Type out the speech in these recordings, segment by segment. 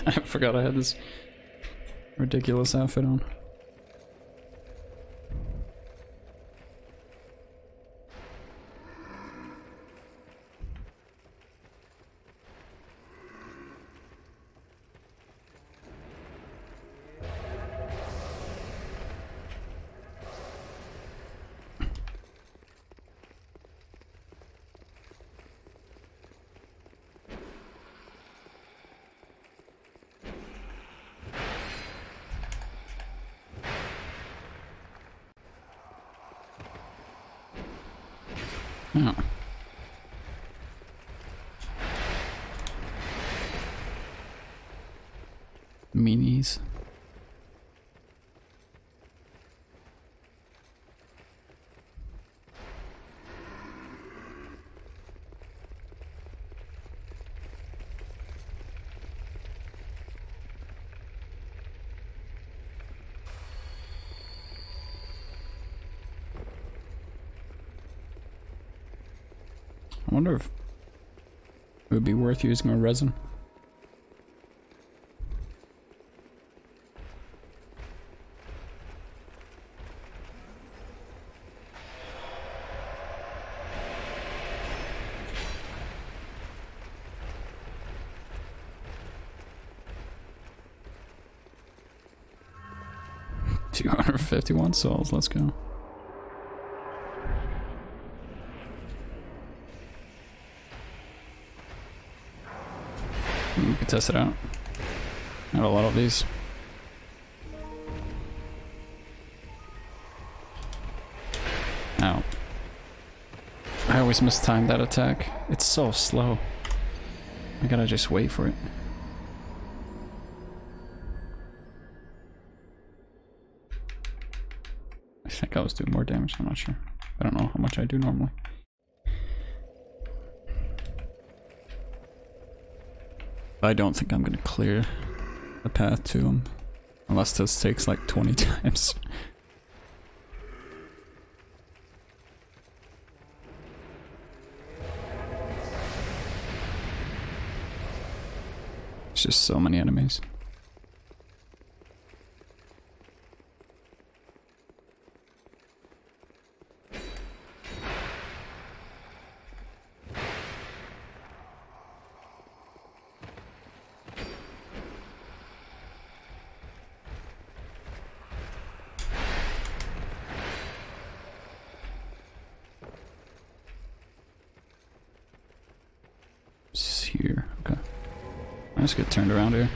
I forgot I had this ridiculous outfit on. Oh. Meanies. I wonder if it would be worth using a resin. $251 souls, let's go. We can test it out. I have a lot of these. Ow. I always mistime that attack. It's so slow. I gotta just wait for it. I think I was doing more damage, I'm not sure. I don't know how much I do normally. I don't think I'm gonna clear the path to him. Unless this takes like 20 times. There's just so many enemies. Here, okay. Let's get turned around here.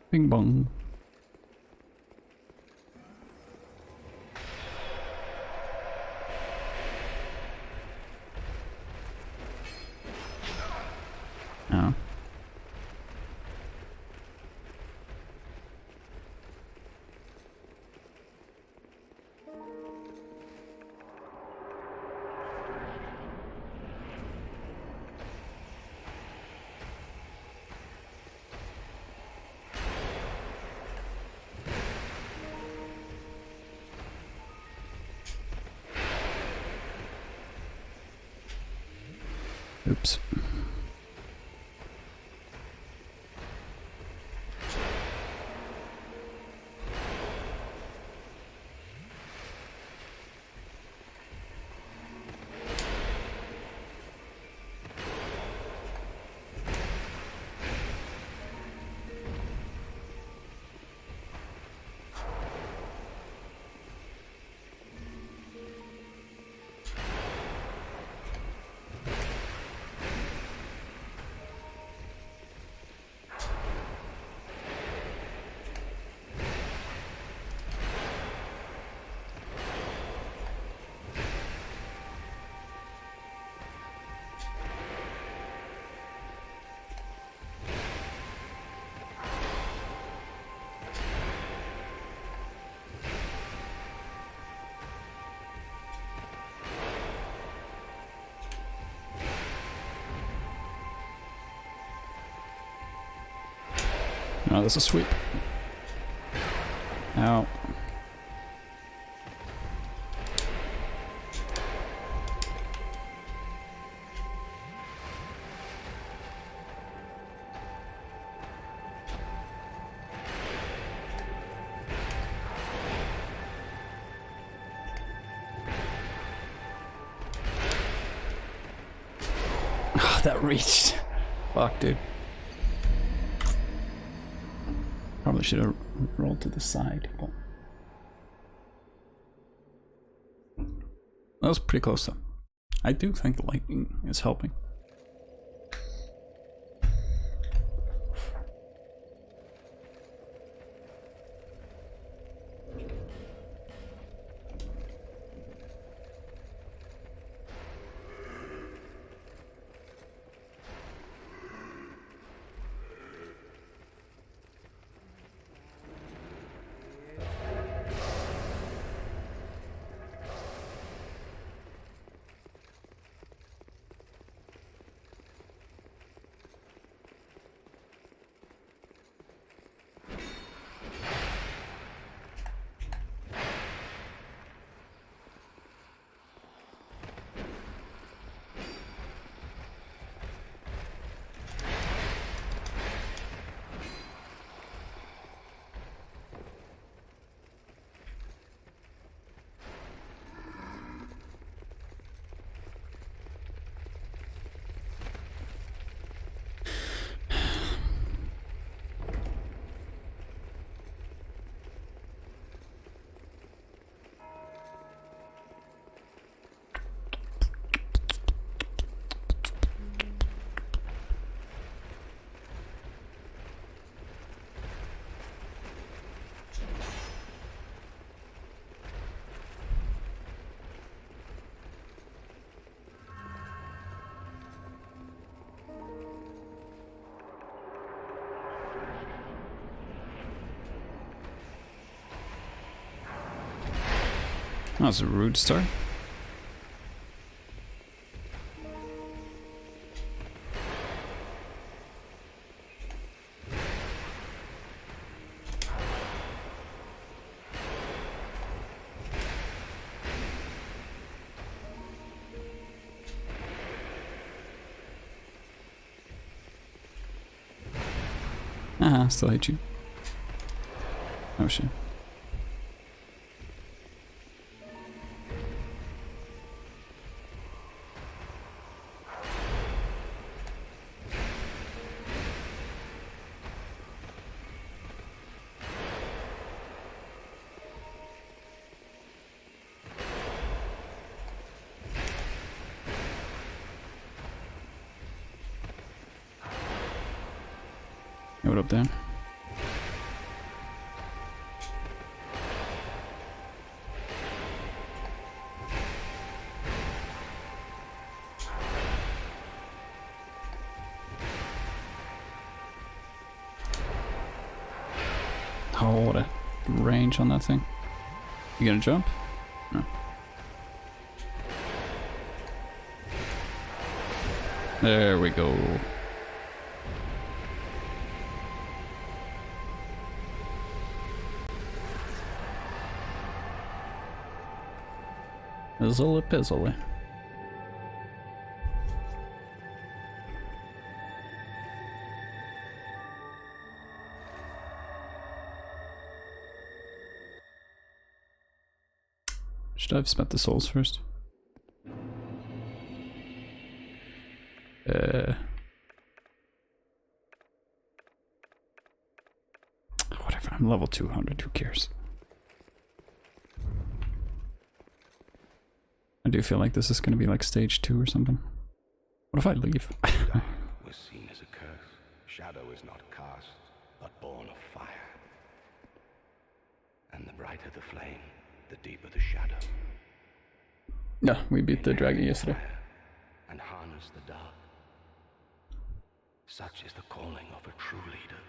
Bing bong. Oh. Oops. Oh, there's a sweep. Ow. Oh, that reached. Fuck, dude. Probably should have rolled to the side, but that was pretty close though. I do think the lightning is helping. That was a rude start. Still hate you. Oh shit. Hey, what up there? Oh, what a range on that thing. You gonna jump? No. There we go. Pizzle pizzle. Should I have spent the souls first? Whatever, I'm level 200, who cares? I do feel like this is gonna be like stage 2 or something. What if I leave? Was seen as a curse. Shadow is not cast, but born of fire. And the brighter the flame, the deeper the shadow. Yeah, we beat the dragon yesterday. And harness the dark. Such is the calling of a true leader.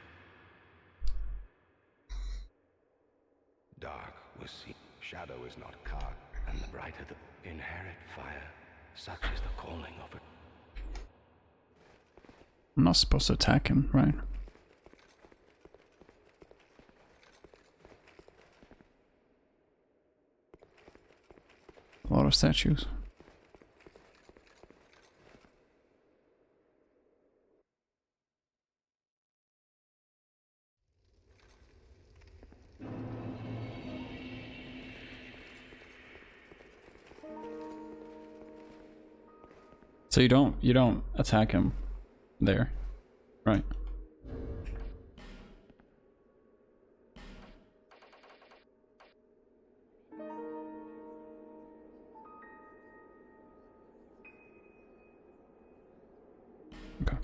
Dark was seen. Shadow is not cast, and the brighter the inherit fire. Such is the calling of a. I'm not supposed to attack him, right? lot of statues. So you don't attack him there, right? Okay.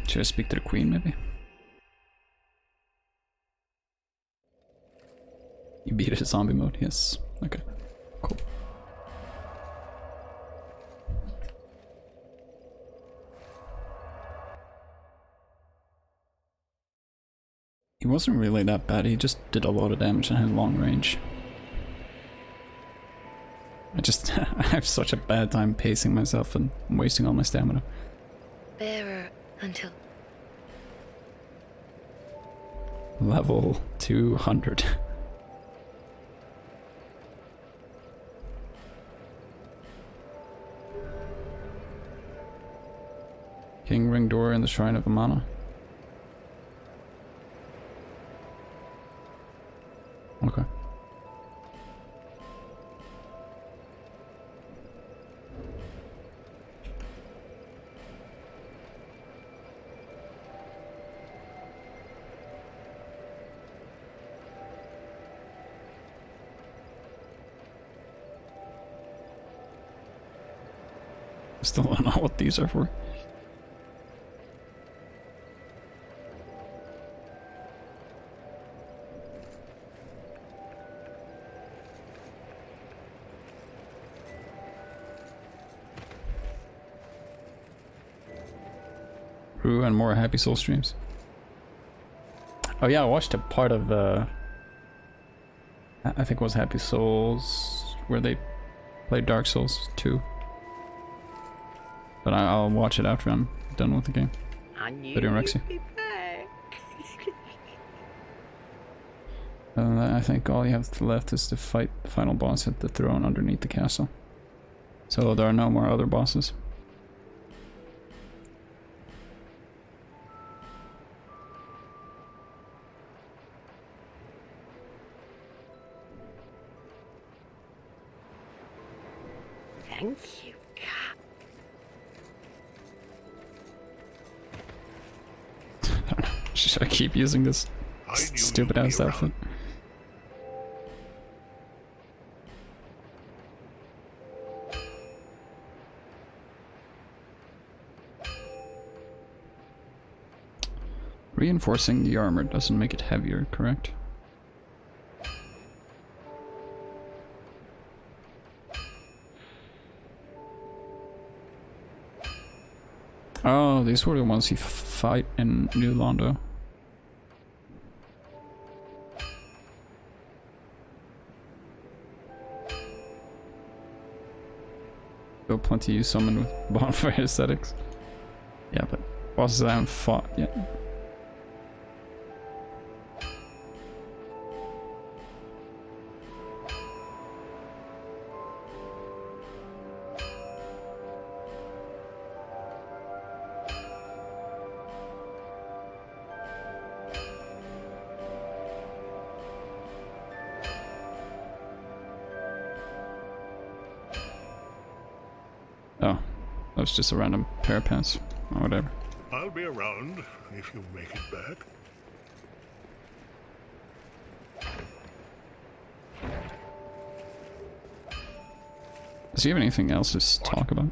Should I speak to the queen, maybe? You beat it in zombie mode, yes. Okay, cool. He wasn't really that bad, he just did a lot of damage and had long range. I have such a bad time pacing myself and wasting all my stamina. Bearer until Level 200. King Ring Door in the Shrine of Amana. Okay. Still don't know what these are for. Rue and more Happy Soul streams. Oh yeah, I watched a part of I think it was Happy Souls where they played Dark Souls 2. But I'll watch it after I'm done with the game. Video Rexy. I think all you have left is to fight the final boss at the throne underneath the castle. So there are no more other bosses. thank you. Should I keep using this stupid ass outfit? Reinforcing the armor doesn't make it heavier, correct? Oh, these were the ones you fight in New Londo. Still plenty you summon with bonfire aesthetics. Yeah, but bosses I haven't fought yet. Oh, that was just a random pair of pants, or whatever. I'll be around if you make it back. Does he have anything else to talk about?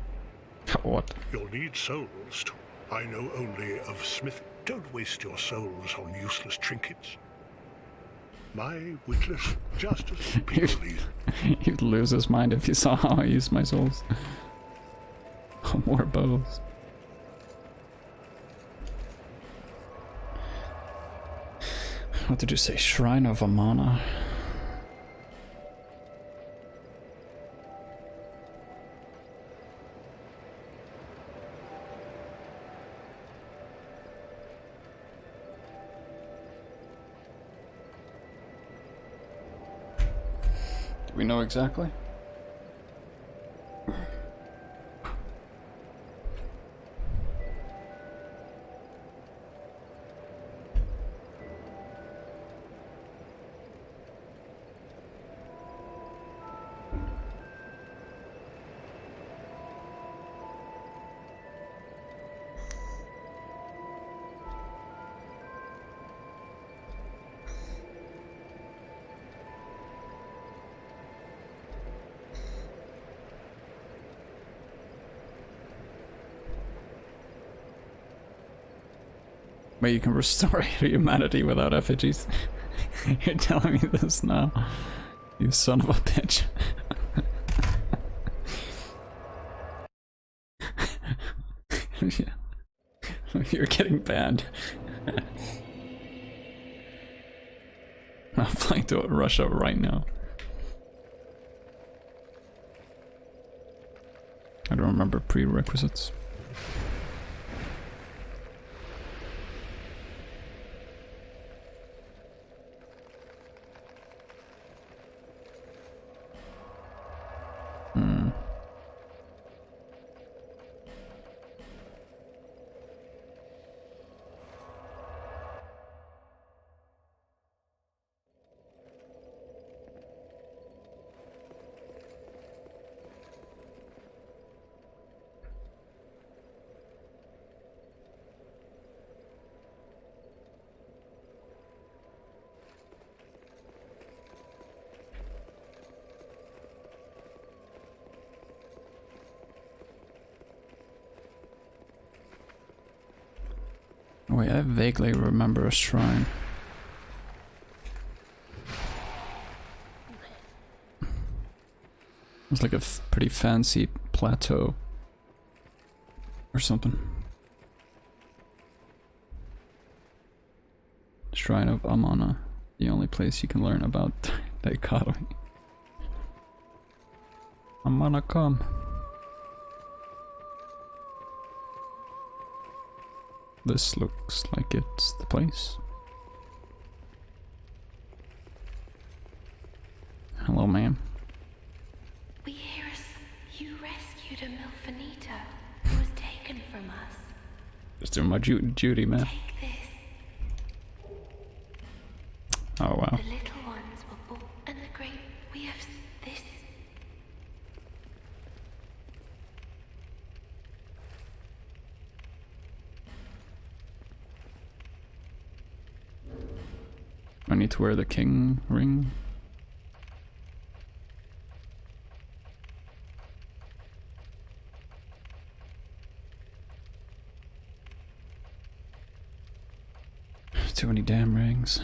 What? You'll need souls to. I know only of Smith. Don't waste your souls on useless trinkets. My witless justice people need. He'd lose his mind if he saw how I use my souls. More bows. What did you say? Shrine of Amana. Do we know exactly? Wait, you can restore humanity without effigies? You're telling me this now? You son of a bitch. You're getting banned. I'm flying to Russia right now. I don't remember prerequisites. Wait, I vaguely remember a shrine. It's like a pretty fancy plateau or something. Shrine of Amana, the only place you can learn about dichotomy. Amana, come. This looks like it's the place. Hello, ma'am. We hear you rescued a Milfanita who was taken from us. Just doing my duty, man. Take this. Oh, wow. The little ones were born, and the great. We have this. I need to wear the king ring. Too many damn rings.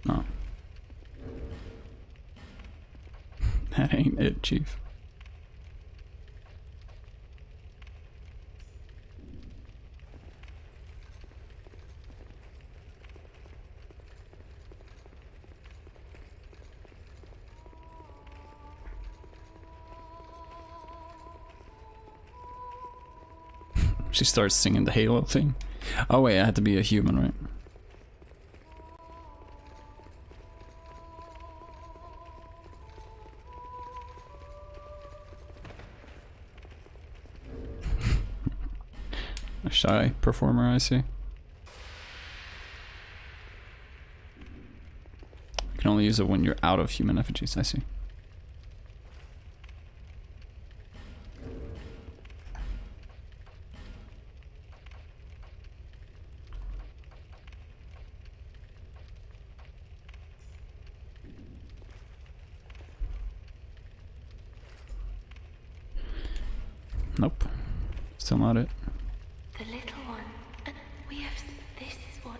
No. That ain't it, Chief. She starts singing the Halo thing. Oh wait, I had to be a human, right? A shy performer, I see. You can only use it when you're out of human effigies, I see. Nope. Still not it. The little one, and we have this is what.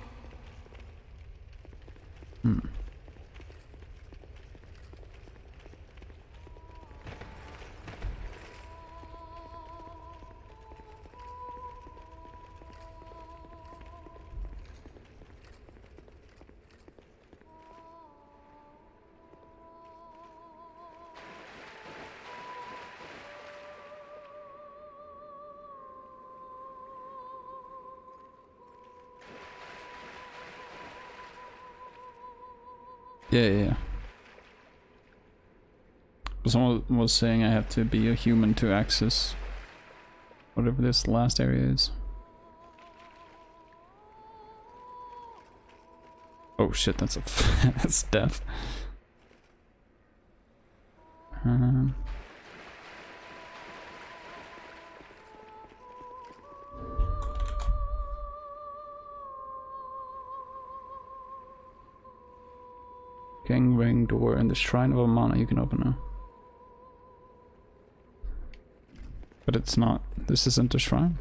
Yeah. Someone was saying I have to be a human to access whatever this last area is. Oh shit, that's a that's death. Gang ring door in the Shrine of Amana you can open now. But it's not. This isn't a shrine.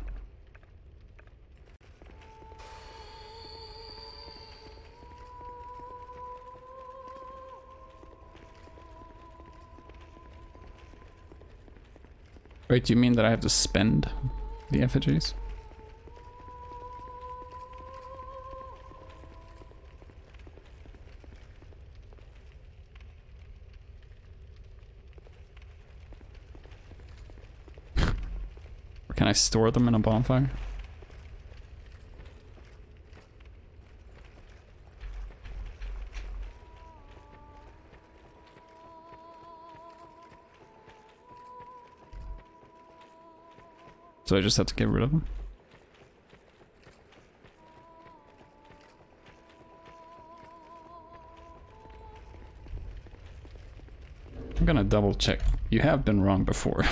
Wait, do you mean that I have to spend the effigies? Or can I store them in a bonfire? So I just have to get rid of them? I'm gonna double check. You have been wrong before.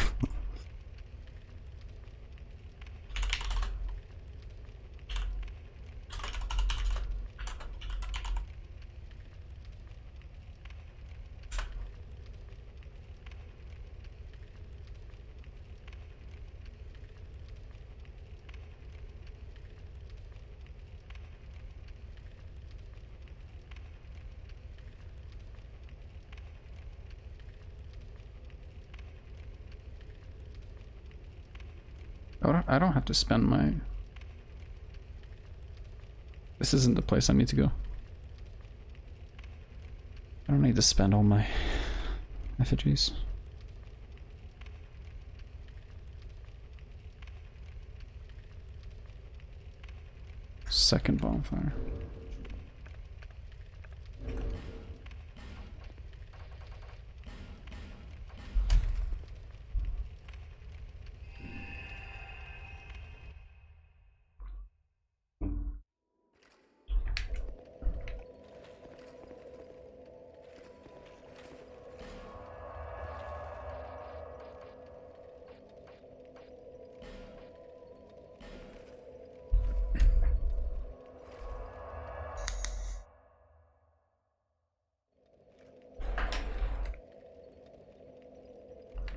I don't have to spend my... This isn't the place I need to go. I don't need to spend all my effigies. Second bonfire.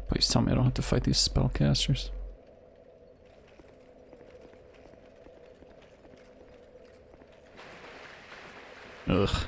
Please tell me I don't have to fight these spellcasters. Ugh.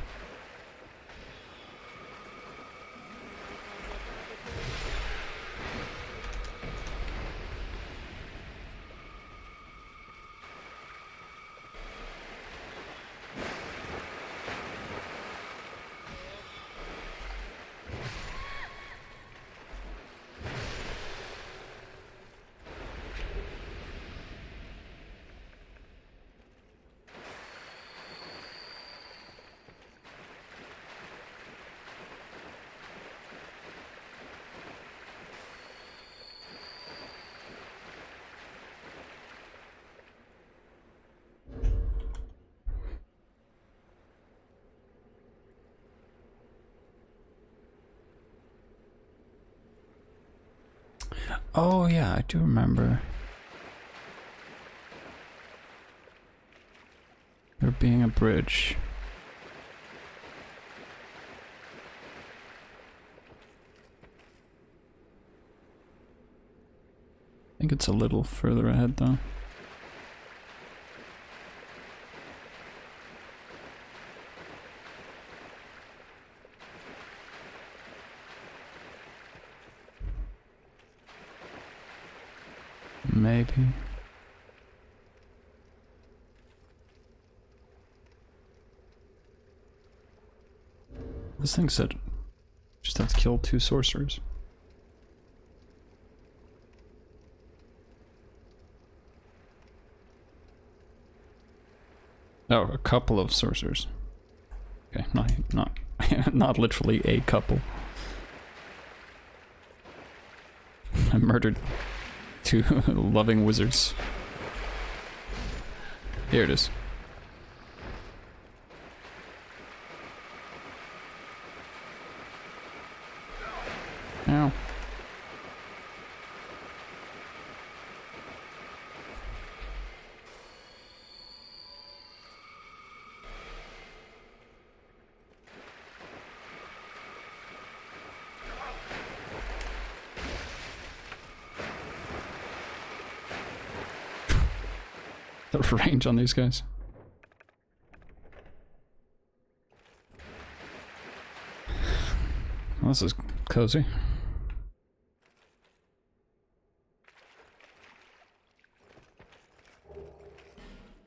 Oh yeah, I do remember there being a bridge. I think it's a little further ahead though. Maybe. This thing said just have to kill 2 sorcerers. Oh, a couple of sorcerers. Okay, not Not literally a couple. I murdered 2 loving wizards. Here it is. Ow. The range on these guys. Well, this is cozy.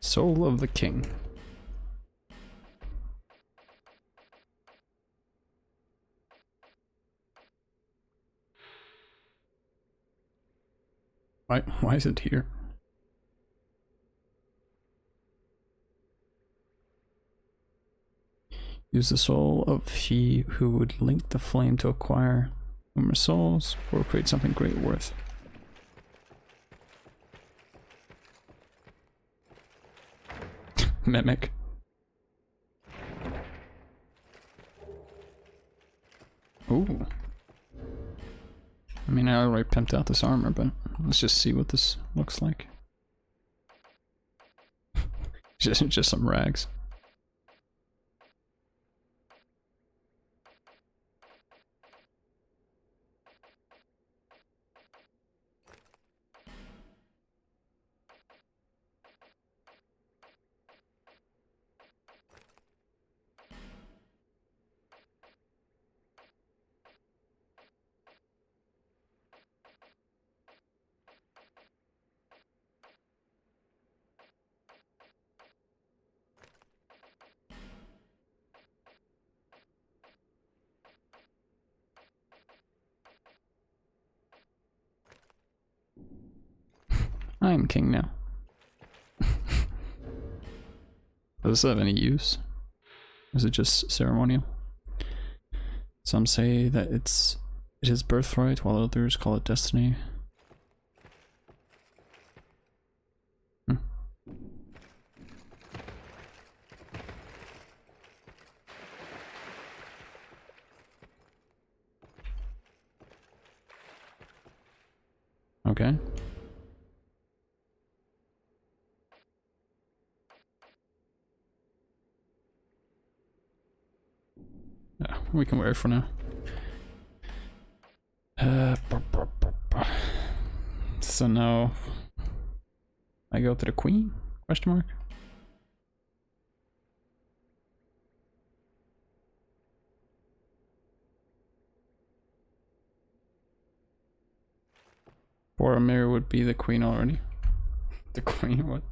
Soul of the King. Why is it here? Use the soul of he who would link the flame to acquire numerous souls or create something great worth. Mimic. Ooh. I mean, I already pimped out this armor, but let's just see what this looks like. just some rags. I am king now. Does this have any use? Is it just ceremonial? Some say that it is birthright, while others call it destiny. Okay. Yeah, we can wear it for now. So now I go to the queen? Question mark. Boromir would be the queen already. The queen, what?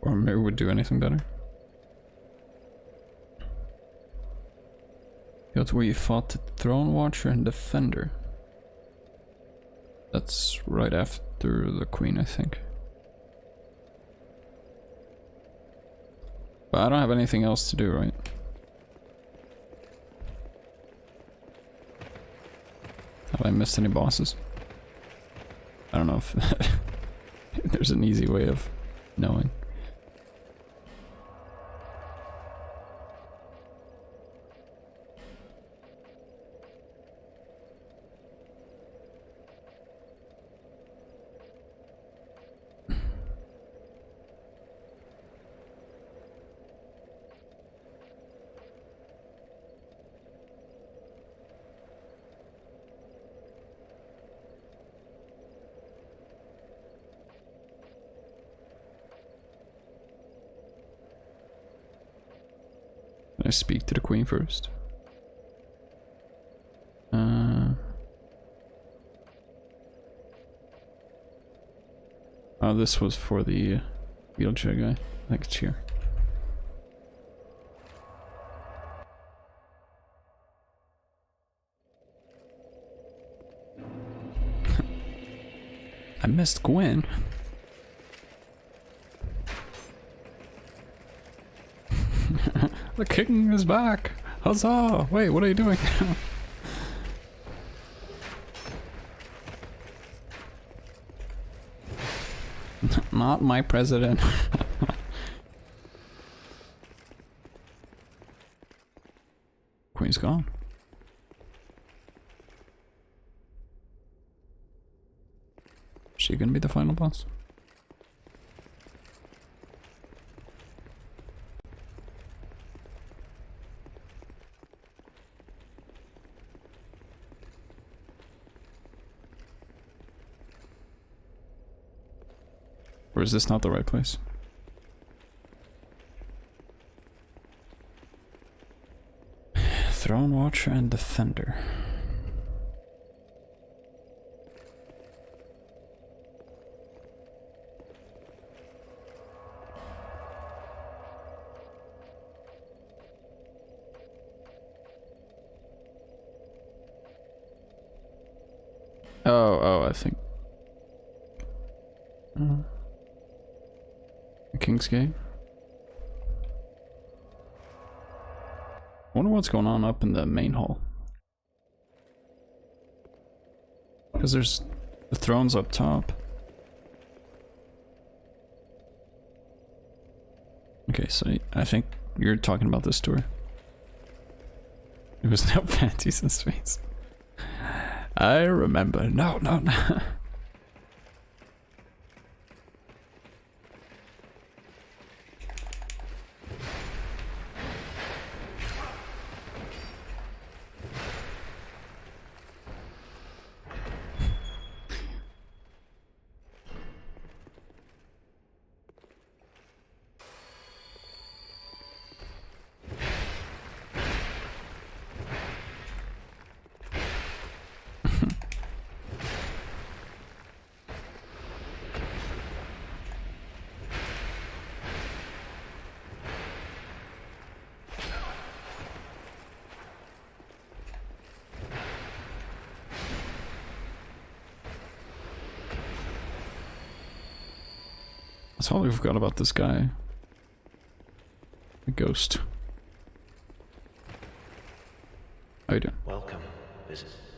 Boromir would do anything better. Go to where you fought the Throne Watcher and Defender. That's right after the Queen, I think. But I don't have anything else to do, right? Have I missed any bosses? I don't know if there's an easy way of knowing. Can I speak to the queen first? Oh, this was for the wheelchair guy. I think it's here. I missed Gwen. The king is back! Huzzah! Wait, what are you doing? Not my president. Queen's gone. Is she gonna be the final boss? Or is this not the right place? Throne Watcher and Defender. Oh, I think. King's Gate. Wonder what's going on up in the main hall. Because there's the thrones up top. Okay, so I think you're talking about this door. It was no panties and space. I remember. No. I totally forgot about this guy. The ghost. How you doing? Welcome.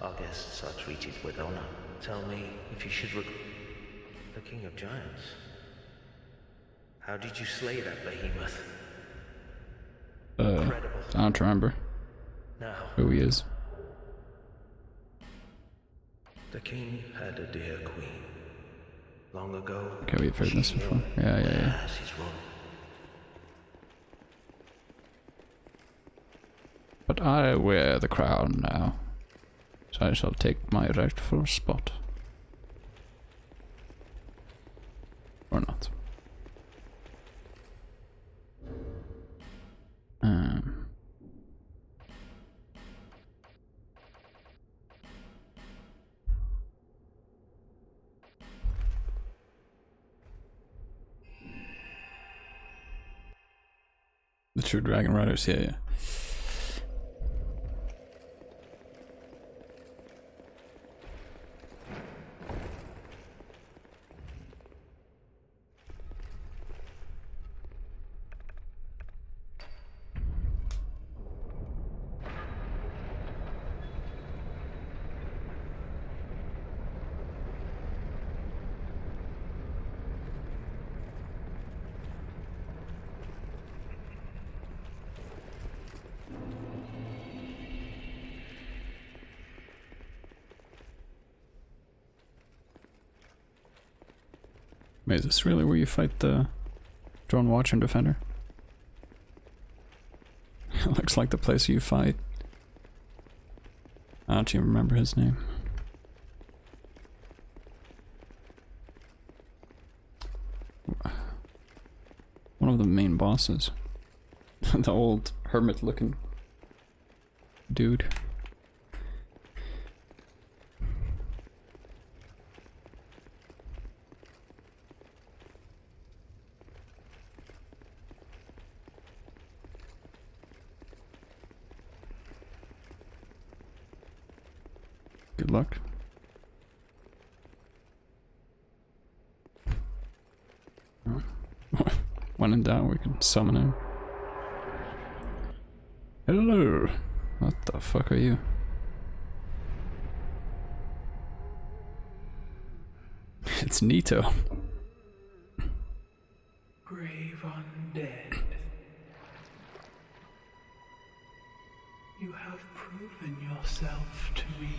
Our guests are treated with honor. Tell me if you should the King of Giants. How did you slay that behemoth? Incredible. I don't remember Now, who he is. the king had a dear queen. Long ago. Okay, we've heard this she before. knew Yeah. where his role. But I wear the crown now, so I shall take my rightful spot. Or not. The true Dragon Riders, yeah. Wait, is this really where you fight the Throne Watcher and Defender? It looks like the place you fight. I don't even remember his name. One of the main bosses. The old hermit looking dude. Good luck. When in doubt, we can summon him. Hello! What the fuck are you? It's Nito. Brave undead. You have proven yourself to me.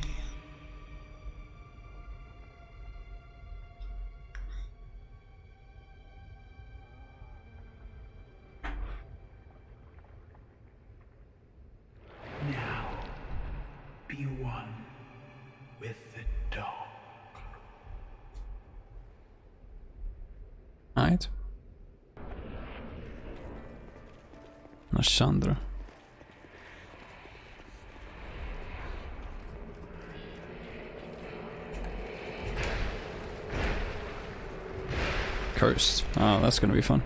Now, be one with the dog. Alright. Chandra. Cursed. Oh, that's gonna be fun.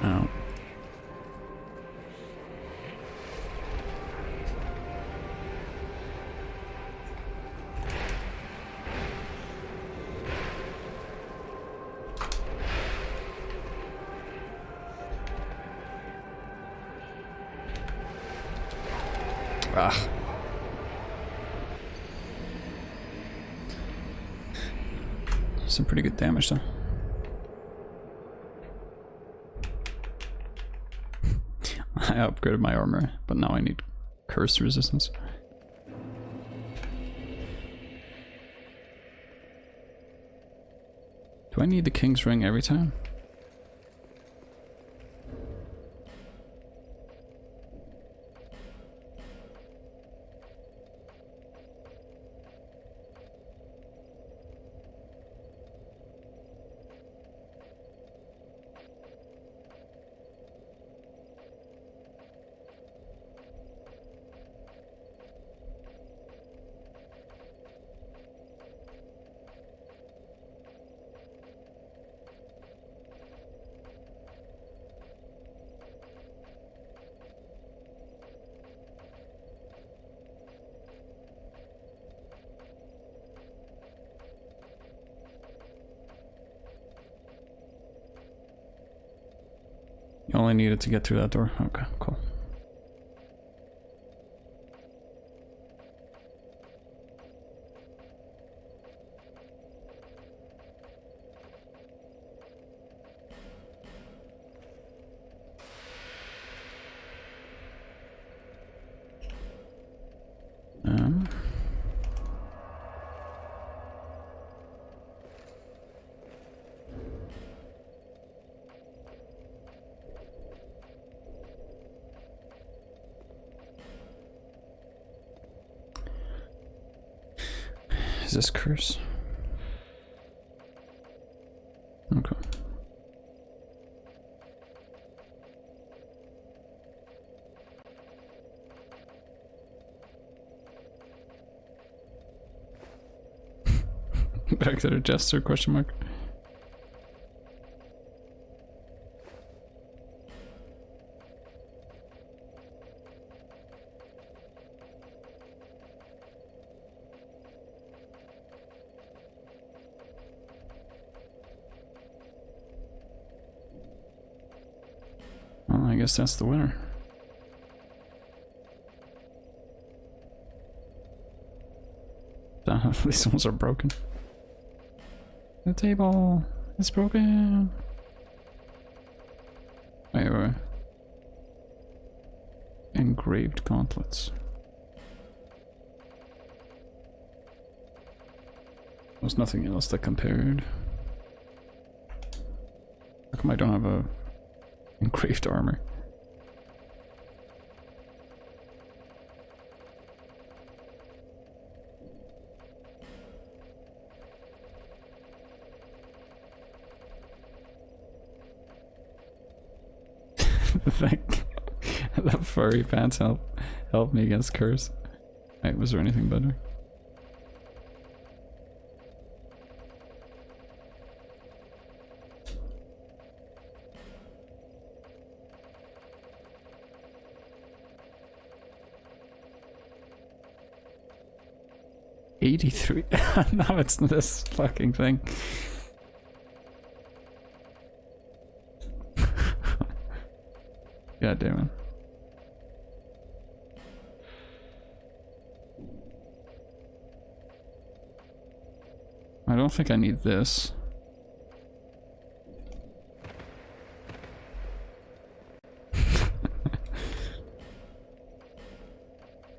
Oh. Ah. Some pretty good damage though. I upgraded my armor, but now I need curse resistance. Do I need the King's Ring every time? You only needed to get through that door. Okay, cool. Is this curse? Okay. Back to the jester question mark. Well, I guess that's the winner. These ones are broken. The table is broken. Wait. Engraved gauntlets. There's nothing else that compared. How come I don't have a engraved armor? The furry pants help me against curse. Wait, was there anything better? $83. No, it's this fucking thing. God damn it. I don't think I need this.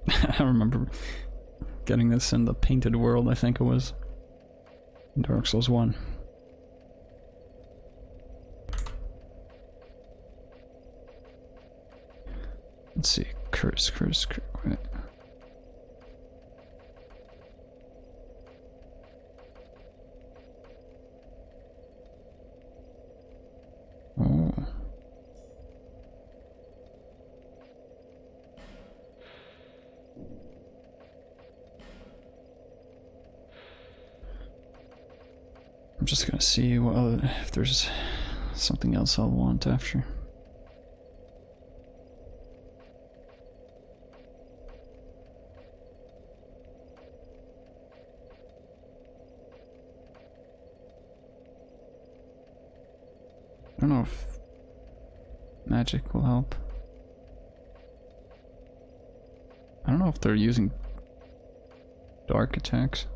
I remember getting this in the Painted World, I think it was. Dark Souls 1. Let's see. Curse. Wait. Oh. I'm just gonna see if there's something else I'll want after. I don't know if magic will help. I don't know if they're using dark attacks.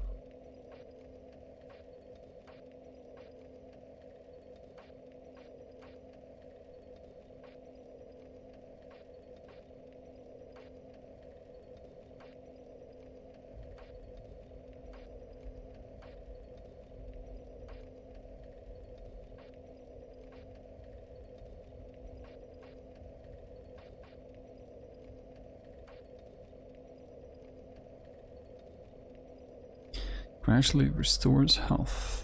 Gradually restores health.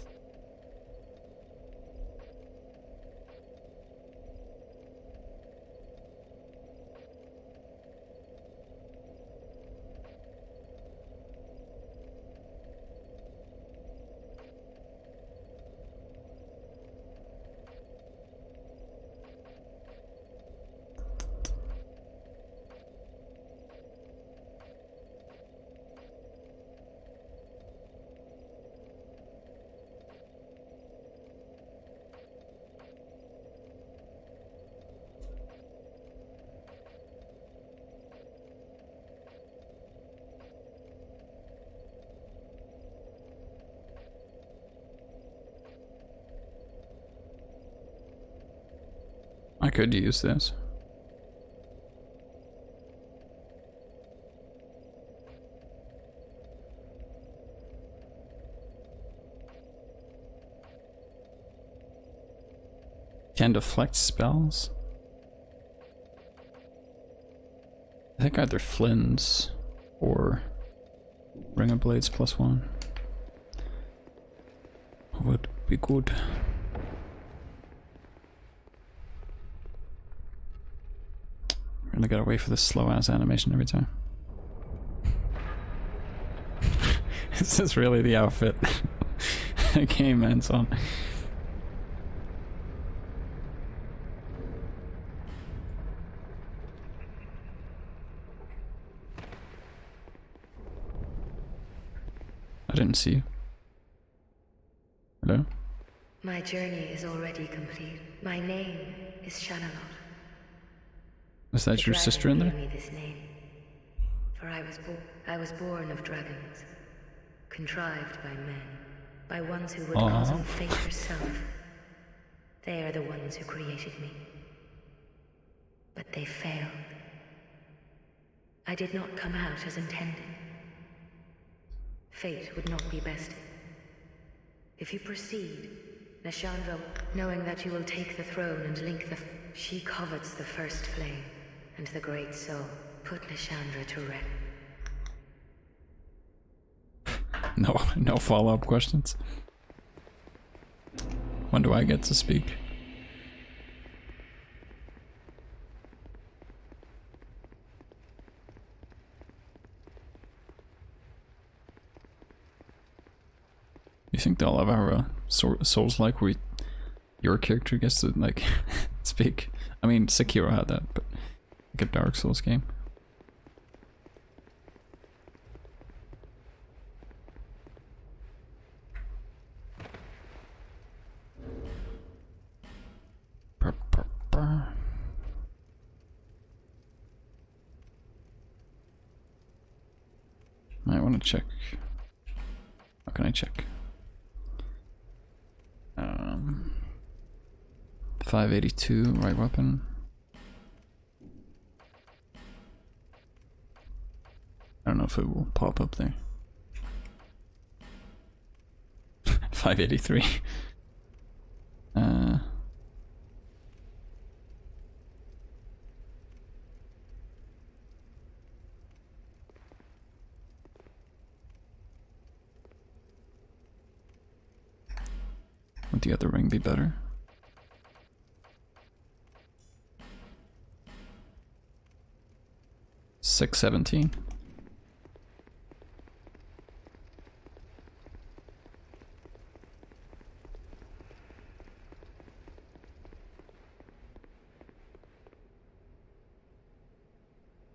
I could use this. Can deflect spells? I think either Flynn's or Ring of Blades +1 would be good. Really gotta wait for this slow ass animation every time. This is really the outfit the game ends on. I didn't see you. Hello? My journey is already complete. My name is Shanalot. Is that The your dragon sister in there? gave me this name, for I was born of dragons, contrived by men, by ones who would cause Aw. fate herself. They are the ones who created me. But they failed. I did not come out as intended. Fate would not be bested. If you proceed, Nashandra, knowing that you will take the throne and link the... She covets the first flame, and the great soul. Put Nashandra to rest. No follow-up questions. When do I get to speak? think they'll ever have a Souls like where your character gets to like speak? I mean, Sekiro had that, but like a Dark Souls game. I want to check. How can I check? 582, right weapon. I don't know if it will pop up there. 583. Would the other ring be better? $617.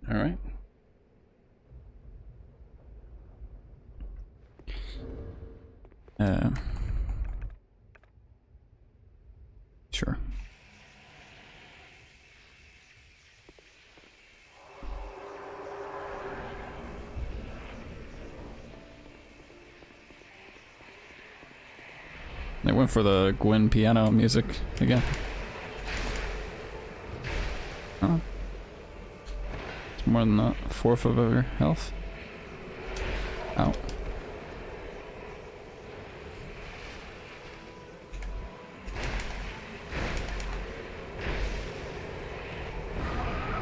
All right. Sure. They went for the Gwyn piano music again. Oh. It's more than a fourth of her health. Ow.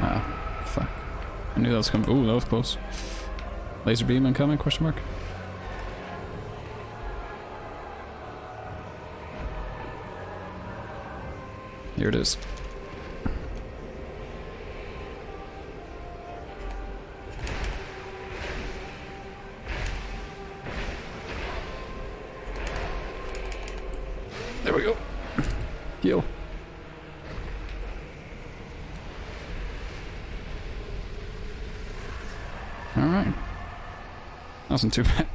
Ah, fuck. I knew that was coming. Ooh, that was close. Laser beam incoming, question mark? Here it is. There we go. Heal. Alright. Wasn't too bad.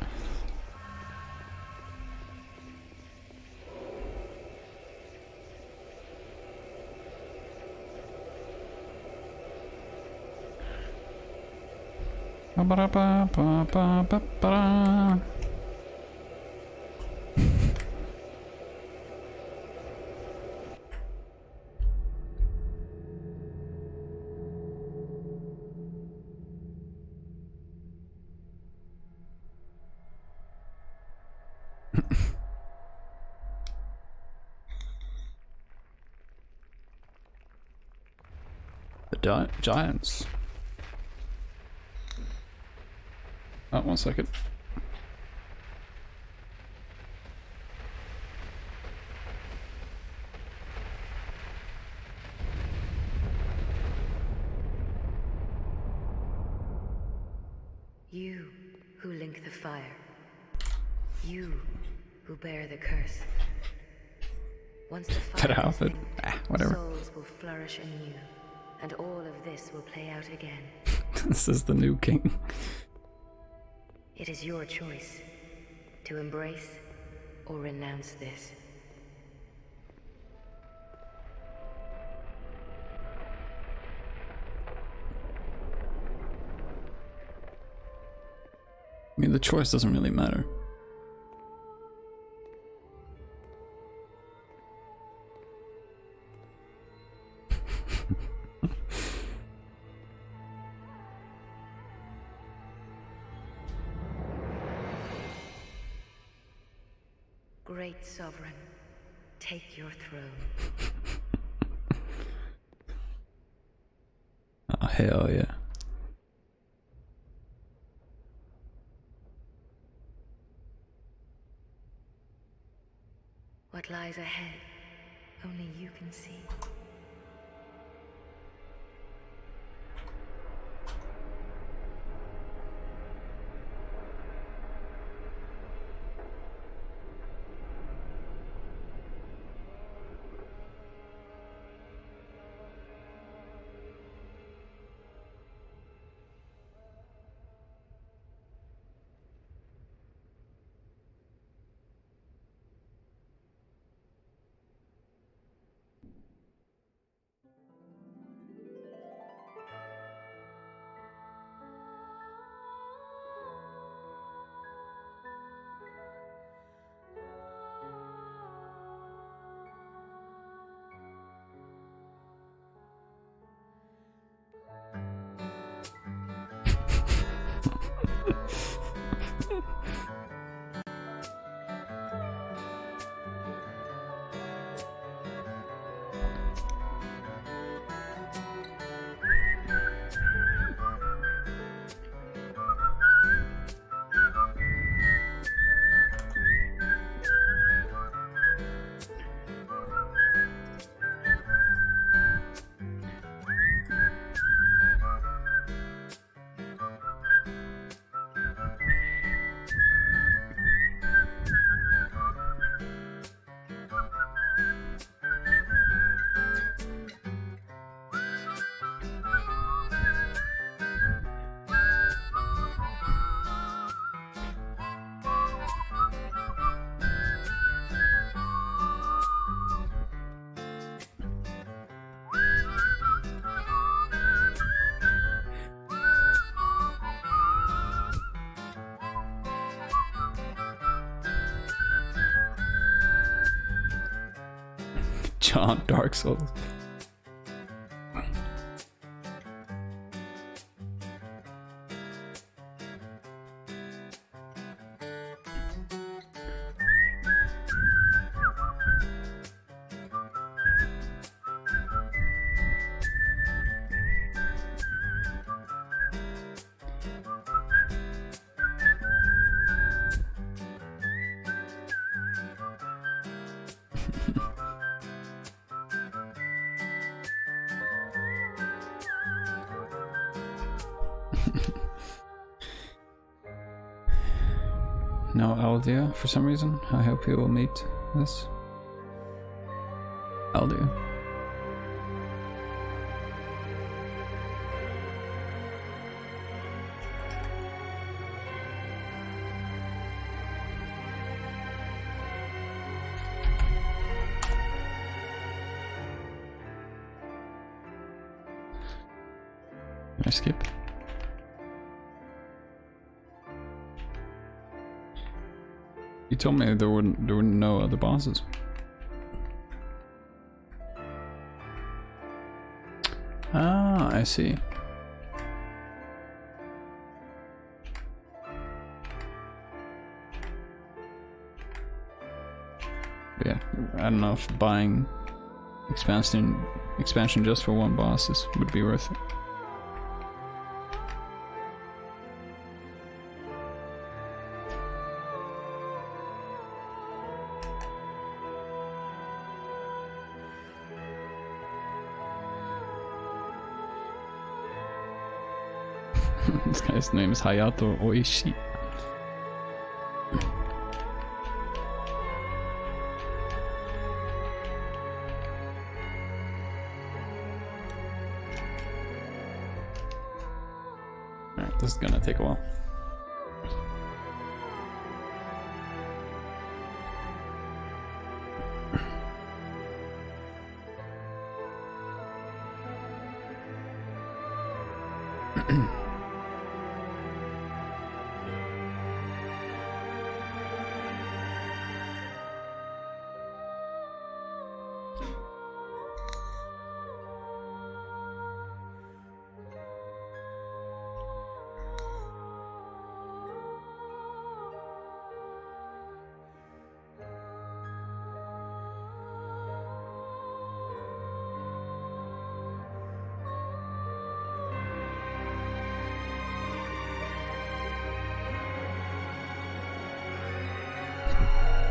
Ba-ba-da-ba-ba-ba-ba-ba. The Giants. Oh, 1 second. You who link the fire. You who bear the curse. Once the fire That outfit. is linked, Ah, whatever. souls will flourish anew, and all of this will play out again. This is the new king. It is your choice to embrace or renounce this. I mean, the choice doesn't really matter. Great Sovereign, take your throne. Oh, hell yeah. What lies ahead, only you can see. John Dark Souls. No Aldia for some reason. I hope you will meet this. Aldia. Can I skip? You told me there were no other bosses. Ah, I see. But yeah, I don't know if buying expansion just for one boss would be worth it. This guy's name is Hayato Oishi. Alright, this is gonna take a while.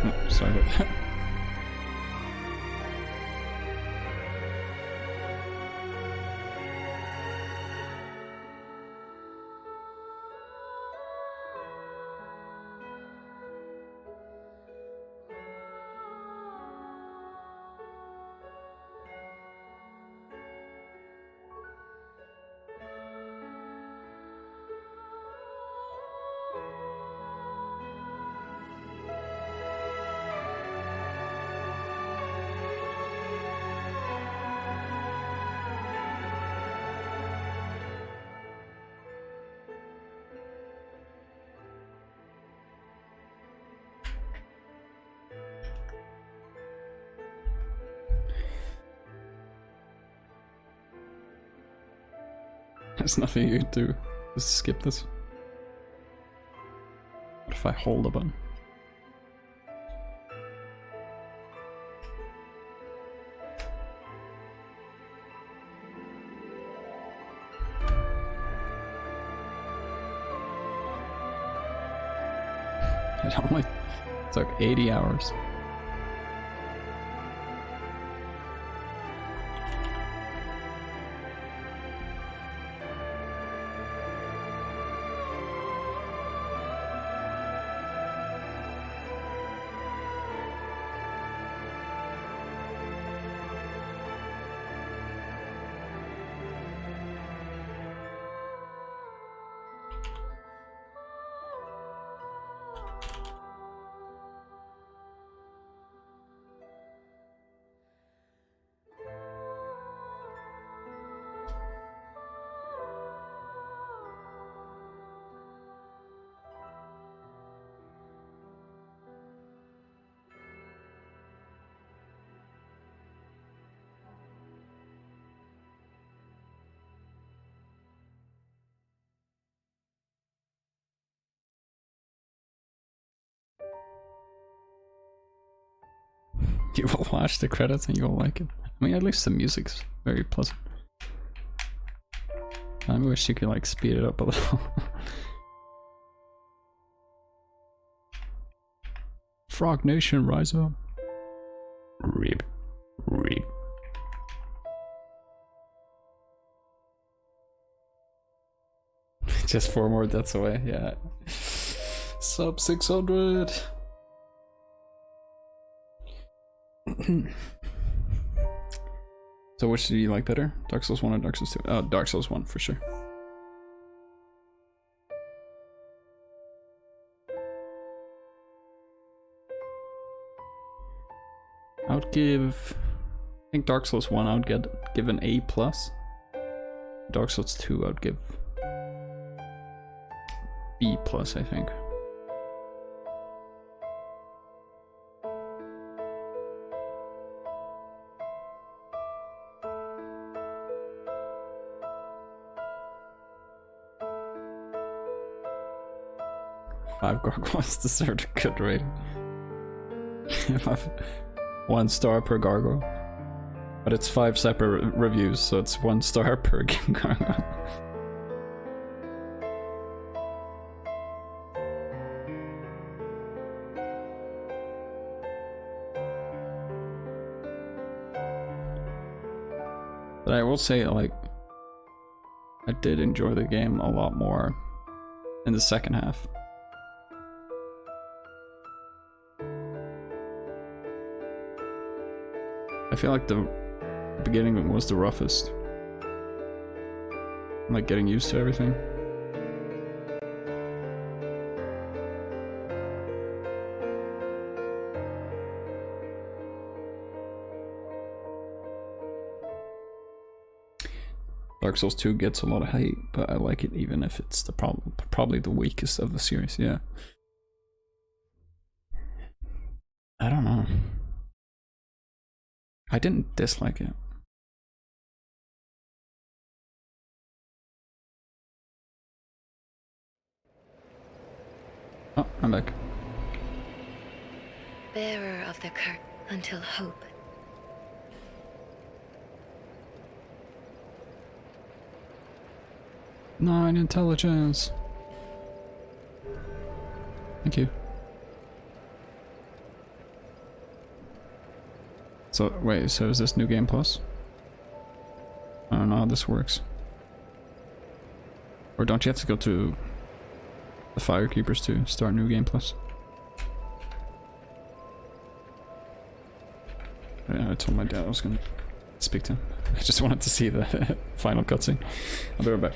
Oh, sorry about that. There's nothing you can do. Just skip this. What if I hold the button? It only took 80 hours. You will watch the credits and you'll like it. I mean, at least the music's very pleasant. I wish you could like speed it up a little. Frog Nation, rise up. Rip. Rip. Just 4 more deaths away, yeah. Sub 600. So which do you like better? Dark Souls 1 or Dark Souls 2? Oh, Dark Souls 1 for sure. I would give, I think Dark Souls 1 I would give an A+. Dark Souls 2 I would give B+, I think. Five gargoyles deserved a good rating. 1 star per gargoyle. But it's 5 separate reviews, so it's 1 star per gargoyle. But I will say, like, I did enjoy the game a lot more in the second half. I feel like the beginning was the roughest. Like getting used to everything. Dark Souls 2 gets a lot of hate, but I like it even if it's the probably the weakest of the series, yeah. I don't know. I didn't dislike it. Oh, I'm back. Bearer of the curse until hope. Nine intelligence. Thank you. So, wait, so is this New Game Plus? I don't know how this works. Or don't you have to go to the Firekeepers to start New Game Plus? Yeah, I told my dad I was gonna speak to him. I just wanted to see the final cutscene. I'll be right back.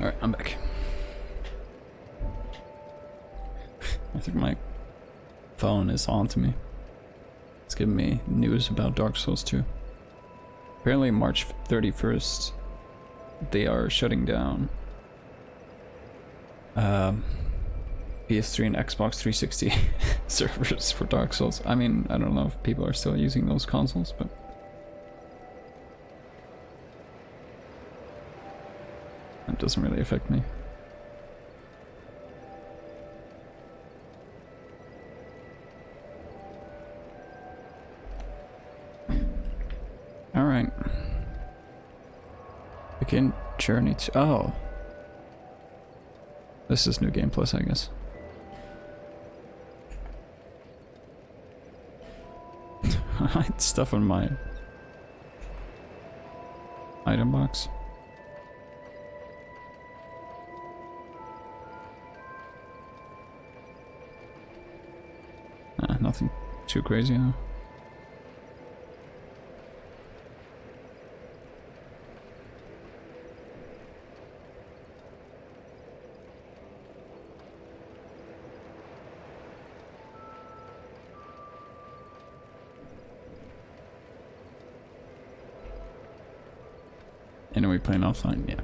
Alright, I'm back. I think my phone is on to me. It's giving me news about Dark Souls 2. Apparently March 31st, they are shutting down PS3 and Xbox 360 servers for Dark Souls. I mean, I don't know if people are still using those consoles, but that doesn't really affect me. Alright. Begin journey to... Oh. This is New Game Plus, I guess. I hide stuff in my item box. Nothing too crazy, though. And are we playing offline? Yeah.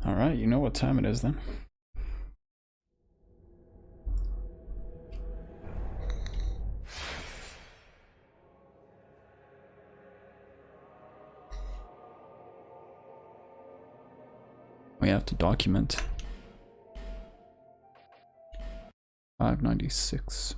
Alright, you know what time it is then. We have to document 596.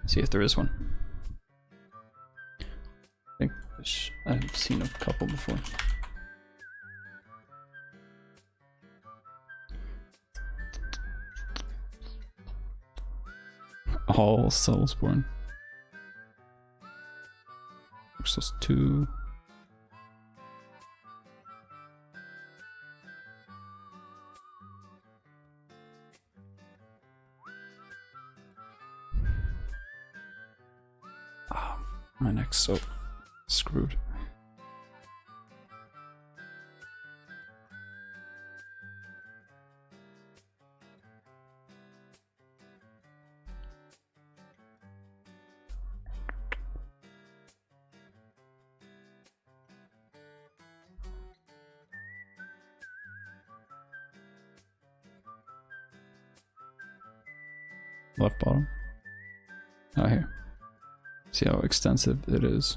See if there is one. I think I've seen a couple before. All Soulsborne. Dark Souls 2. My neck's so screwed. Left bottom. Oh, here. See how extensive it is.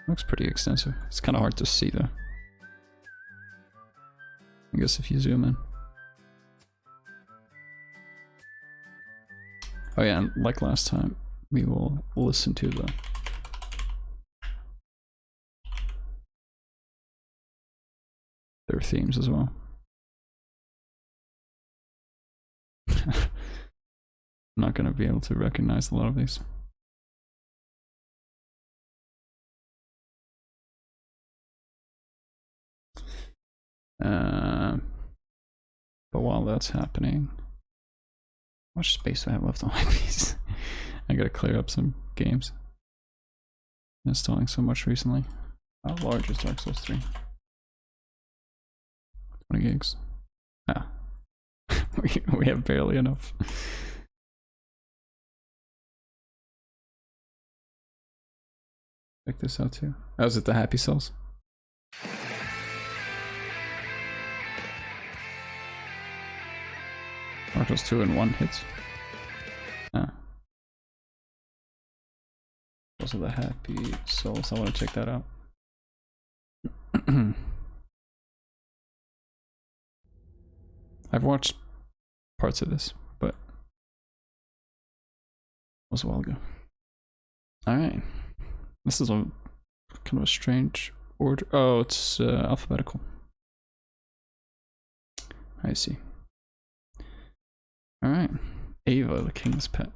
Looks pretty extensive. It's kind of hard to see though. I guess if you zoom in. Oh yeah, and like last time, we will listen to their themes as well. I'm not going to be able to recognize a lot of these. But while that's happening, how much space do I have left on my piece? I gotta clear up some games. I'm installing so much recently. How large is Dark Souls 3? 20 gigs. Ah. we have barely enough. Check this out too. Oh, is it the Happy Cells? Dark Souls 2 in 1 hits. Ah. Also the Happy Souls, I want to check that out. I've watched parts of this, but it was a while ago. Alright. This is a kind of a strange order. Oh, it's alphabetical. I see. Alright. Ava, the king's pet.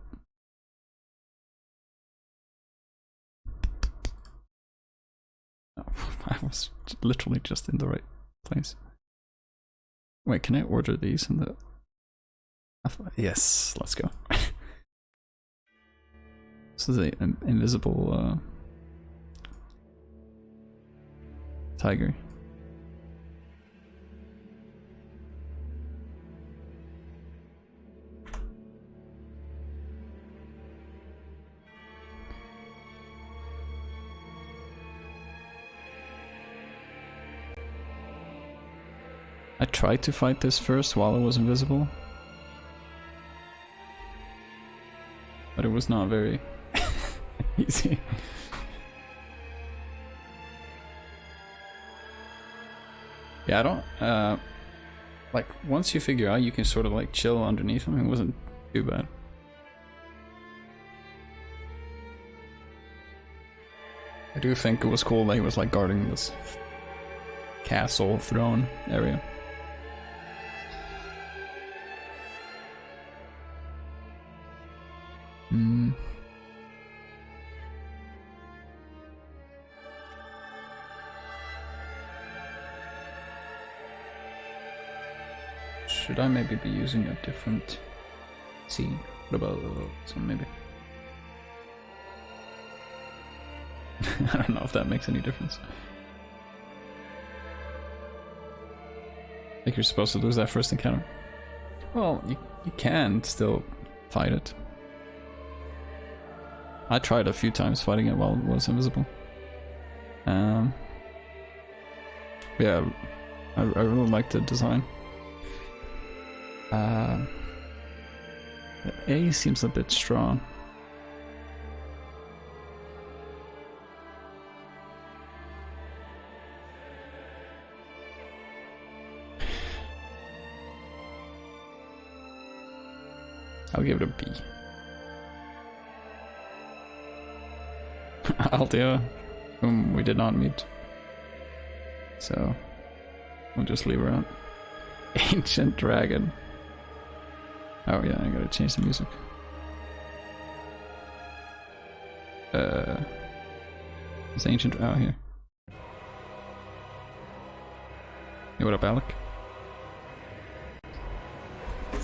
Oh, I was literally just in the right place. Wait, can I order these in the... Yes, let's go. This is an invisible tiger. I tried to fight this first while it was invisible, but it was not very easy. Yeah, I don't, like, once you figure out you can sort of like chill underneath him, it wasn't too bad. I do think it was cool that he was like guarding this castle throne area. Should I maybe be using a different scene? What about some maybe? I don't know if that makes any difference. I think you're supposed to lose that first encounter. Well, you can still fight it. I tried a few times fighting it while it was invisible. Yeah, I really like the design. The A seems a bit strong. I'll give it a B. Althea, whom we did not meet. So, we'll just leave her out. Ancient Dragon. Oh yeah, I gotta change the music. Is Ancient out here? Hey, what up, Alec?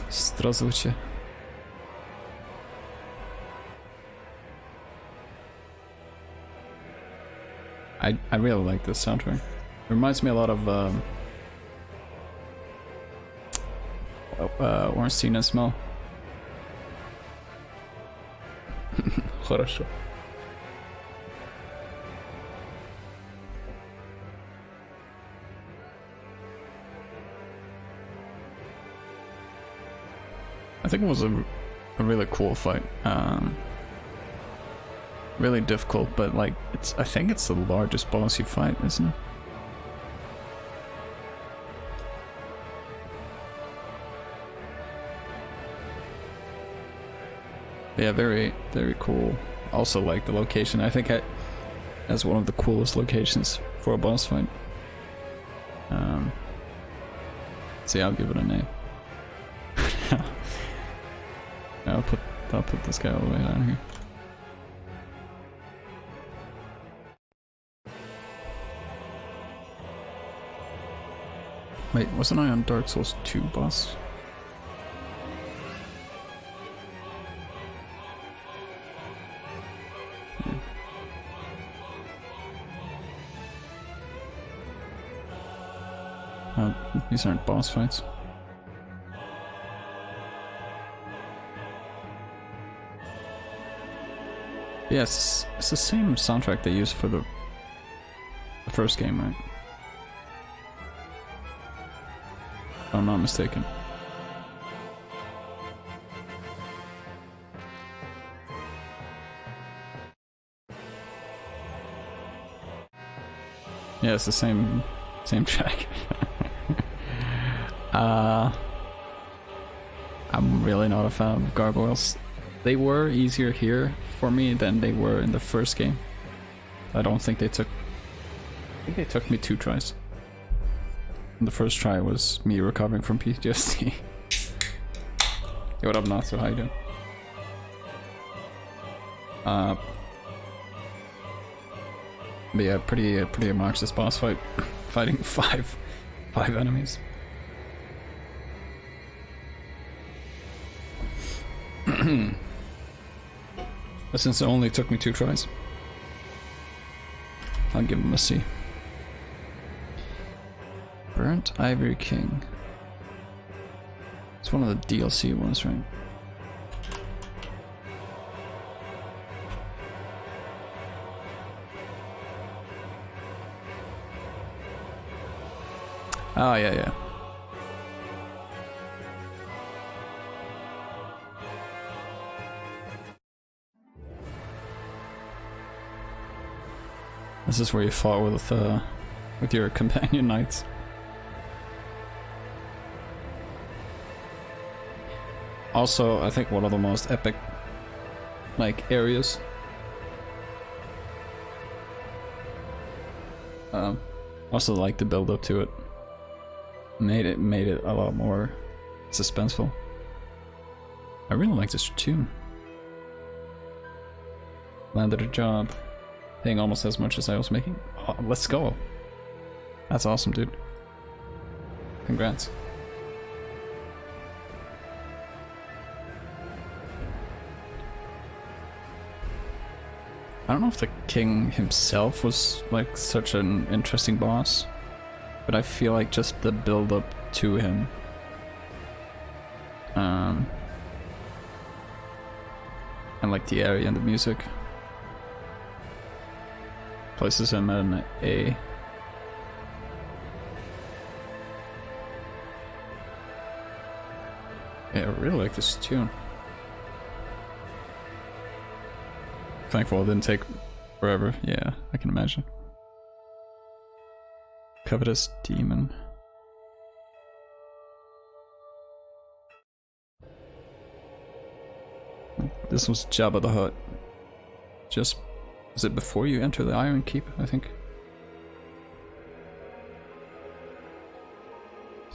Здравствуйте. I really like this soundtrack. It reminds me a lot of Ornstein and Smell. Хорошо. I think it was a really cool fight. Really difficult, but like I think it's the largest boss you fight, isn't it? Yeah, very, very cool. Also like the location. I think that's one of the coolest locations for a boss fight. So yeah, I'll give it a name. I'll put this guy all the way down here. Wait, wasn't I on Dark Souls 2 boss? Oh, these aren't boss fights. Yes, it's the same soundtrack they used for the first game, right? If I'm not mistaken. Yeah, it's the same track. I'm really not a fan of gargoyles. They were easier here for me than they were in the first game. I think they took me 2 tries. And the first try was me recovering from PTSD. Yo, what up, Natsu? How you doing? But yeah, pretty obnoxious boss fight, fighting five enemies. But since it only took me 2 tries, I'll give him a C. Burnt Ivory King. It's one of the DLC ones, right? Oh, yeah. This is where you fought with your companion knights. Also, I think one of the most epic, like, areas. Also, like the build up to it. Made it a lot more suspenseful. I really like this tune. Landed a job, paying almost as much as I was making. Oh, let's go. That's awesome, dude. Congrats. I don't know if the king himself was like such an interesting boss, but I feel like just the build up to him and like the area and the music places him in a yeah, I really like this tune. Thankful it didn't take forever. Yeah, I can imagine. Covetous Demon. This was Jabba the Hutt. Just, is it before you enter the Iron Keep, I think?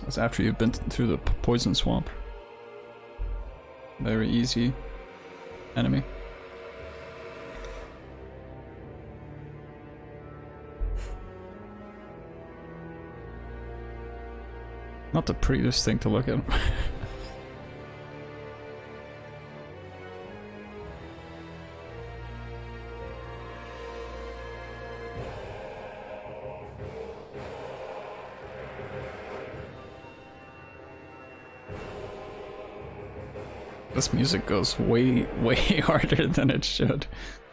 That's after you've been through the Poison Swamp. Very easy enemy. Not the prettiest thing to look at. This music goes way harder than it should,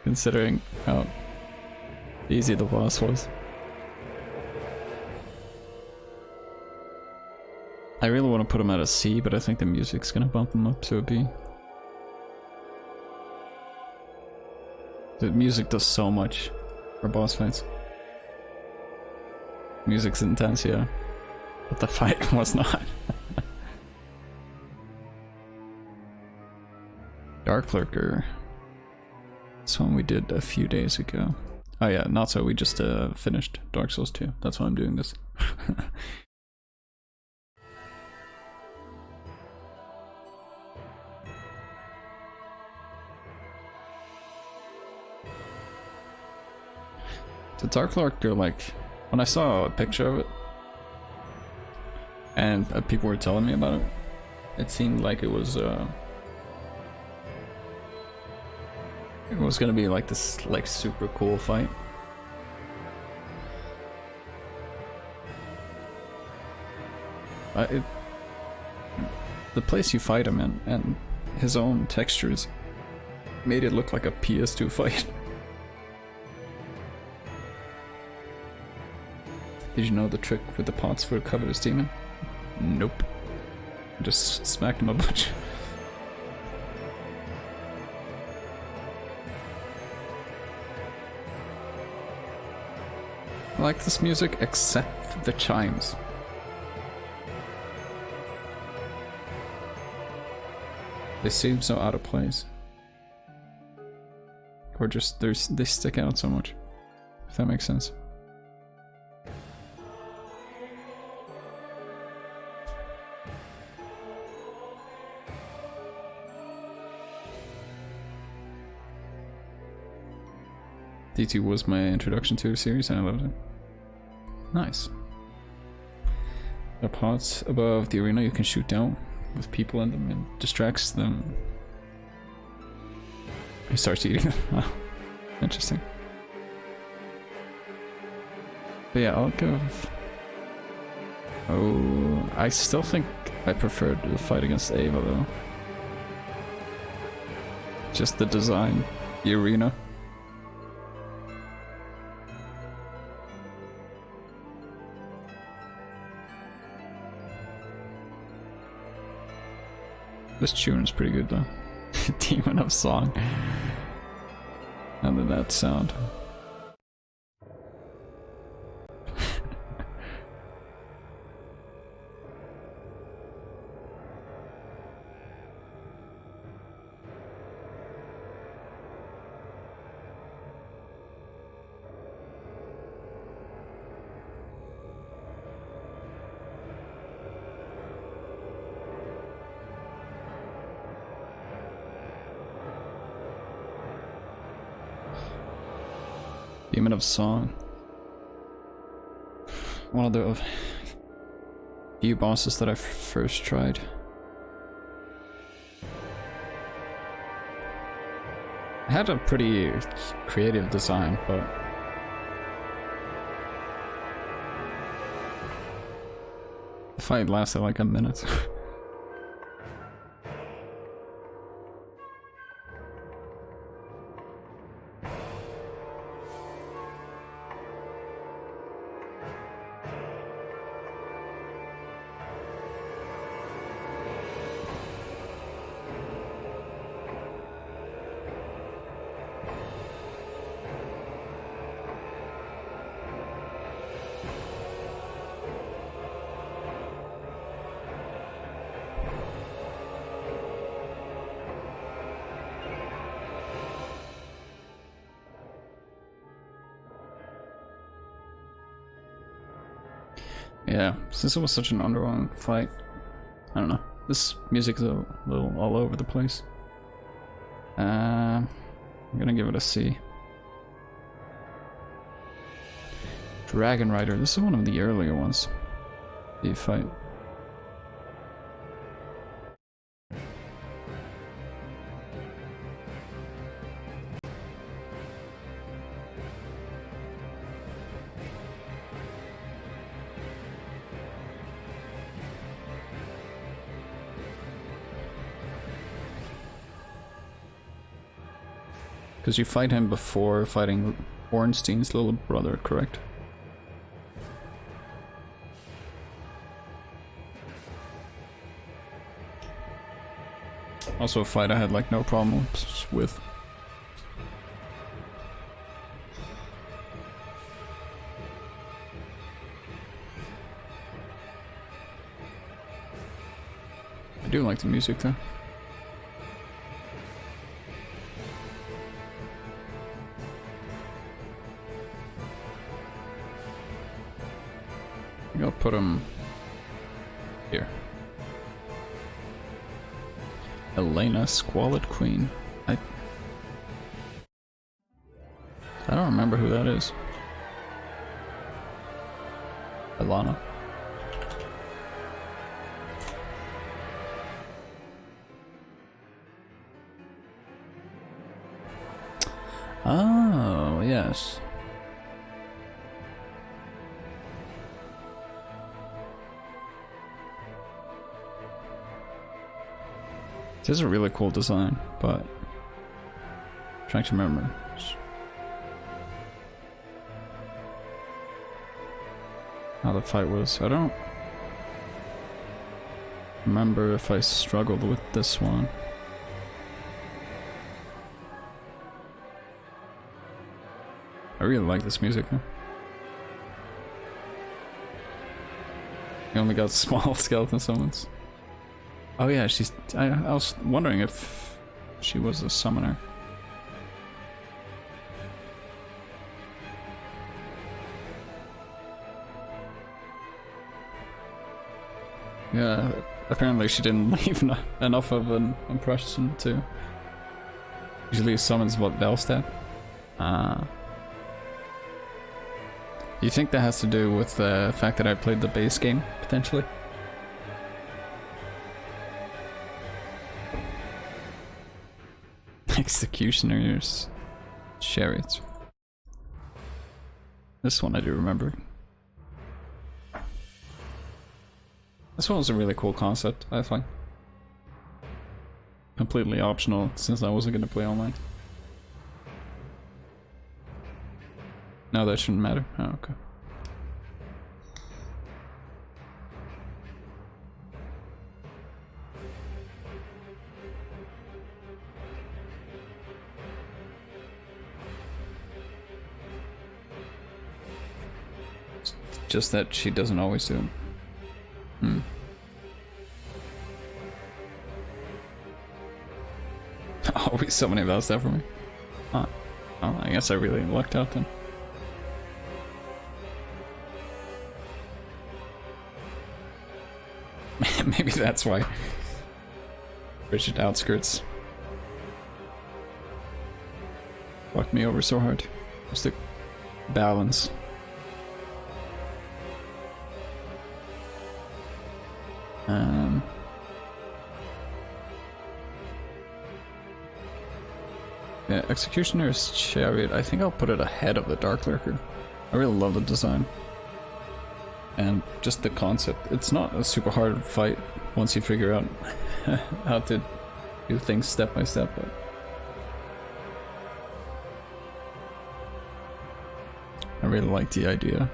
considering how easy the boss was. I really want to put him at a C, but I think the music's gonna bump him up to a B. The music does so much for boss fights. Music's intense, yeah, but the fight was not. Dark Lurker. This one we did a few days ago. Oh yeah, not so. We just finished Dark Souls 2. That's why I'm doing this. The Dark Lurker, like, when I saw a picture of it, and people were telling me about it, it seemed like it was gonna be like this, like, super cool fight. The place you fight him in, and his own textures, made it look like a PS2 fight. Did you know the trick with the pots for Covetous Demon? Nope. I just smacked him a bunch. I like this music except the chimes. They seem so out of place. Or just they stick out so much. If that makes sense. D2 was my introduction to the series and I loved it. Nice. The parts above the arena you can shoot down with people in them and distracts them. He starts eating them. Oh, interesting. But yeah, I'll give... Oh, I still think I preferred the fight against Ava though. Just the design, the arena. This tune is pretty good though. Demon of Song. And then that sound. Demon of Song. One of the few bosses that I first tried. I had a pretty creative design, but the fight lasted like a minute. Yeah, since it was such an underwhelming fight, I don't know. This music is a little all over the place. I'm gonna give it a C. Dragon Rider. This is one of the earlier ones. The fight. Because you fight him before fighting Ornstein's little brother, correct? Also a fight I had like no problems with. I do like the music though. I think I'll put him here. Elena, Squalid Queen. I don't remember who that is. Elana. Oh, yes. This is a really cool design, but I'm trying to remember how the fight was. I don't remember if I struggled with this one. I really like this music though. You only got small skeleton summons. Oh yeah, she's. I was wondering if she was a summoner. Yeah, apparently she didn't leave enough of an impression to usually summons what Velstad. Do you think that has to do with the fact that I played the base game, potentially? Executioner's chariots. This one I do remember. This one was a really cool concept, I think. Completely optional since I wasn't gonna play online. No, that shouldn't matter. Oh, okay. Just that she doesn't always do them. Always so many about that for me. Huh. Well, I guess I really lucked out then. Maybe that's why Rigid Outskirts fucked me over so hard. Just the balance. Yeah, Executioner's Chariot, I think I'll put it ahead of the Dark Lurker. I really love the design. And just the concept. It's not a super hard fight once you figure out how to do things step by step. But I really like the idea.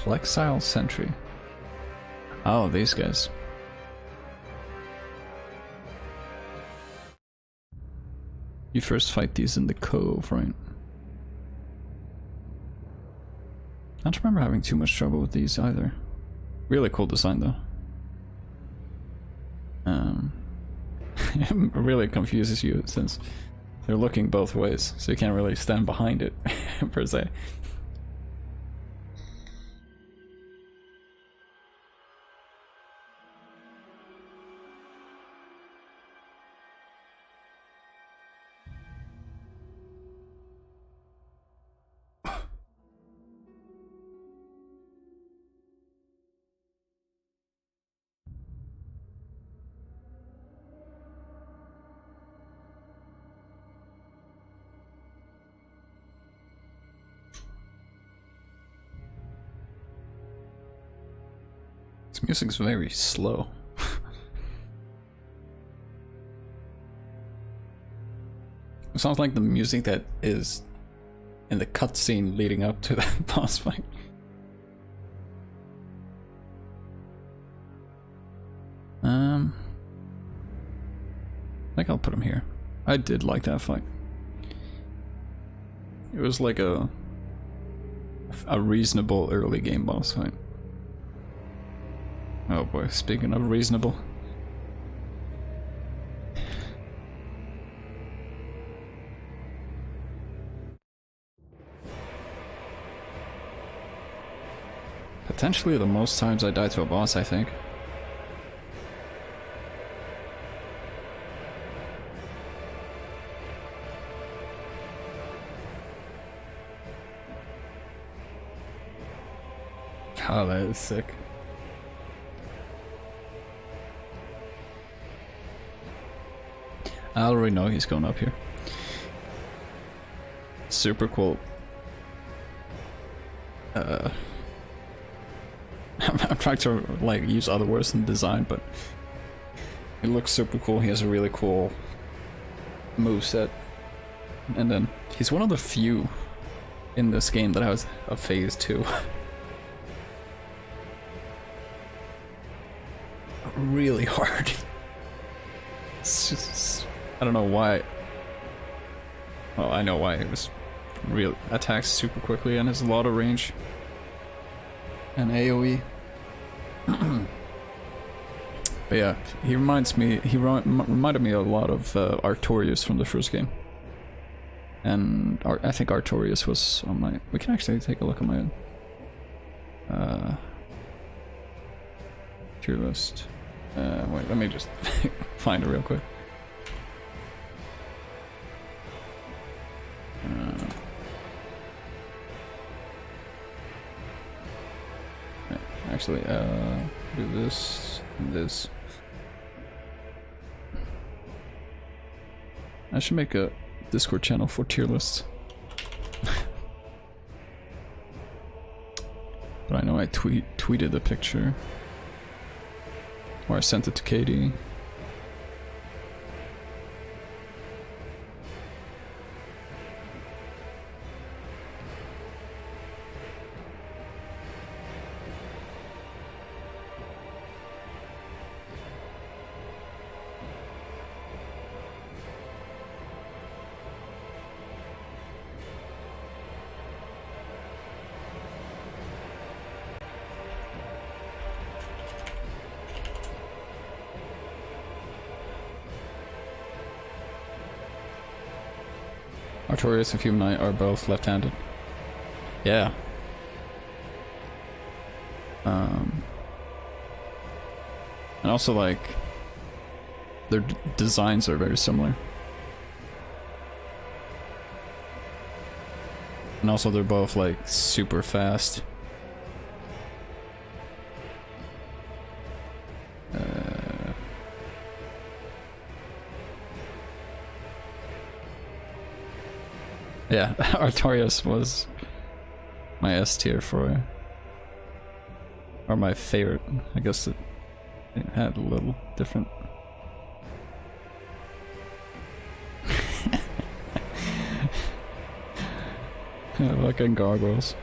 Flexile Sentry. Oh, these guys. You first fight these in the cove, right? I don't remember having too much trouble with these either. Really cool design though. It really confuses you since they're looking both ways, so you can't really stand behind it per se. This music's very slow. It sounds like the music that is in the cutscene leading up to the boss fight. I think I'll put him here. I did like that fight. It was like a reasonable early game boss fight. Oh boy, speaking of reasonable. Potentially the most times I die to a boss, I think. Oh, that is sick. I already know he's going up here. Super cool. I'm trying to like use other words than design, but it looks super cool. He has a really cool moveset. And then he's one of the few in this game that has a phase 2. Really hard. It's just, I don't know why. Well, I know why. It was real attacks super quickly and has a lot of range. and AoE. But yeah, he reminds me. He reminded me a lot of Artorias from the first game. And I think Artorias was on my. We can actually take a look at my tier list. Wait, let me just find it real quick. Actually, do this and this. I should make a Discord channel for tier lists. But I know I tweeted the picture. Or I sent it to Katie. Artorias and Hume Knight are both left-handed. Yeah. And also, like, their designs are very similar. And also, they're both, like, super fast. Yeah, Artorias was my S tier for, or my favorite. I guess it had a little different. Like in gargoyles.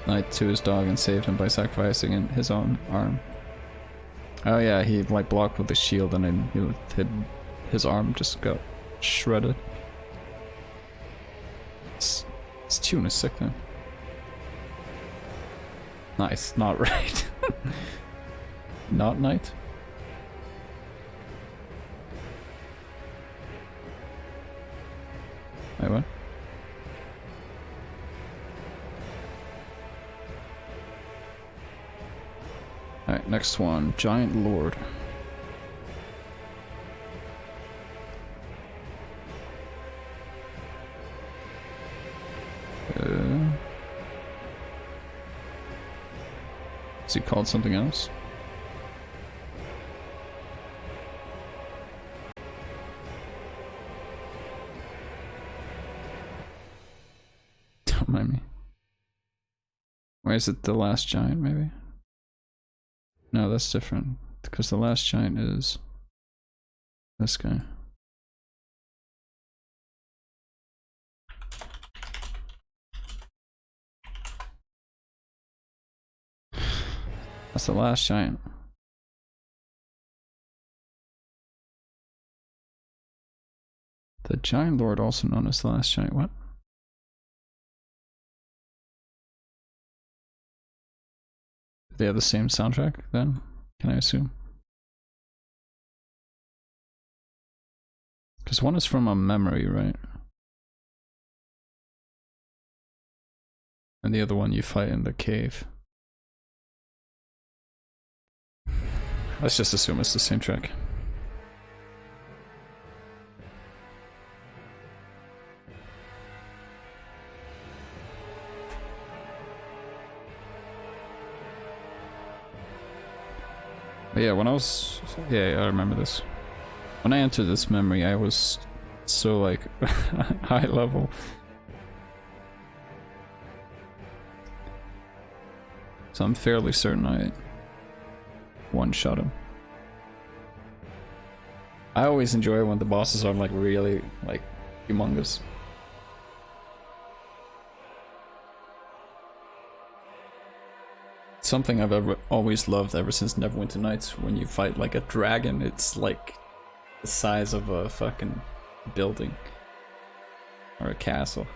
Knight to his dog and saved him by sacrificing his own arm. Oh yeah, he like blocked with the shield and then his arm just got shredded. This tune is sick though. Nice, not right. Not Knight. Wait, what? Alright, next one. Giant Lord. Is he called something else? Don't mind me. Why is it the last giant, maybe? No, that's different, because the last giant is this guy. That's the last giant. The Giant Lord, also known as the last giant. What? They have the same soundtrack then, can I assume? Because one is from a memory, right? And the other one you fight in the cave. Let's just assume it's the same track. But yeah, when I was... Yeah, I remember this. When I entered this memory, I was so, like, high level. So I'm fairly certain I one-shot him. I always enjoy when the bosses are, like, really, like, humongous. Something I've always loved ever since Neverwinter Nights. When you fight like a dragon, it's like the size of a fucking building or a castle.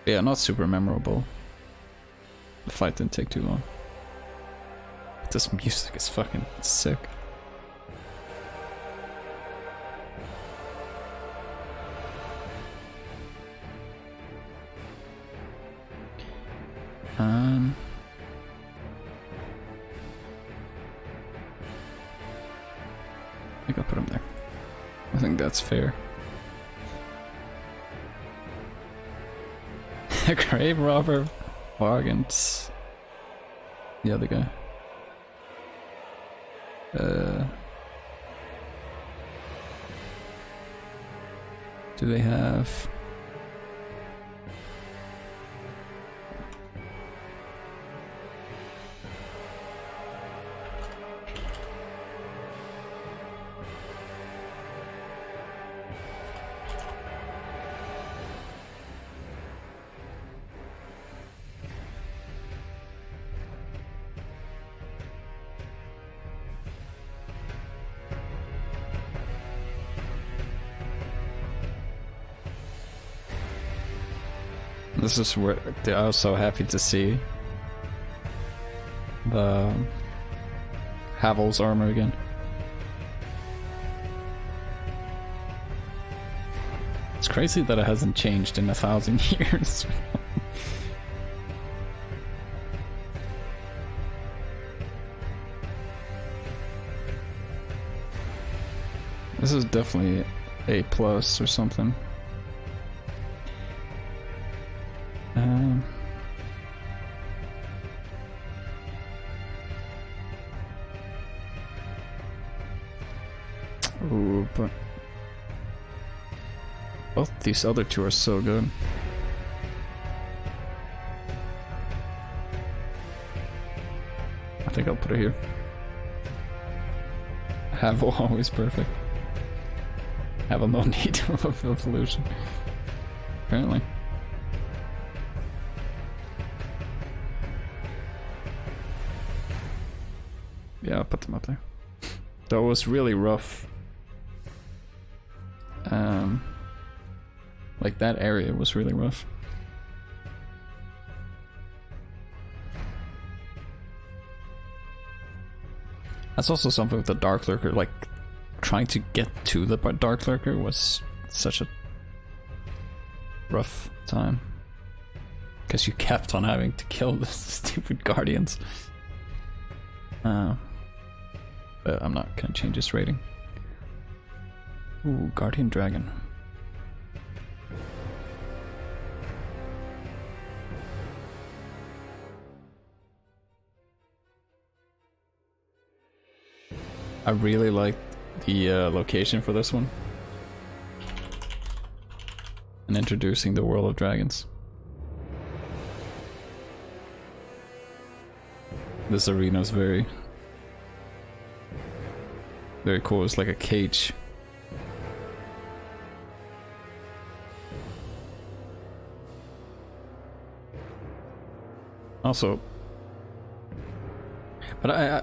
Yeah, not super memorable. The fight didn't take too long. But this music is fucking sick. I think I'll put him there. I think that's fair. Grave robber, Vargant, the other guy. Do they have? This is where I was so happy to see the Havel's armor again. It's crazy that it hasn't changed in 1,000 years. This is definitely A+ or something. Ooh, but both these other two are so good. I think I'll put it here. Havel always perfect. Havel no need of evolution. Apparently. Yeah, I'll put them up there. That was really rough. Like that area was really rough. That's also something with the Dark Lurker, like trying to get to the Dark Lurker was such a rough time. Because you kept on having to kill the stupid guardians. But I'm not gonna change this rating. Ooh, Guardian Dragon. I really like the location for this one. And introducing the world of dragons. This arena is very cool. It's like a cage. Also, but I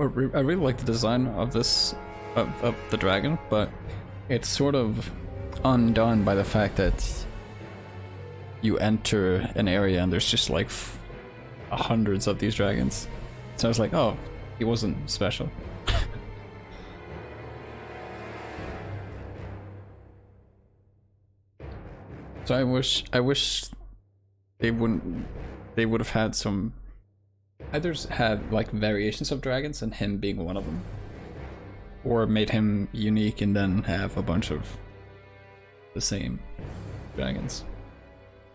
really like the design of this of the dragon, but it's sort of undone by the fact that you enter an area and there's just like hundreds of these dragons. So I was like, oh, he wasn't special. So I wish they would have had some, either had like variations of dragons and him being one of them, or made him unique and then have a bunch of the same dragons.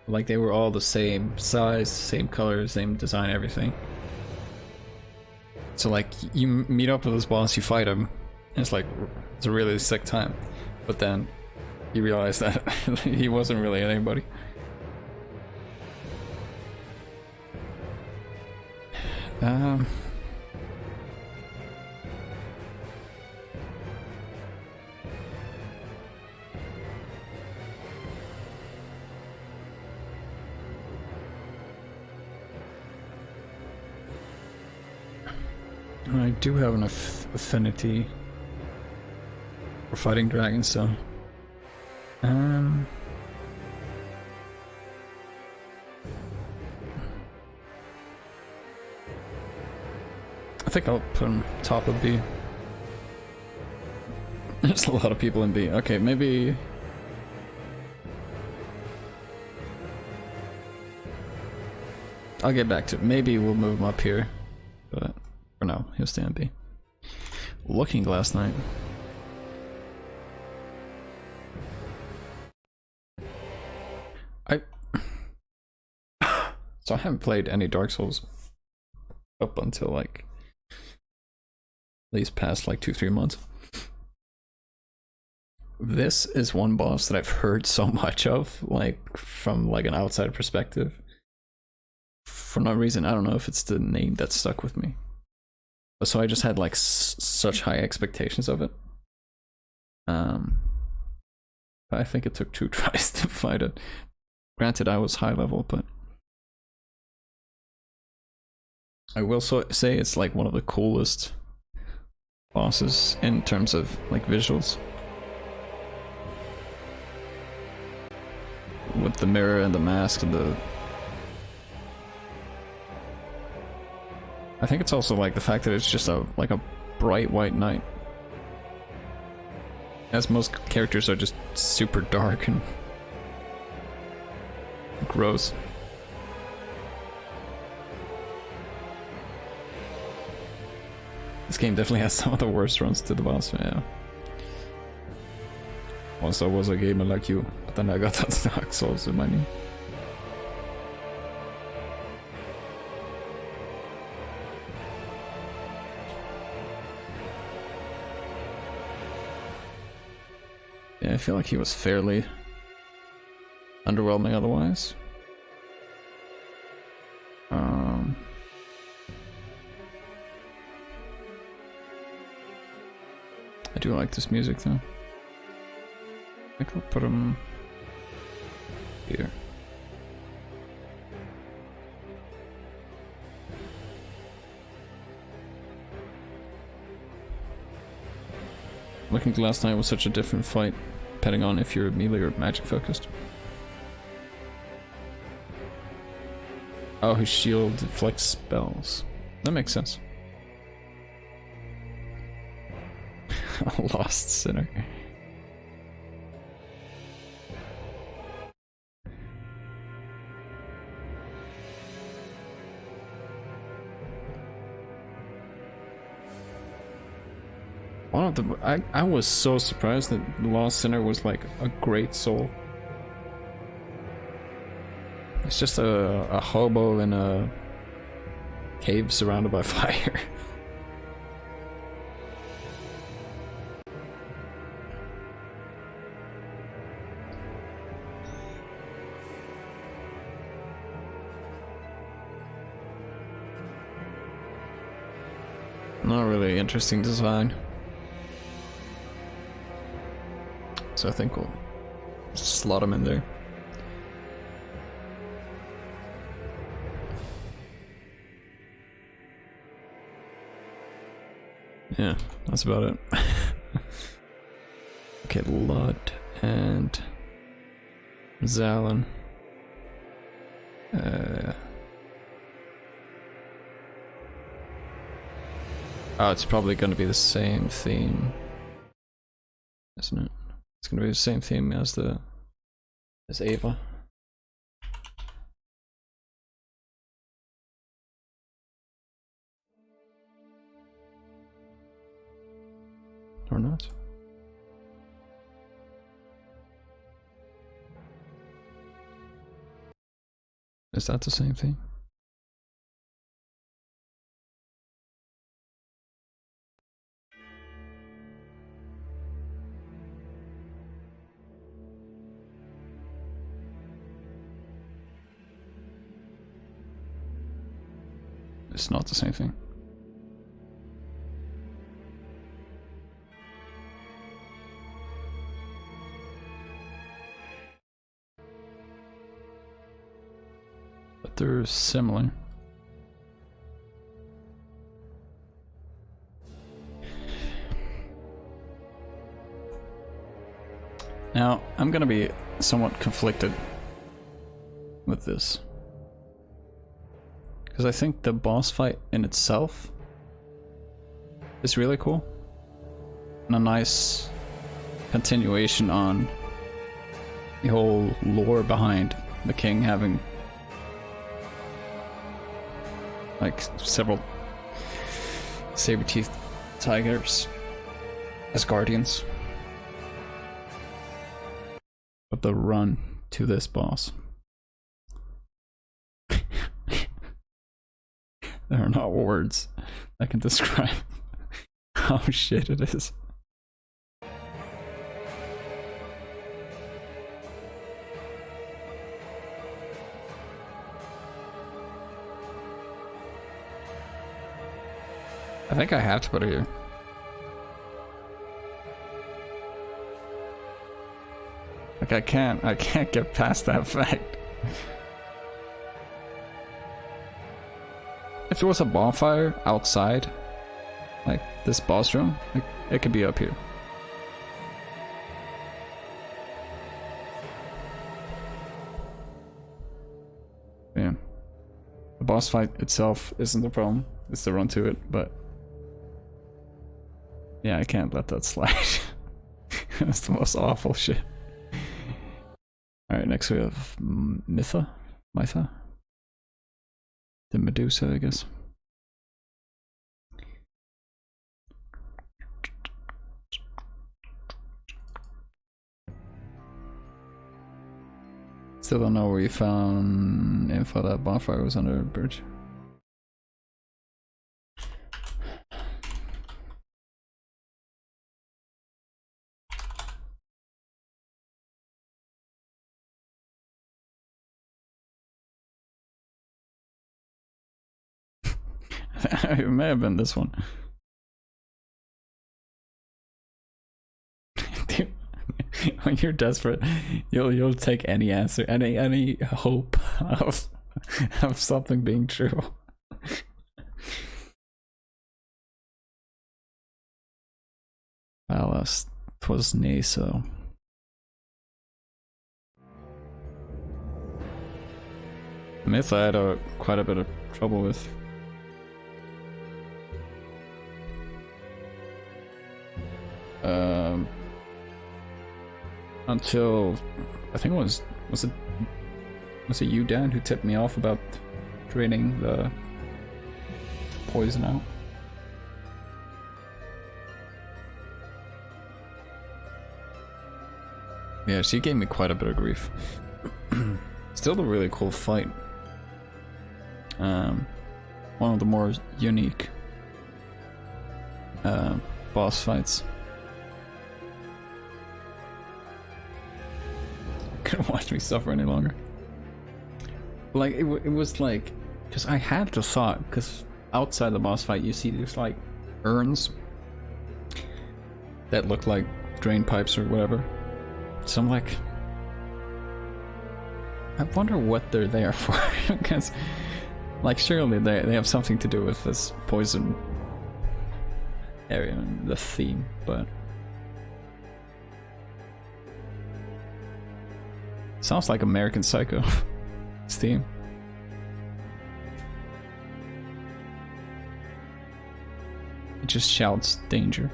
Like they were all the same size, same color, same design, everything. So like you meet up with this boss, you fight him, and it's like, it's a really sick time. But then you realize that he wasn't really anybody. I do have an affinity for fighting dragons, so I think I'll put him top of B. There's a lot of people in B. Okay, maybe I'll get back to it. Maybe we'll move him up here, but for now, he'll stay in B. Looking Glass Knight. So I haven't played any Dark Souls up until like these past like 2-3 months. This is one boss that I've heard so much of, like from like an outside perspective. For no reason, I don't know if it's the name that stuck with me. So I just had like such high expectations of it. But I think it took 2 tries to fight it. Granted, I was high level, but I will say it's like one of the coolest bosses in terms of like visuals. With the mirror and the mask and the... I think it's also like the fact that it's just like a bright white night. As most characters are just super dark and gross. This game definitely has some of the worst runs to the boss, yeah. Once I was a gamer like you, but then I got that Dark Souls in my knee. Yeah, I feel like he was fairly underwhelming otherwise. I do like this music though. I think I'll put him here. Looking Glass Knight was such a different fight, depending on if you're melee or magic focused. Oh, his shield deflects spells. That makes sense. A lost sinner. One of the I was so surprised that the Lost Sinner was like a great soul. It's just a hobo in a cave surrounded by fire. Not really interesting design. So I think we'll slot him in there. Yeah, that's about it. Okay, Lud and Zalin. Oh, it's probably going to be the same theme, isn't it? It's going to be the same theme as Ava. Or not? Is that the same thing? It's not the same thing. But they're similar. Now, I'm gonna be somewhat conflicted with this. Because I think the boss fight in itself is really cool. And a nice continuation on the whole lore behind the king having like several saber-toothed tigers as guardians. But the run to this boss. There are not words that can describe how shit it is. I think I have to put it here. Like I can't get past that fact. If there was a bonfire outside, like this boss room, it could be up here. Yeah. The boss fight itself isn't the problem, it's the run to it, but yeah, I can't let that slide. That's the most awful shit. Alright, next we have Mytha? The Medusa, I guess. Still don't know where you found info that bonfire was under a bridge. It may have been this one. Dude, when you're desperate, you'll take any answer, any hope of something being true. Alas, 'twas nay so. Myth I had quite a bit of trouble with. Until I think it was it you, Dan, who tipped me off about draining the poison out? Yeah, she gave me quite a bit of grief. Still a really cool fight. One of the more unique boss fights. Couldn't watch me suffer any longer. Like it was like, because I had the thought, because outside the boss fight you see these like urns that look like drain pipes or whatever. So I'm like, I wonder what they're there for. Because like surely they have something to do with this poison area and the theme, but sounds like American Psycho. Theme. It just shouts danger.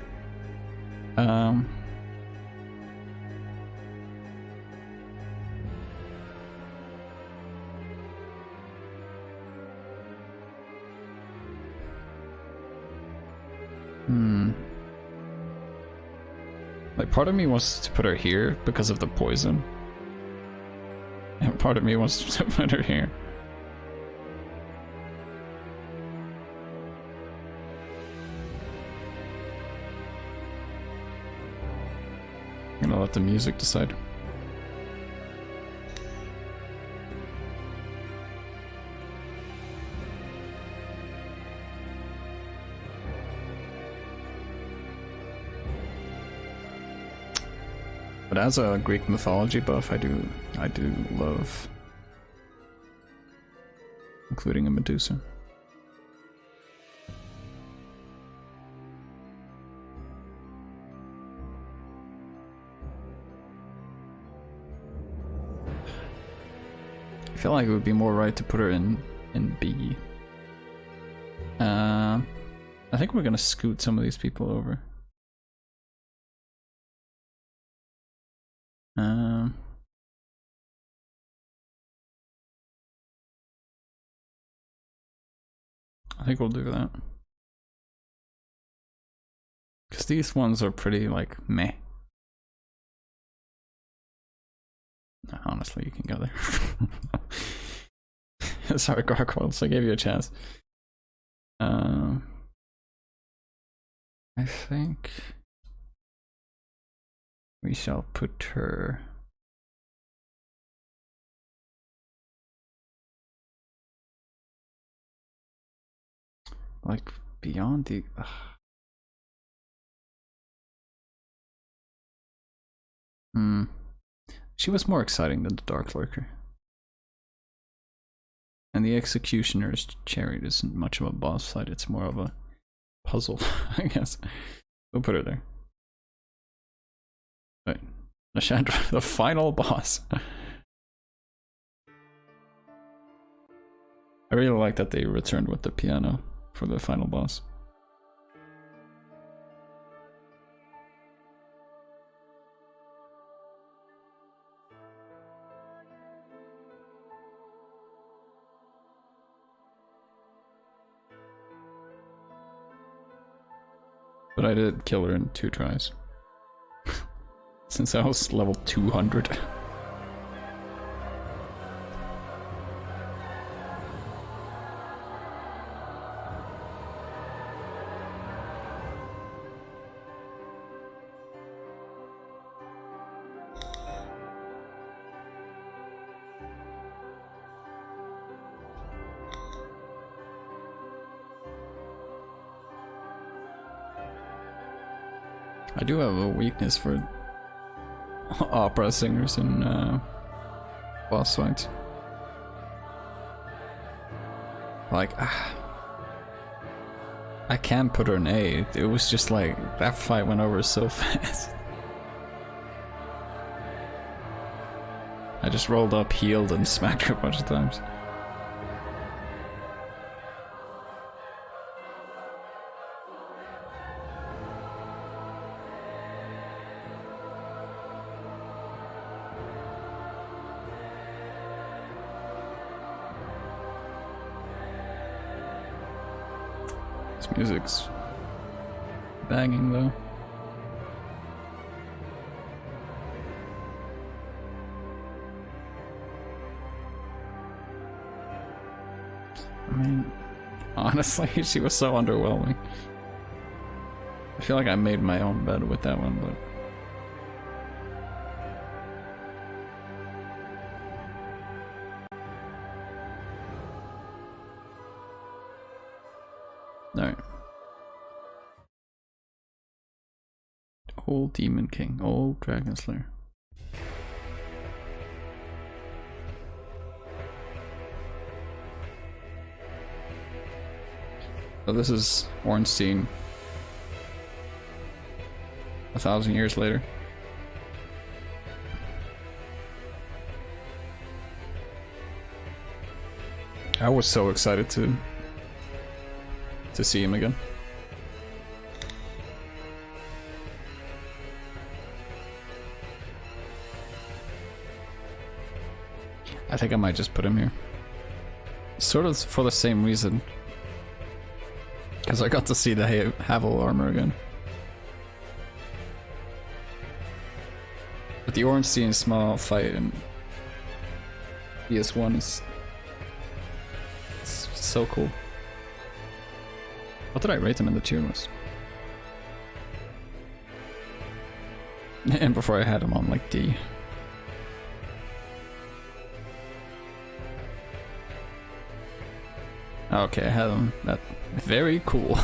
Like part of me wants to put her here because of the poison. And part of me wants to put her here. I'm gonna let the music decide. But as a Greek mythology buff, I do love including a Medusa. feel like it would be more right to put her in B. I think we're gonna scoot some of these people over. I think we'll do that. Because these ones are pretty, like, meh. Honestly, you can go there. Sorry, Gargoyles, I gave you a chance. I think we shall put her like beyond the She was more exciting than the Dark Lurker. And the Executioner's Chariot isn't much of a boss fight, it's more of a puzzle, I guess. We'll put her there. Right. Nashandra, the final boss. I really like that they returned with the piano for the final boss. But I did kill her in 2 tries. Since I was level 200. I do have a weakness for opera singers in boss fights. Like, I can't put her in A. It was just like, that fight went over so fast. I just rolled up, healed, and smacked her a bunch of times. Music's banging though. I mean, honestly, she was so underwhelming. I feel like I made my own bed with that one, but alright. Old Demon King, old Dragon Slayer. So this is Ornstein 1,000 years later. I was so excited to see him again. I think I might just put him here. Sort of for the same reason. Because I got to see the Havel armor again. But the Ornstein small fight in PS1 is so cool. What did I rate him in the tier list? And before I had him on like D. Okay, I had him at very cool.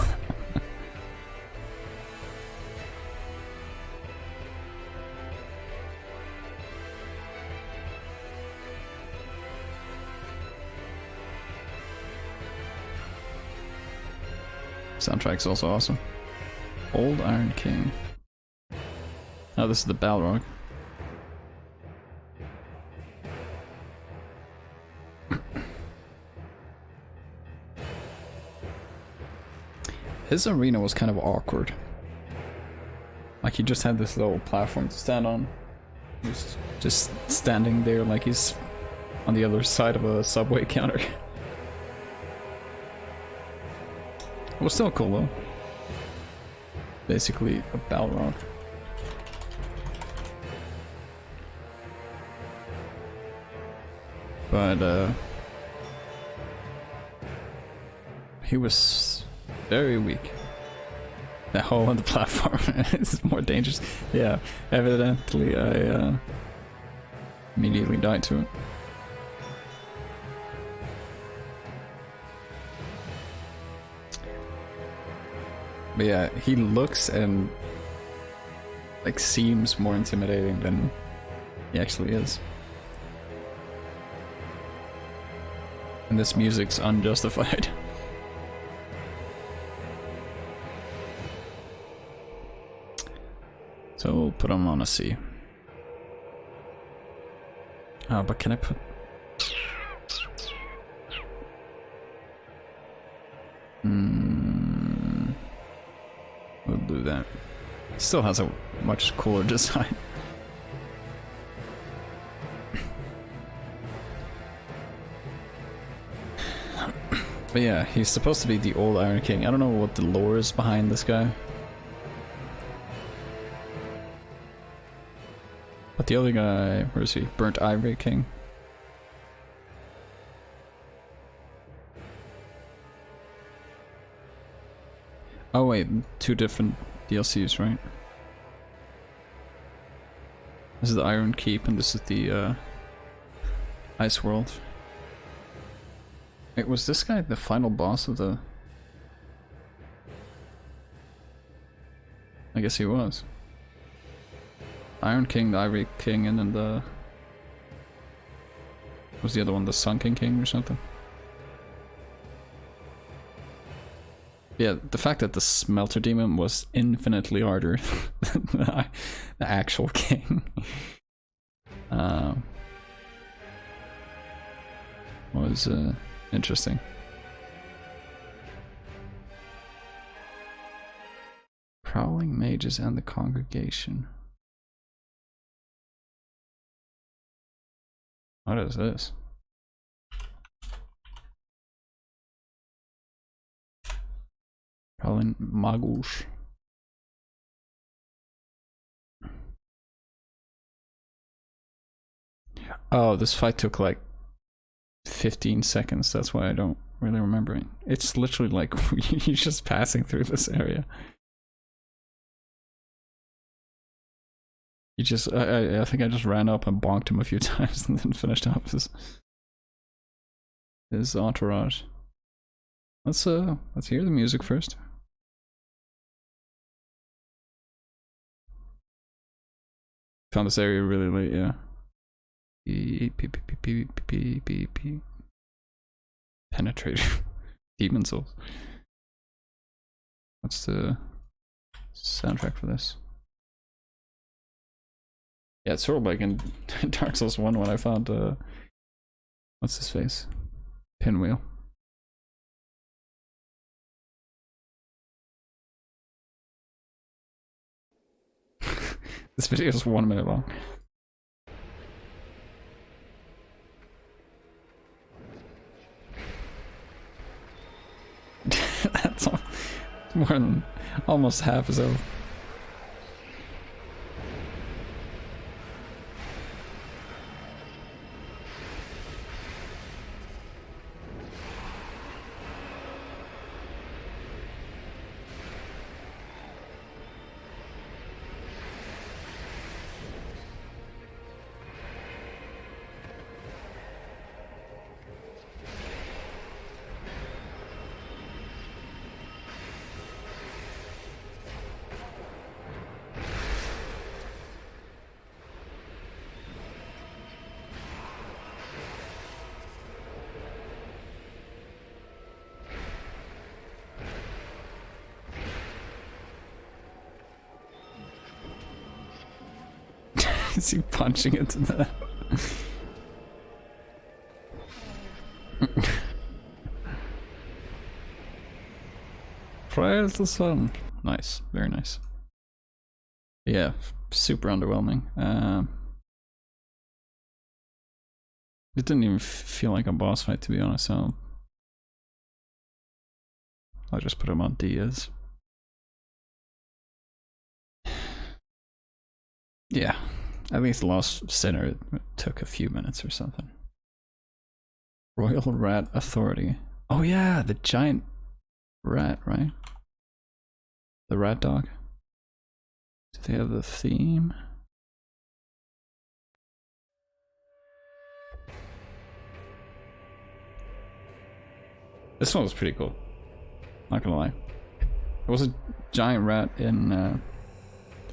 Soundtrack's also awesome. Old Iron King. Oh, this is the Balrog. His arena was kind of awkward. Like he just had this little platform to stand on. He's just standing there like he's on the other side of a subway counter. It was still cool though. Basically a Balrog. But he was very weak. That hole on the platform is more dangerous. Yeah, evidently I immediately died to it. But yeah, he looks and like seems more intimidating than he actually is. And this music's unjustified. So we'll put him on a C. But can I put... We'll do that. Still has a much cooler design. But yeah, he's supposed to be the old Iron King. I don't know what the lore is behind this guy. But the other guy, where is he? Burnt Ivory King. Oh wait, two different DLCs, right? This is the Iron Keep and this is the Ice World. Wait, was this guy the final boss of the... I guess he was. Iron King, the Ivory King, and then the... What was the other one? The Sunken King or something? Yeah, the fact that the Smelter Demon was infinitely harder than the actual king was interesting. Prowling Mages and the Congregation. What is this? Prowling Magus. Oh, this fight took like 15 seconds. That's why I don't really remember it. It's literally like you're just passing through this area. You just, I think I just ran up and bonked him a few times and then finished up his entourage. Let's hear the music first. Found this area really late, yeah. Penetrator. Demon Souls. What's the soundtrack for this? Yeah, it's sort of like in Dark Souls 1 when I found, what's his face? Pinwheel. This video is 1 minute long. That's more than almost half his health. Is he punching into the... praise the sun. Nice, very nice. Yeah, super underwhelming. It didn't even feel like a boss fight, to be honest, so I'll just put him on Diaz. Yeah, at least Lost Sinner it took a few minutes or something. Royal Rat Authority. Oh yeah, the giant rat, right? The rat dog. Do they have the theme? This one was pretty cool. Not gonna lie. There was a giant rat in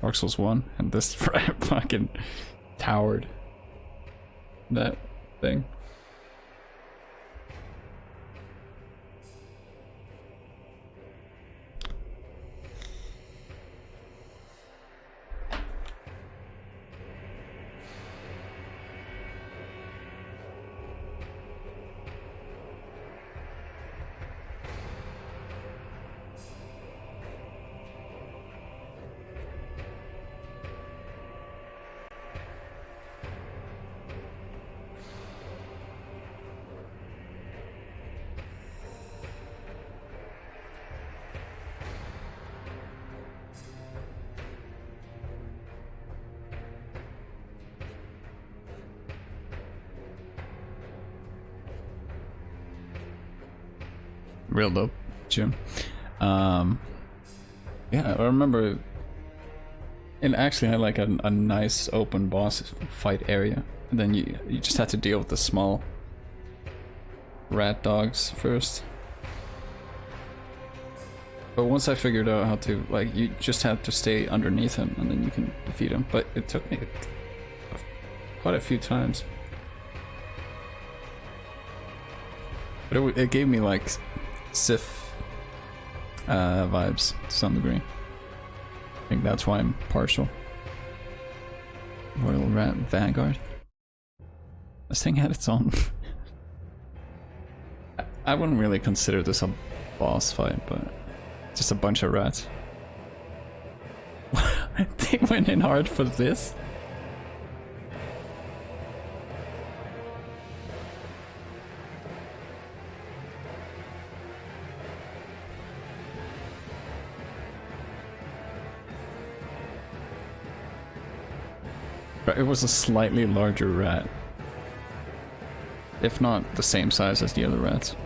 Dark Souls 1, and this rat fucking towered that thing. Real dope tune. Yeah, I remember it actually had like a nice open boss fight area, and then you just had to deal with the small rat dogs first. But once I figured out how to, like, you just had to stay underneath him and then you can defeat him. But it took me quite a few times. But it gave me like Sith vibes to some degree. I think that's why I'm partial. Royal Rat Vanguard. This thing had its own. I wouldn't really consider this a boss fight, but just a bunch of rats. They went in hard for this. It was a slightly larger rat, if not the same size as the other rats.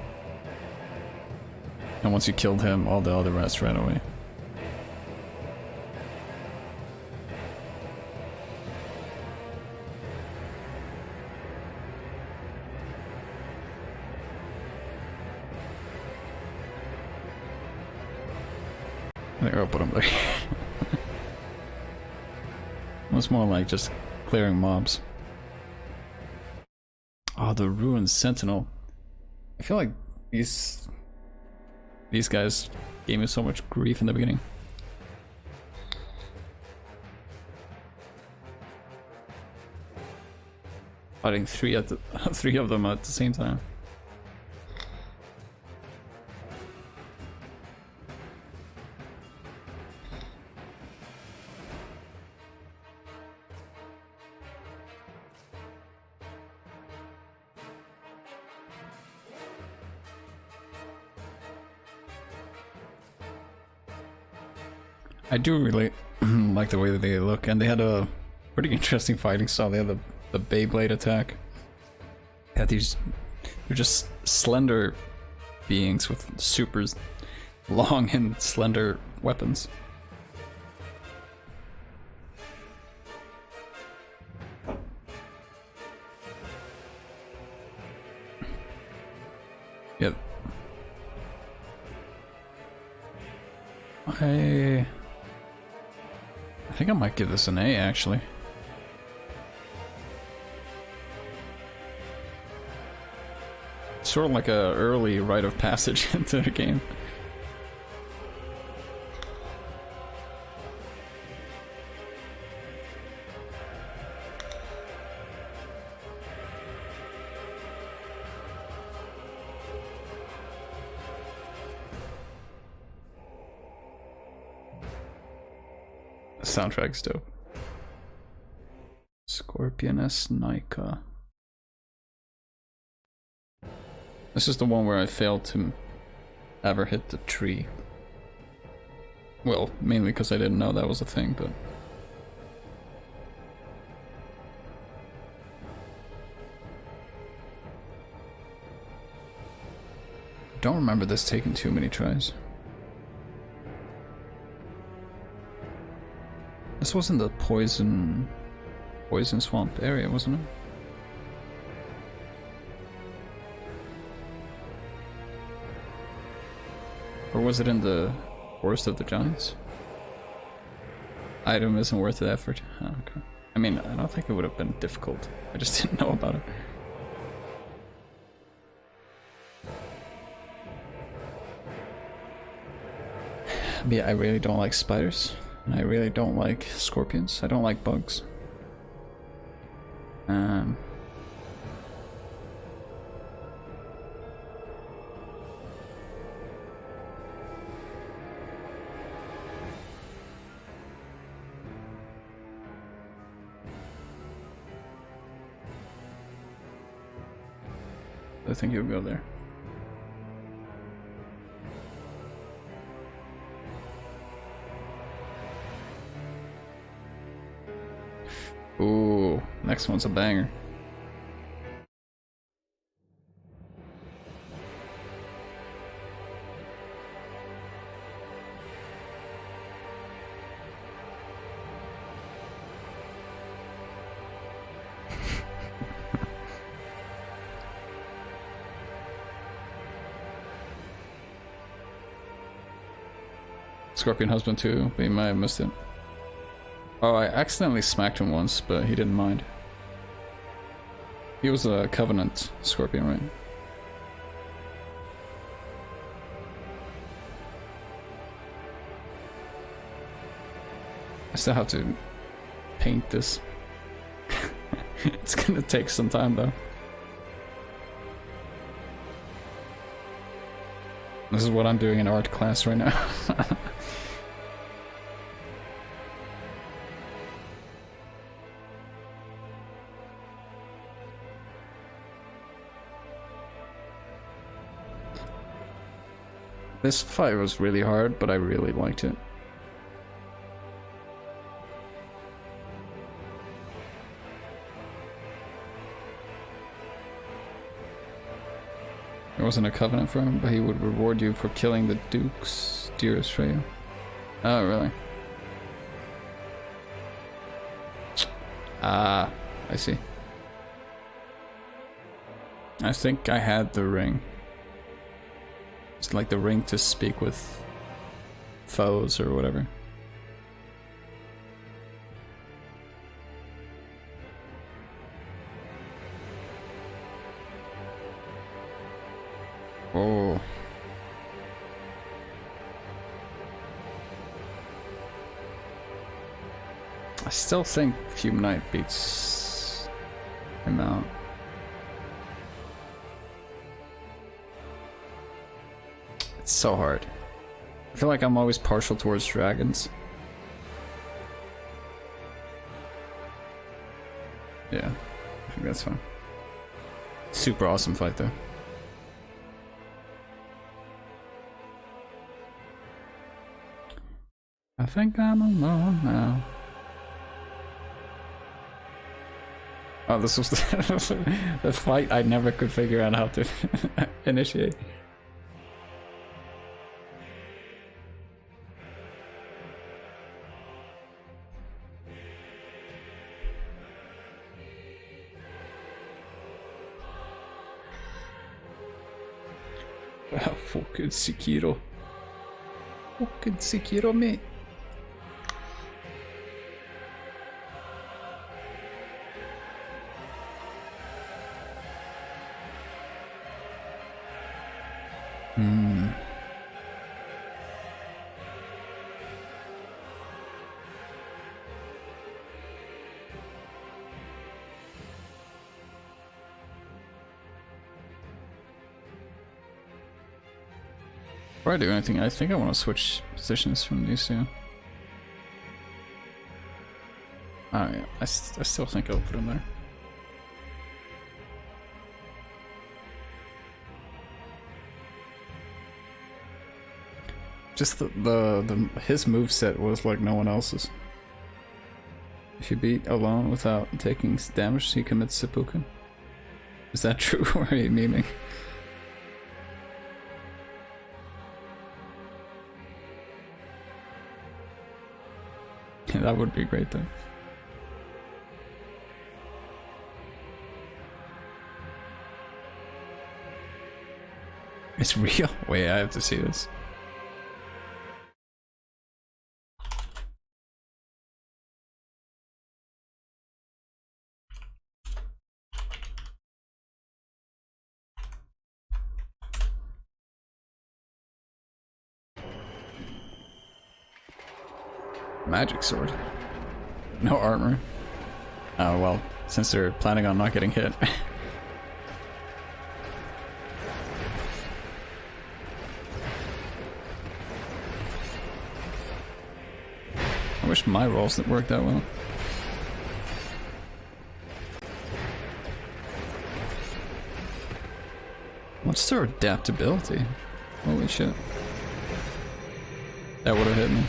And once you killed him, all the other rats ran away. There, I'll put him there. It was more like just clearing mobs. Oh, the Ruined Sentinel. I feel like these guys gave me so much grief in the beginning. Fighting three of them at the same time. I do really like the way that they look, and they had a pretty interesting fighting style. They had the Beyblade attack. They had these, they're just slender beings with super long and slender weapons. Yep. I think I might give this an A, actually. Sort of like a early rite of passage into the game. Soundtrack's dope. Scorpioness Nika. This is the one where I failed to ever hit the tree. Well, mainly because I didn't know that was a thing, but... Don't remember this taking too many tries. This wasn't the poison swamp area, wasn't it? Or was it in the Forest of the Giants? Item isn't worth the effort. Oh, okay. I mean, I don't think it would have been difficult. I just didn't know about it. But yeah, I really don't like spiders. And I really don't like scorpions. I don't like bugs. I think you'll go there. Ooh, next one's a banger. Scorpion Husband 2, but you might have missed it. Oh, I accidentally smacked him once, but he didn't mind. He was a Covenant Scorpion, right? I still have to paint this. It's gonna take some time though. This is what I'm doing in art class right now. This fight was really hard, but I really liked it. There wasn't a covenant for him, but he would reward you for killing the Duke's dearest Freya. Oh, really? Ah, I see. I think I had the ring. It's like the ring to speak with foes or whatever. Oh. I still think Fume Knight beats him out. It's so hard. I feel like I'm always partial towards dragons. Yeah, I think that's fine. Super awesome fight though. I think I'm alone now. Oh, this was the fight I never could figure out how to initiate. Fucking Sekiro. Fucking Sekiro, mate. Before I do anything, I think I want to switch positions from these two. Yeah, I still think I'll put him there. Just his moveset was like no one else's. If you beat alone without taking damage, he commits seppuku. Is that true, or are you memeing? Yeah, that would be great though. It's real? Wait, I have to see this. Magic sword. No armor. Oh well, since they're planning on not getting hit. I wish my rolls didn't work that well. What's their adaptability? Holy shit. That would have hit me.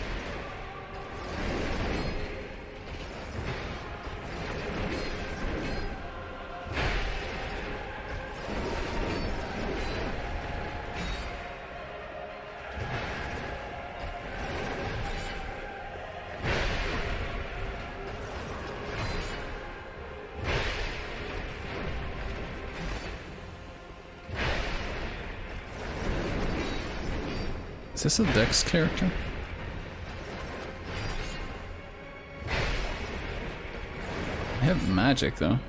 Is this a Dex character? I have magic though.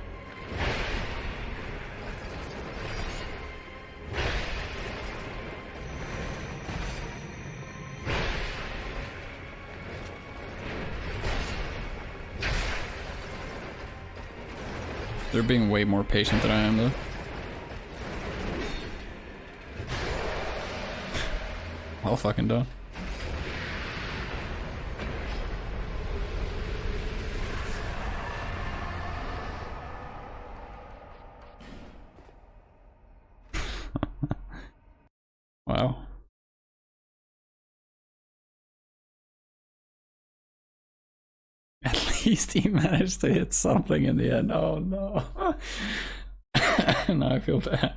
They're being way more patient than I am though. Well fucking done. Wow. At least he managed to hit something in the end. Oh no. Now I feel bad.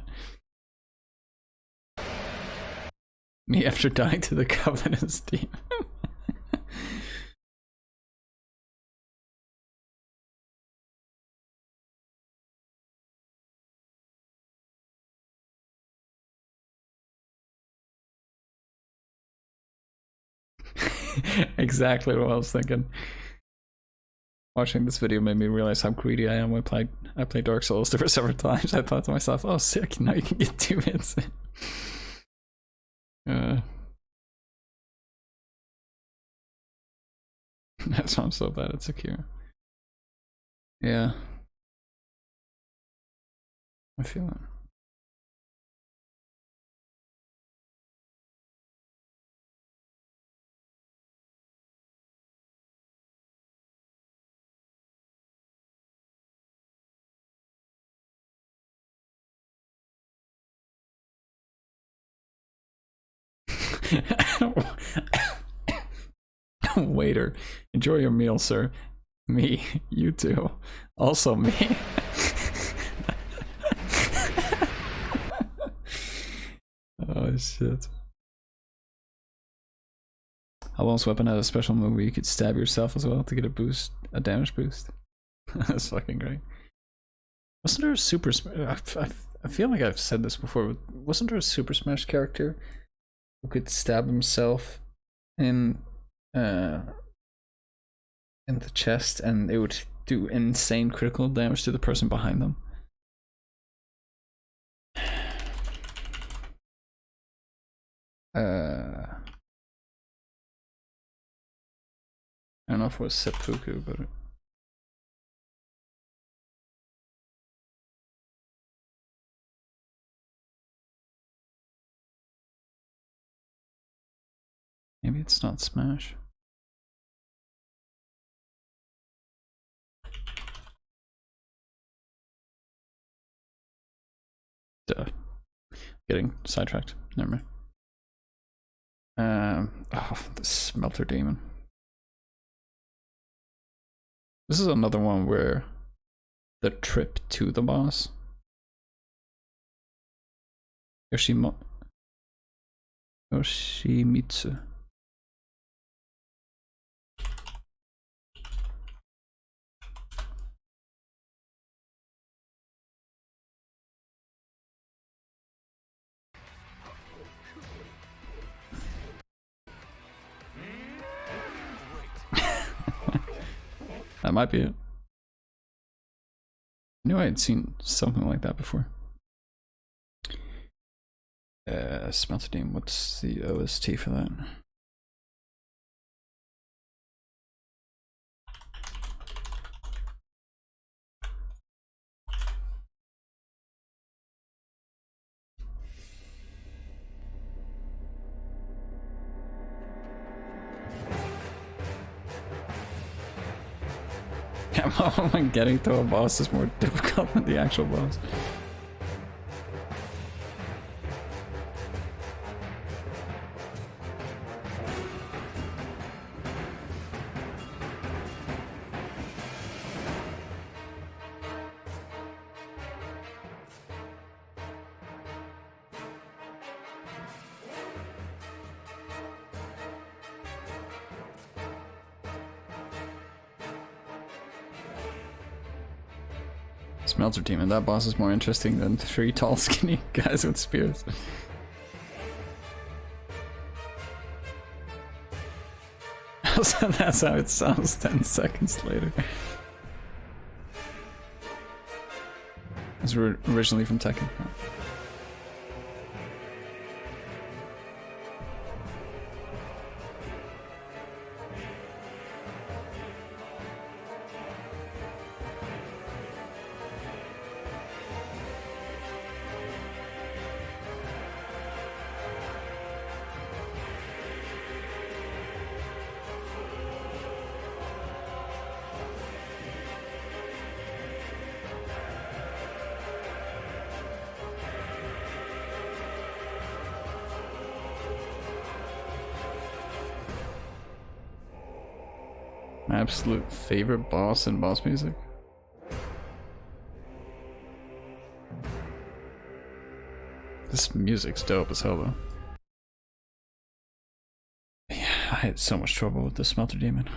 Me after dying to the Covenant's team. Exactly what I was thinking. Watching this video made me realize how greedy I am when I play Dark Souls. There were several times I thought to myself, oh sick, now you can get 2 hits. That sounds so bad, it's secure. Yeah. I feel it. Waiter, enjoy your meal, sir. Me, you too. Also me. Oh shit. Alon's weapon had a special move where you could stab yourself as well to get a boost, a damage boost. That's fucking great. Wasn't there a Super Smash? I feel like I've said this before, but wasn't there a Super Smash character who could stab himself in the chest and it would do insane critical damage to the person behind them? I don't know if it was seppuku, but maybe it's not Smash. Duh. Getting sidetracked. Never mind. Oh, the Smelter Demon. This is another one where the trip to the boss. Yoshimitsu. That might be it. I knew I had seen something like that before. Smelter Demon, what's the OST for that? When getting to a boss is more difficult than the actual boss. Smelter Demon, that boss is more interesting than 3 tall skinny guys with spears. So that's how it sounds 10 seconds later. It's originally from Tekken. My absolute favorite boss in boss music. This music's dope as hell though. Yeah, I had so much trouble with the Smelter Demon.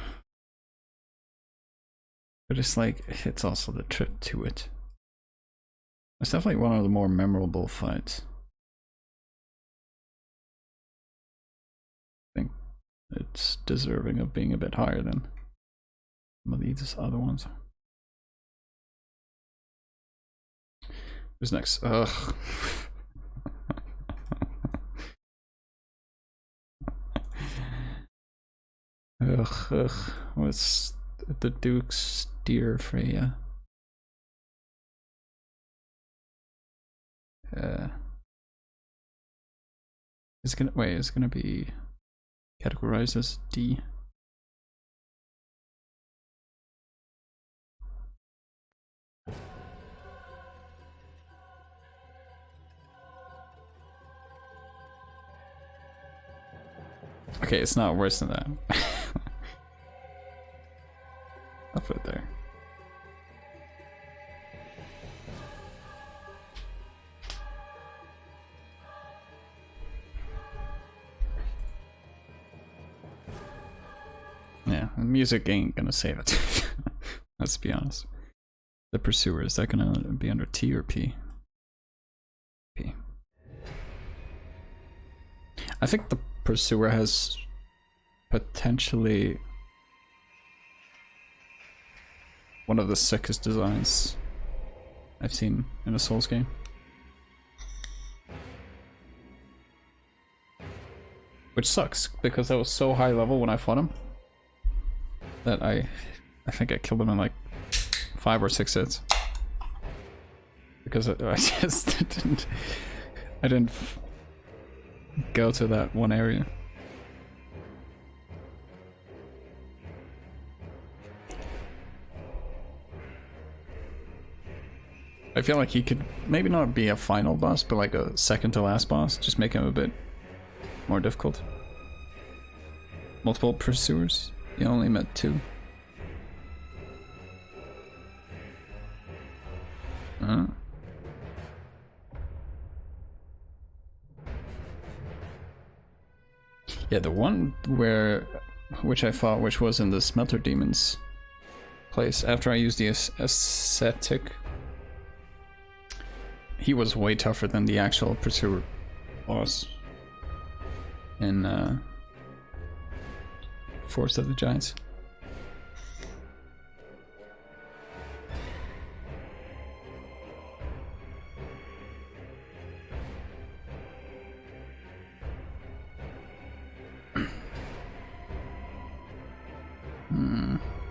But it's like, it's also the trip to it. It's definitely one of the more memorable fights. I think it's deserving of being a bit higher than some of these other ones. Who's next? Ugh. Ugh. What's the Duke's dear Freya? It's gonna be categorized as D. Okay, it's not worse than that. I'll put it there. Yeah, the music ain't gonna save it. Let's be honest. The Pursuer, is that gonna be under T or P? P. I think the Pursuer has potentially one of the sickest designs I've seen in a Souls game. Which sucks, because I was so high level when I fought him that I think I killed him in like 5 or 6 hits. Because I just didn't go to that one area. I feel like he could maybe not be a final boss, but like a second to last boss. Just make him a bit more difficult. Multiple pursuers? You only met 2. Yeah, the one which I fought, which was in the Smelter Demon's place, after I used the ascetic, he was way tougher than the actual pursuer boss in Forest of the Giants.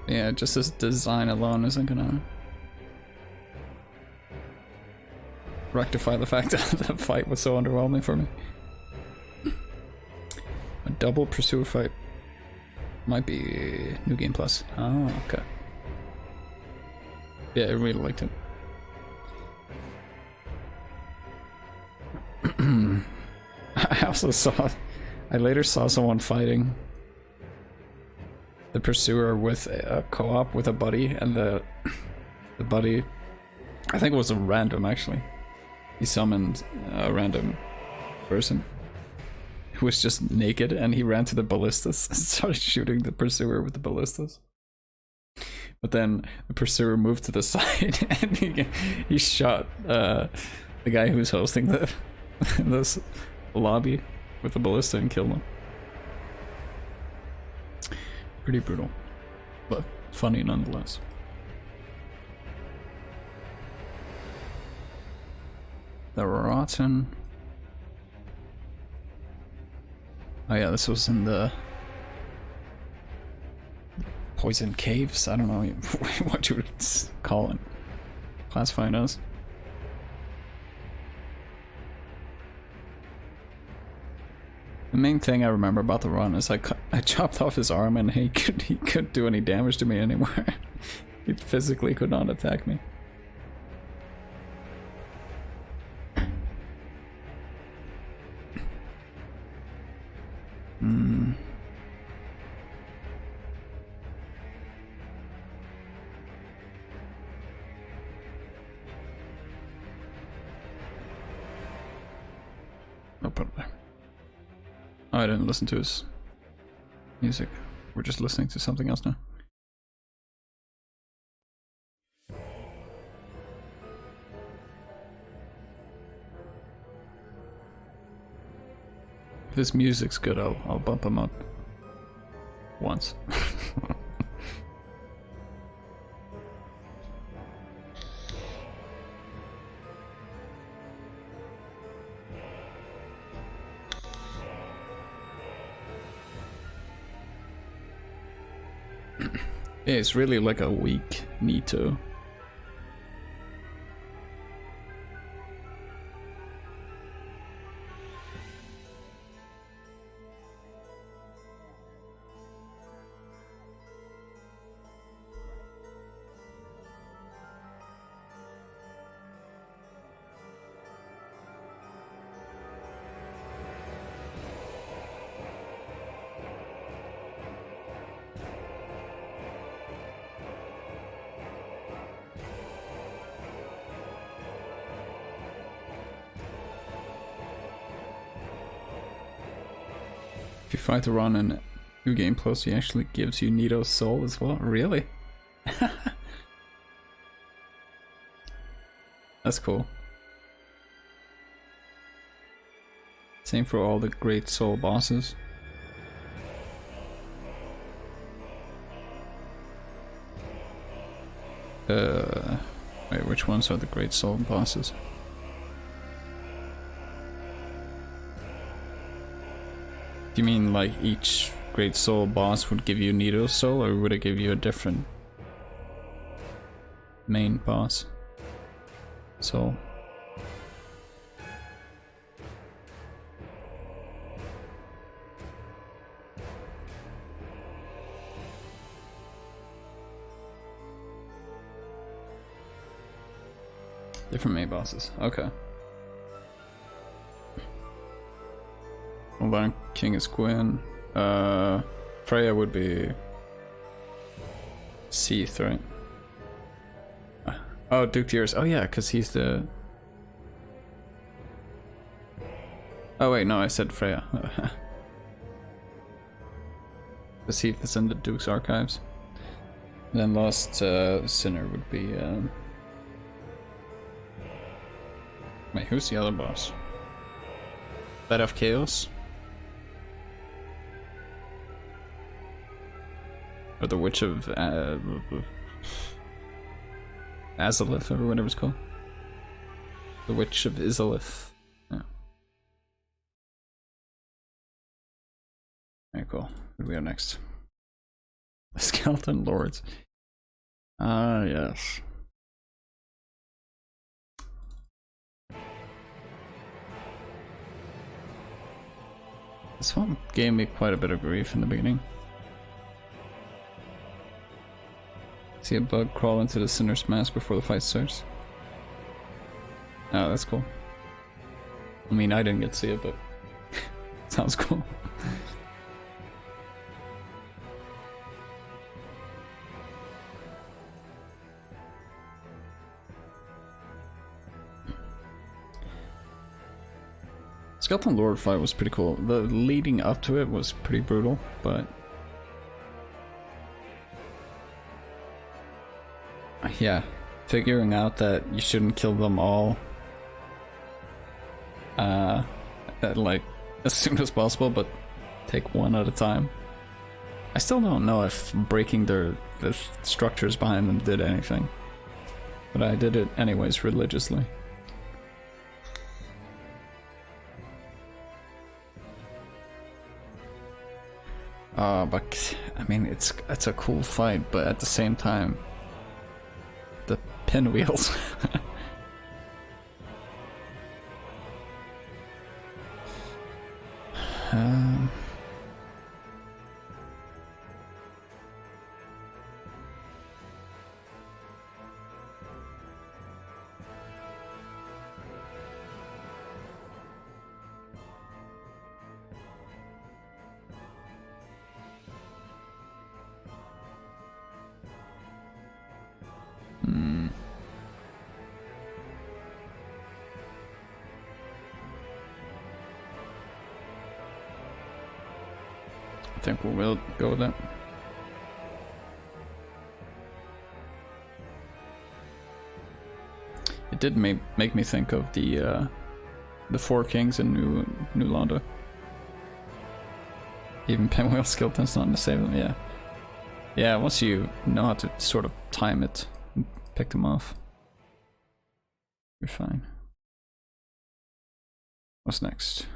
Yeah, just this design alone isn't gonna rectify the fact that the fight was so underwhelming for me. A double pursuer fight might be New Game Plus. Oh, okay. Yeah, I really liked it. I later saw someone fighting the pursuer with a co-op with a buddy, and the buddy, I think it was a random actually. He summoned a random person who was just naked, and he ran to the ballistas and started shooting the pursuer with the ballistas. But then the pursuer moved to the side and he shot the guy who was hosting this lobby with the ballista and killed him. Pretty brutal, but funny nonetheless. The Rotten. Oh yeah, this was in the Poison Caves. I don't know what you would call it. Classify it as. The main thing I remember about the run is I chopped off his arm and he couldn't do any damage to me anymore. He physically could not attack me. I'll put it there. Oh, I didn't listen to his music. We're just listening to something else now. If his music's good, I'll bump him up once. Yeah, it's really like a weak Nito. If you fight the run in New Game Plus, he actually gives you Nito's soul as well. Really? That's cool. Same for all the great soul bosses. Wait, which ones are the great soul bosses? You mean like each great soul boss would give you Nito's soul, or would it give you a different main boss soul? Different main bosses. Okay. Hold on. King is Gwyn. Freya would be Seath, right? Oh, Duke Tears. Oh yeah, because he's the... Oh wait, no, I said Freya. The Seath is in the Duke's archives. And then Lost Sinner would be... Wait, who's the other boss? Bed of Chaos? Or the Witch of Azalith, or whatever it's called. The Witch of Izalith. Yeah. Alright, cool. What do we have next? The Skeleton Lords. Ah, yes. This one gave me quite a bit of grief in the beginning. See a bug crawl into the Sinner's Mask before the fight starts. Oh, that's cool. I mean, I didn't get to see it, but sounds cool. Skeleton Lord fight was pretty cool. The leading up to it was pretty brutal, but yeah, figuring out that you shouldn't kill them all like as soon as possible, but take one at a time. I still don't know if breaking the structures behind them did anything, but I did it anyways religiously. But I mean, it's a cool fight, but at the same time, the pinwheels. I think we will go with that. It did make me think of the Four Kings in New Londo. Even Pinwheel Skeleton's not to save them. Yeah, yeah. Once you know how to sort of time it and pick them off, you're fine. What's next?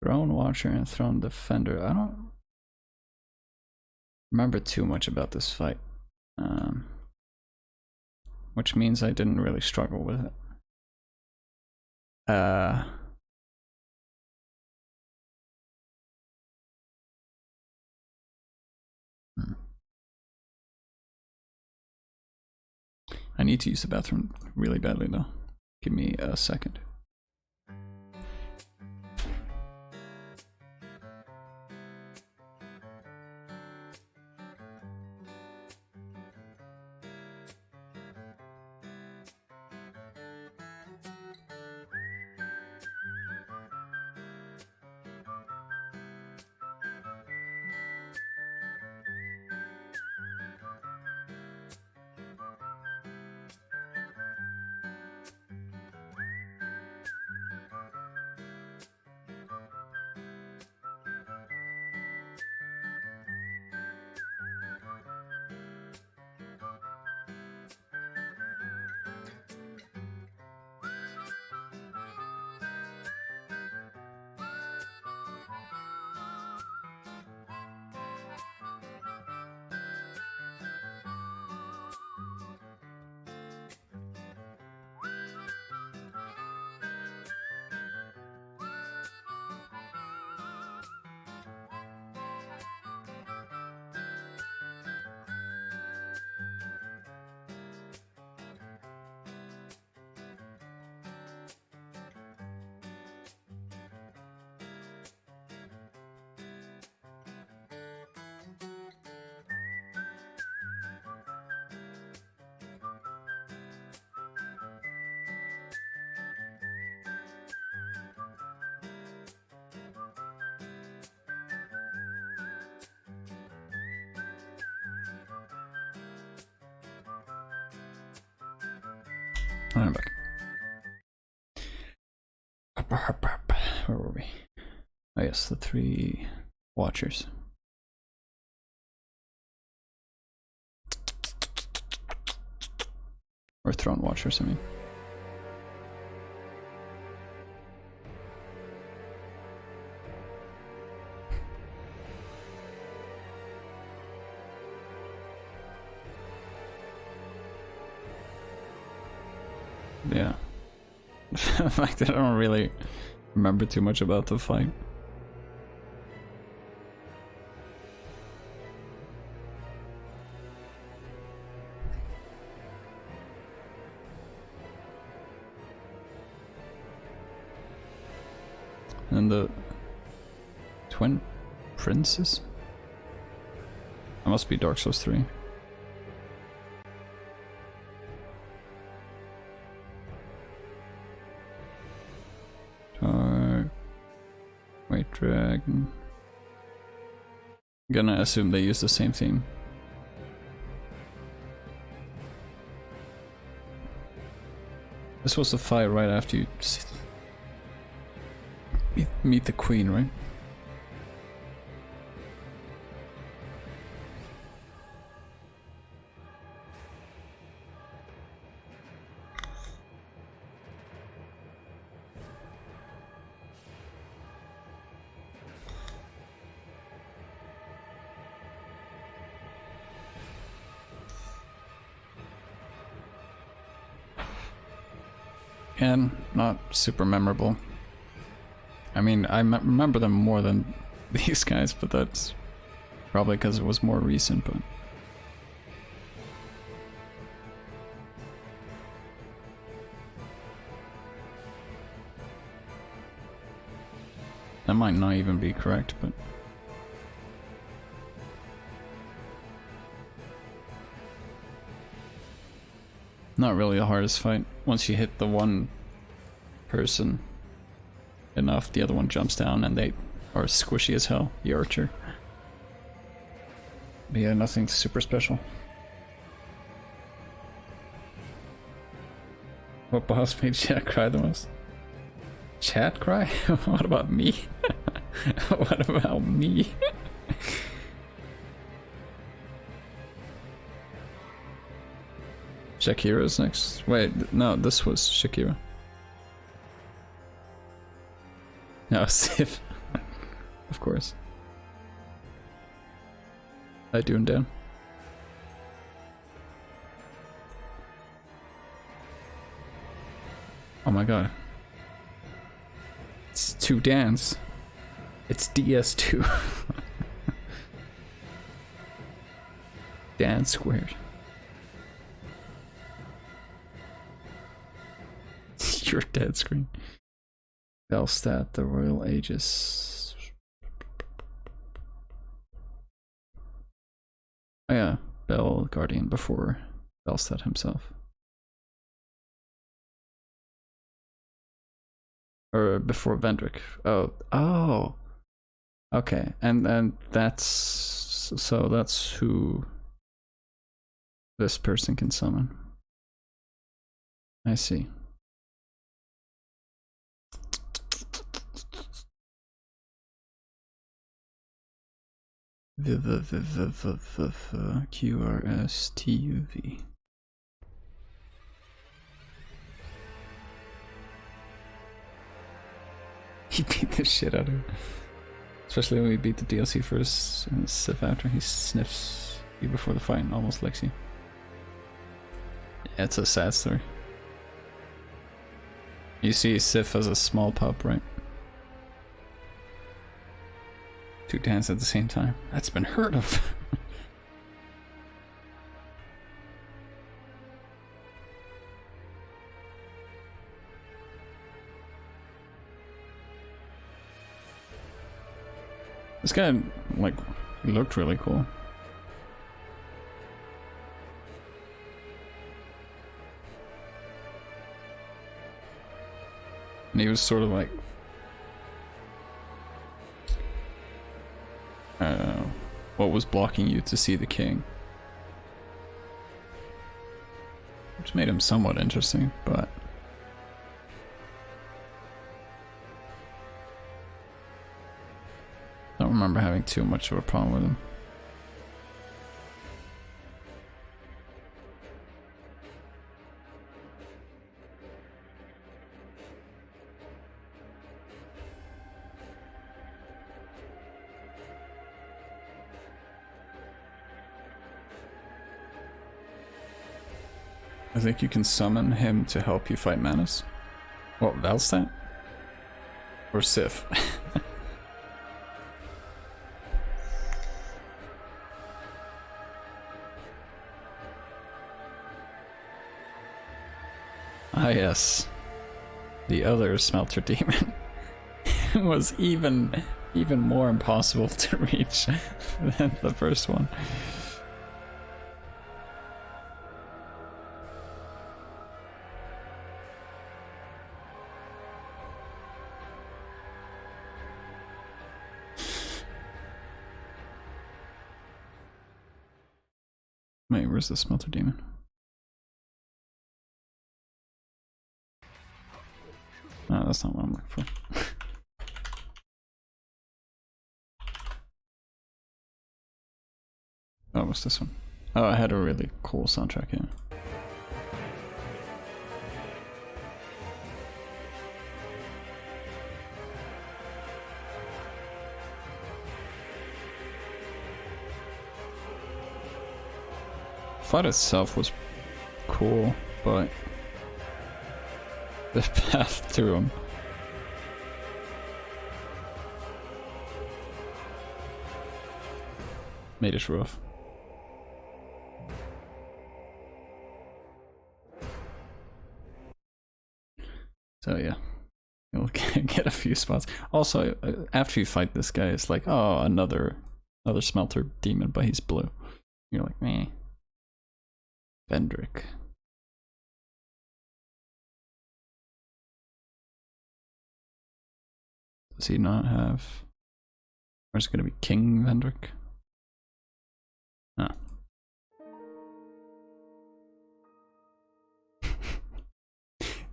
Throne Watcher and Throne Defender. I don't remember too much about this fight, which means I didn't really struggle with it. I need to use the bathroom really badly though. Give me a second. I'm back. Where were we? Oh yes, the 3 Watchers. Or Throne Watchers, I mean. Yeah. The fact that I don't really remember too much about the fight. And the Twin Princes? That must be Dark Souls 3. White Dragon. I'm gonna assume they use the same theme. This was the fight right after you meet the queen, right? And not super memorable. I mean, I remember them more than these guys, but that's probably because it was more recent, but... That might not even be correct, but... Not really the hardest fight. Once you hit the one person enough, the other one jumps down and they are squishy as hell, the archer. But yeah, nothing super special. What boss made chat cry the most? Chat cry? What about me? What about me? Shakira's next. Wait, no, this was Shakira. No, Sif. Of course. I do him down. Oh my god. It's 2 dance. It's DS2. Dan squared. Your dead screen. Belstadt, the Royal Aegis. Oh yeah, Bell Guardian before Belstadt himself. Or before Vendrick. Oh. Okay, and that's... So that's who this person can summon. I see. QRSTUV. He beat the shit out of it. Especially when we beat the DLC first and Sif after. He sniffs you before the fight and almost licks you. Yeah, it's a sad story. You see Sif as a small pup, right? 2 dance at the same time. That's been heard of. This guy, like, looked really cool. And he was sort of like... what was blocking you to see the king? which made him somewhat interesting, but I don't remember having too much of a problem with him. I think you can summon him to help you fight Manus. What, Valstat? Or Sif? Ah yes. The other Smelter Demon was even more impossible to reach than the first one. Wait, where's the Smelter Demon? No, that's not what I'm looking for. Oh, what's this one? Oh, I had a really cool soundtrack here. Fight itself was cool, but the path through him. Made it rough. So yeah, you'll get a few spots. Also, after you fight this guy, it's like, oh, another Smelter Demon, but he's blue. You're like, meh. Vendrick. Does he not have... Or is it going to be King Vendrick? Oh.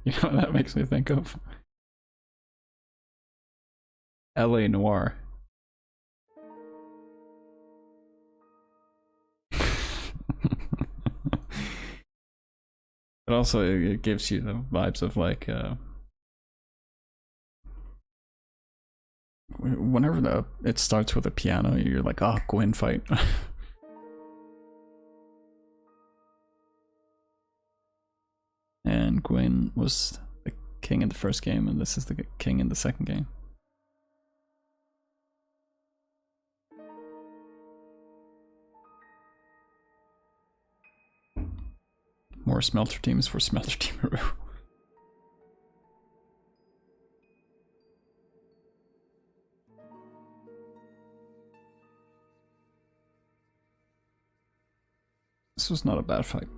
You know what that makes me think of? LA Noir. But also it gives you the vibes of like whenever it starts with a piano, you're like, oh, Gwyn fight. And Gwyn was the king in the first game, and this is the king in the second game. More Smelter teams for Smelter Teamaroo. This was not a bad fight.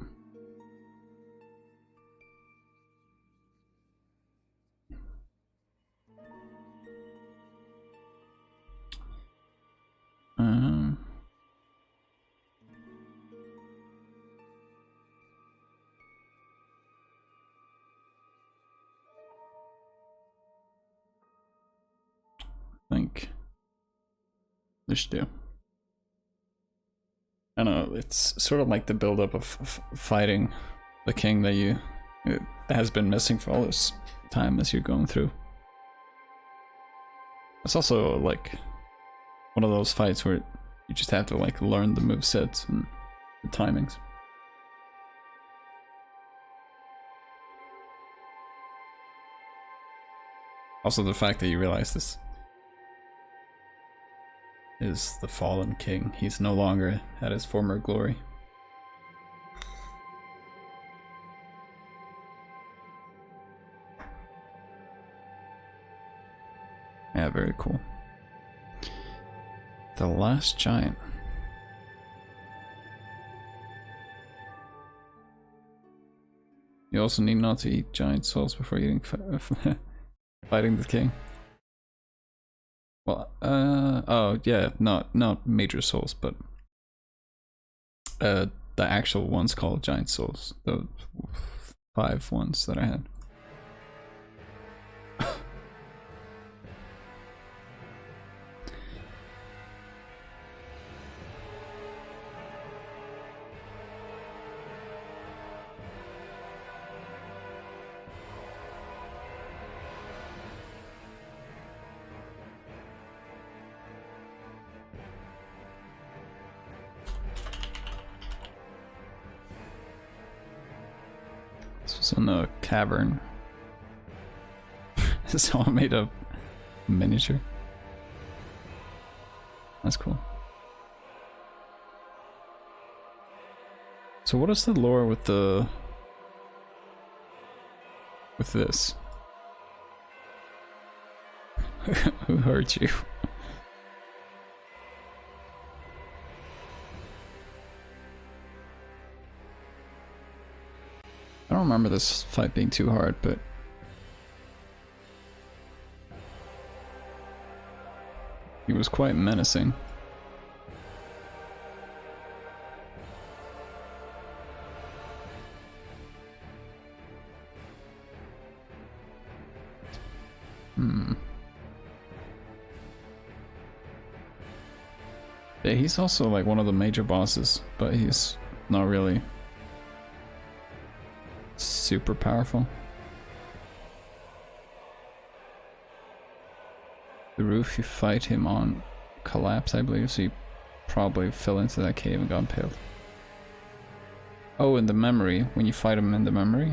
I think they should do. I don't know, it's sort of like the build-up of fighting the king that has been missing for all this time as you're going through. It's also like one of those fights where you just have to like learn the movesets and the timings. Also the fact that you realize this is the fallen king. He's no longer at his former glory. Yeah, very cool. The last giant. You also need not to eat giant souls before eating fighting the king. Well, oh yeah, not major souls, but the actual ones called Giant Souls. The 5 ones that I had. This was in the cavern. Someone made a miniature. That's cool. So what is the lore with this? Who hurt you? I don't remember this fight being too hard, but he was quite menacing. Yeah, he's also like one of the major bosses, but he's not really super powerful. The roof you fight him on collapsed, I believe, so you probably fell into that cave and got impaled. Oh, in the memory, when you fight him in the memory.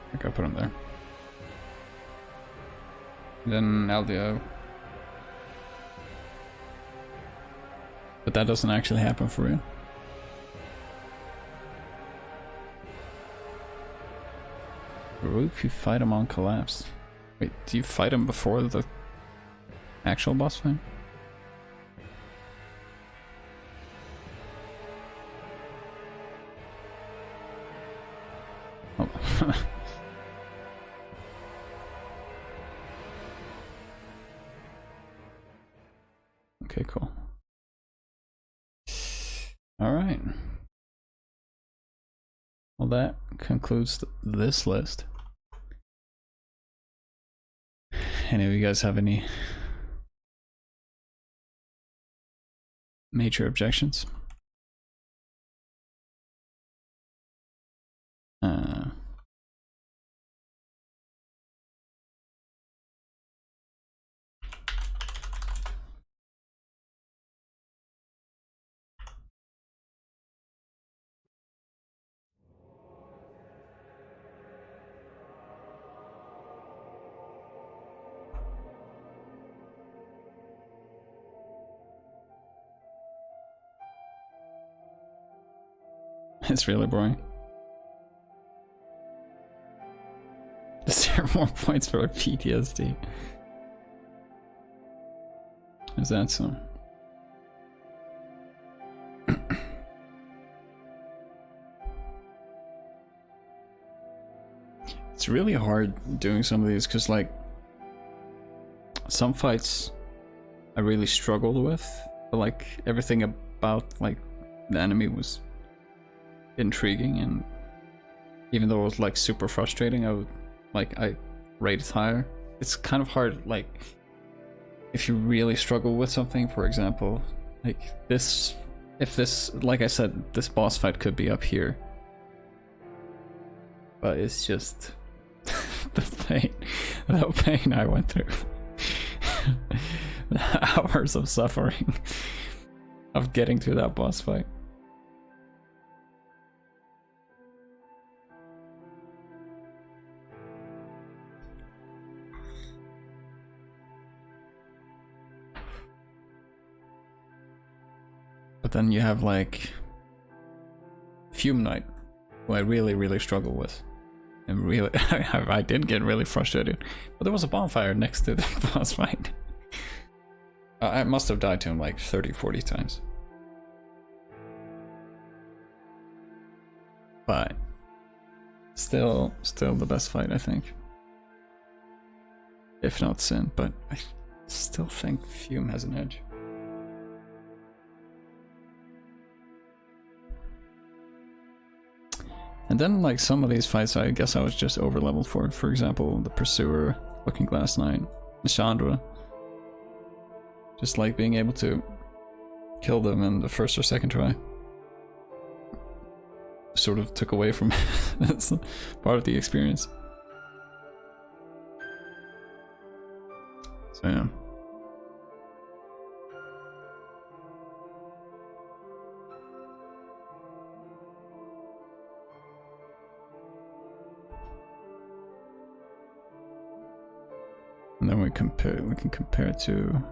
I think I put him there. Then Aldio. But that doesn't actually happen for real. The roof you fight him on collapsed. Wait, do you fight him before the actual boss fight? Oh. Okay, cool. All right. Well, that concludes this list. Any of you guys have any major objections? It's really boring. Is there more points for PTSD? Is that so? It's really hard doing some of these because, like, some fights I really struggled with, but like everything about like the enemy was intriguing, and even though it was like super frustrating, I rate it higher. It's kind of hard, like if you really struggle with something, for example, like this, if this, like I said, this boss fight could be up here, but it's just the pain I went through. The hours of suffering of getting through that boss fight. But then you have like Fume Knight, who I really struggle with. And really, I did get really frustrated. But there was a bonfire next to the boss fight. I must have died to him like 30-40 times. But still the best fight, I think. If not Sin, but I still think Fume has an edge. And then like some of these fights I guess I was just over leveled for. For example, the Pursuer, Looking Glass Knight, Chandra. Just like being able to kill them in the first or second try. Sort of took away from that's part of the experience. So yeah. And then we can compare it to.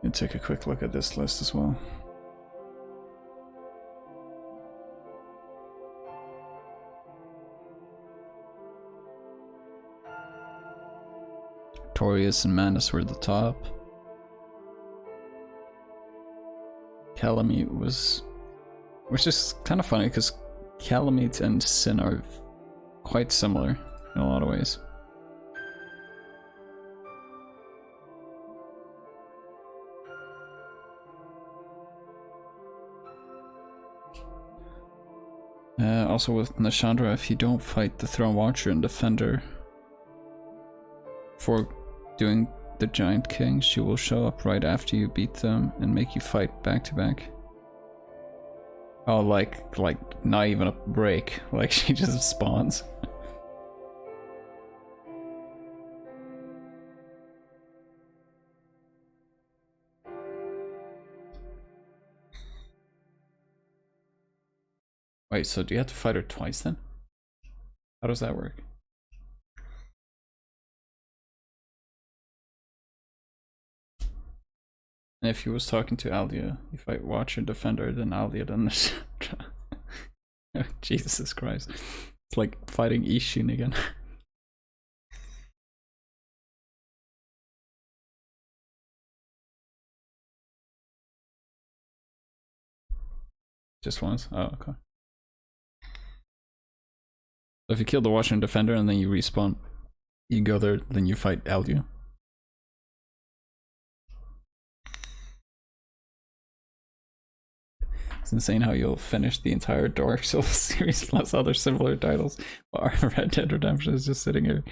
And take a quick look at this list as well. Torius and Manus were at the top. Calamite was, which is kind of funny because Calamite and Sin are quite similar in a lot of ways. Also with Nashandra, if you don't fight the Throne Watcher and Defender for doing the Giant King, she will show up right after you beat them and make you fight back to back. Oh, like not even a break, like she just spawns. Wait, so do you have to fight her twice then? How does that work? And if he was talking to Aldia, you fight Watcher, Defender, then Aldia, then the oh, Jesus Christ. It's like fighting Ishin again. Just once? Oh, okay. So if you kill the Watcher and Defender and then you respawn, you go there, then you fight Aldia. It's insane how you'll finish the entire Dark Souls series plus other similar titles while Red Dead Redemption is just sitting here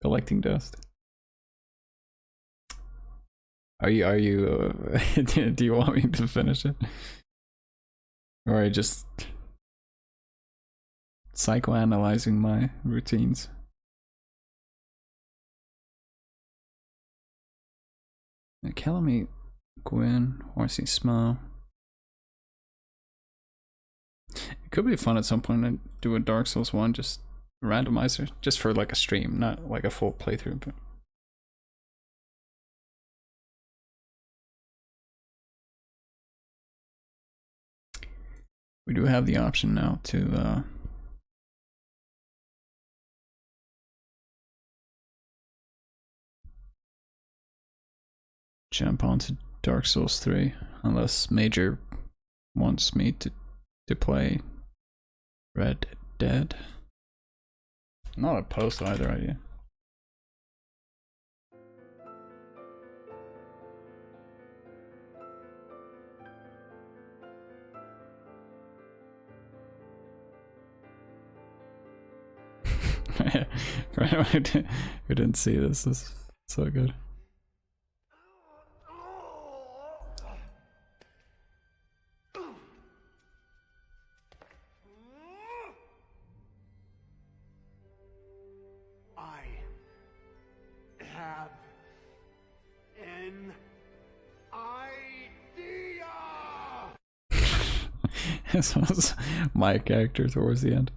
collecting dust. Are you do you want me to finish it? Or are you just psychoanalyzing my routines? Calamite, Gwyn, Horsey Smile. It could be fun at some point to do a Dark Souls 1, just randomizer, just for like a stream, not like a full playthrough, but we do have the option now to jump onto Dark Souls 3, unless Major wants me to play Red Dead. Not opposed to either idea. For anyone who didn't see this is so good. This was my character towards the end.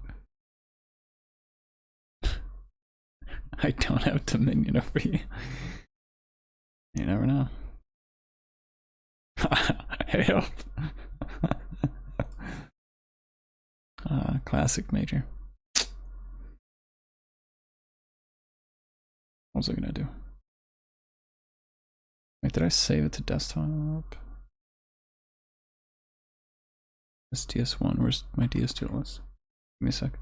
I don't have dominion over you. You never know. way up. Classic Major. What was I gonna do? Wait, did I save it to desktop? This DS1, where's my DS2 list? Give me a sec.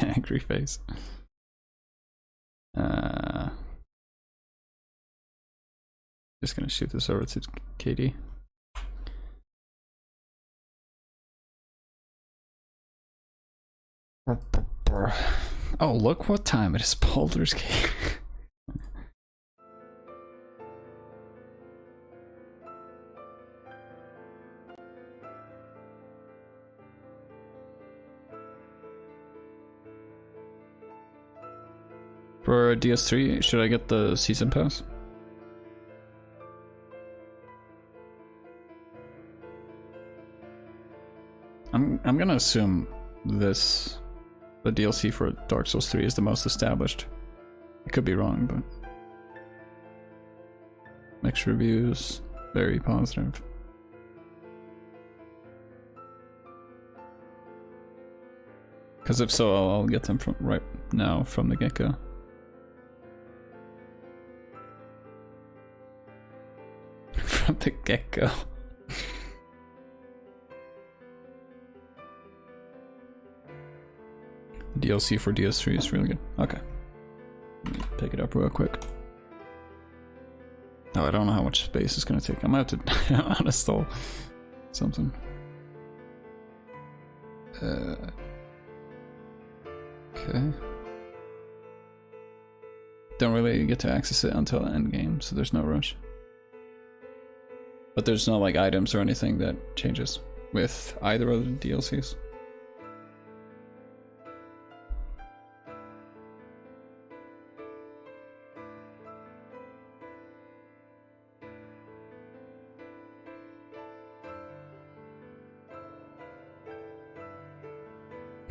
Angry face. Just gonna shoot this over to Katie. Oh, look what time it is. Baldur's Gate. For DS3, should I get the season pass? I'm gonna assume the DLC for Dark Souls 3 is the most established. I could be wrong, but mixed reviews, very positive. Because if so, I'll get them from right now from the get-go. From the get-go. DLC for DS3 is really good. Okay. Let me pick it up real quick. Oh, I don't know how much space it's gonna take. I might have to uninstall something. Okay. Don't really get to access it until the end game, so there's no rush. But there's no like items or anything that changes with either of the DLCs.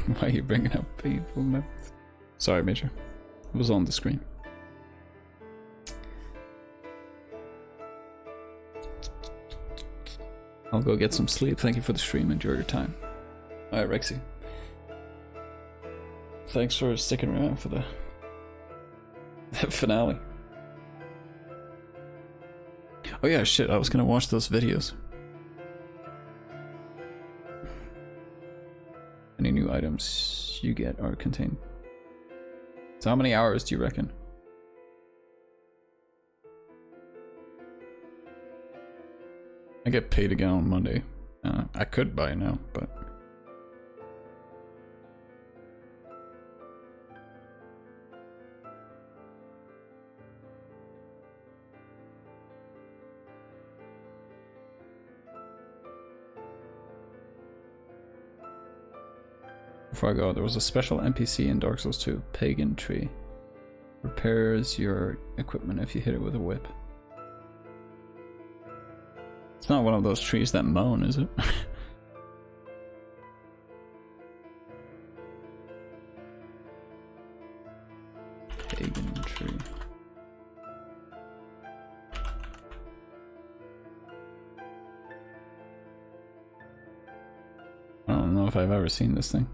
Why are you bringing up painful memories? Sorry, Major. It was on the screen. I'll go get some sleep. Thank you for the stream. Enjoy your time. Alright, Rexy. Thanks for sticking around for the finale. Oh yeah, shit. I was gonna watch those videos. Any new items you get are contained. So how many hours do you reckon? I get paid again on Monday. I could buy now, but before I go, there was a special NPC in Dark Souls 2, Pagan Tree. Repairs your equipment if you hit it with a whip. It's not one of those trees that moan, is it? Pagan Tree. I don't know if I've ever seen this thing.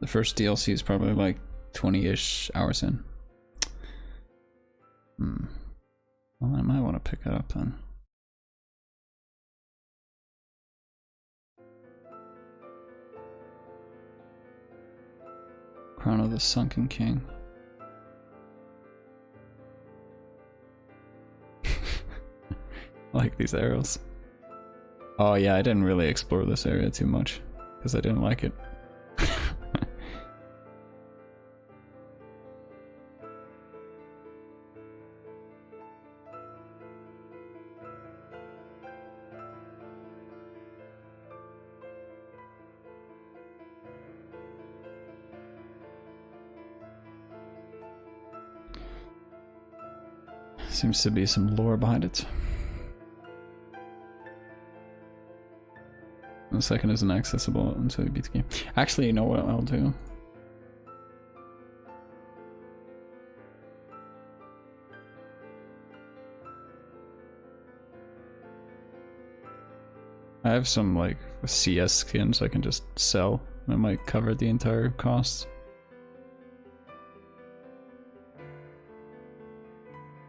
The first DLC is probably like 20-ish hours in. Well, I might want to pick it up then. Crown of the Sunken King. I like these arrows. Oh yeah, I didn't really explore this area too much because I didn't like it. Seems to be some lore behind it. The second isn't accessible until you beat the game. Actually, you know what I'll do? I have some like CS skins I can just sell. That might cover the entire cost.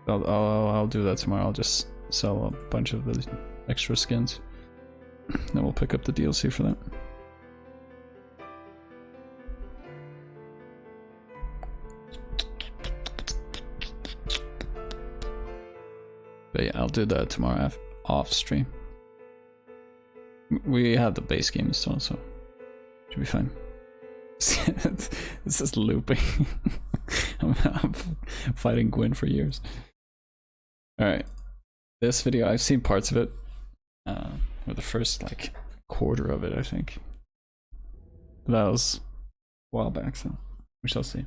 I'll do that tomorrow. I'll just sell a bunch of the extra skins. Then we'll pick up the DLC for that. But yeah, I'll do that tomorrow off stream. We have the base game installed, so should be fine. This is looping. I'm fighting Gwyn for years. Alright. This video, I've seen parts of it. Or the first, like, quarter of it, I think. But that was a while back, so we shall see.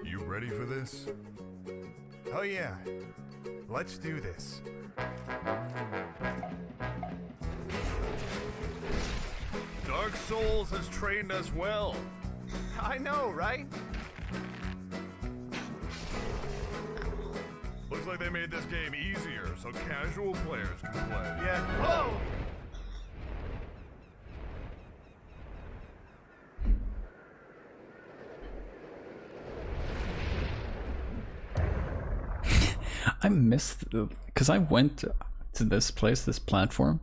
You ready for this? Oh yeah. Let's do this. Dark Souls has trained us well. I know, right? Looks like they made this game easier so casual players can play. Yeah. Whoa! I missed because I went to this place, this platform,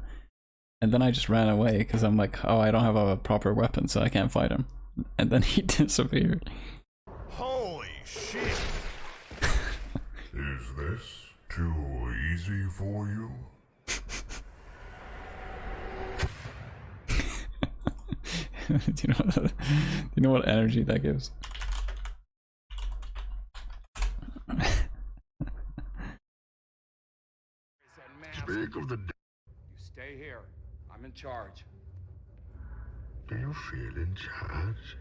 and then I just ran away because I'm like, oh, I don't have a proper weapon, so I can't fight him. And then he disappeared. Holy shit! Is this too easy for you? do you know what energy that gives? Speak of the You stay here. I'm in charge. Do you feel in charge?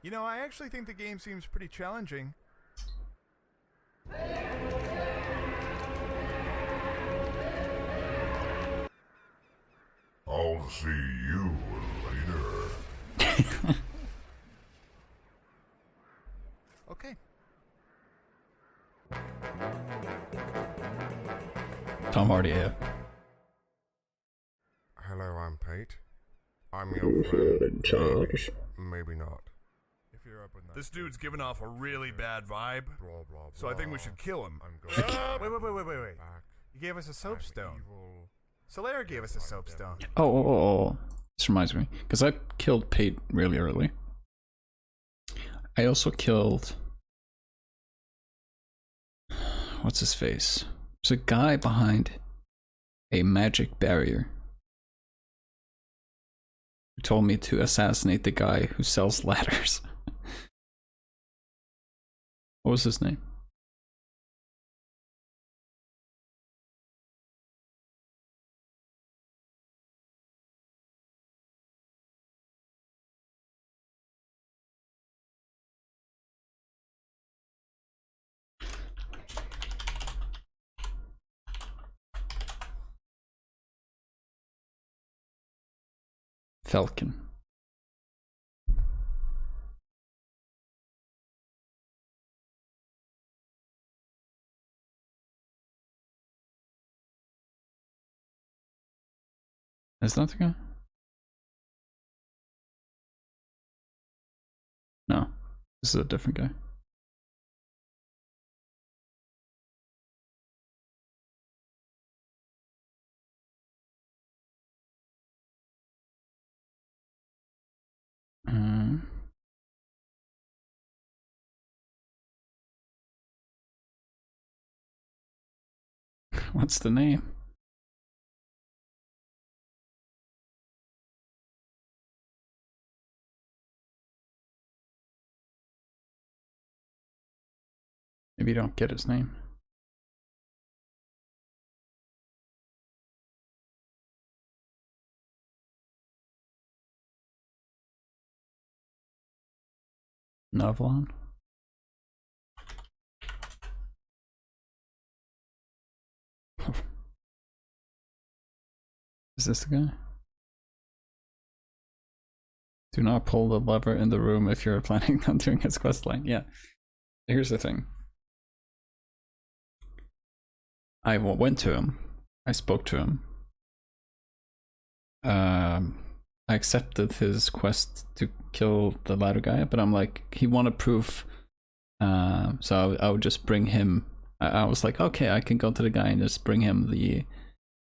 You know, I actually think the game seems pretty challenging. I'll see you later. Okay. Tom Hardy, yeah. Hello, I'm Pete. I'm your friend. In charge. Maybe not. If you're up with that. This dude's giving off a really bad vibe. Blah, blah, so I think we should kill him. Wait. You gave us a soapstone. Solaire gave us a soapstone. Oh. This reminds me. Because I killed Pate really early. I also killed... What's his face? There's a guy behind a magic barrier who told me to assassinate the guy who sells ladders. What was his name? Falcon. Is that the guy? No, this is a different guy. What's the name? Maybe you don't get his name. Novlon? Is this the guy? Do not pull the lever in the room if you're planning on doing his questline. Yeah. Here's the thing. I went to him. I spoke to him. I accepted his quest to kill the ladder guy, but I'm like, he wanted proof. So I would just bring him. I was like, okay, I can go to the guy and just bring him the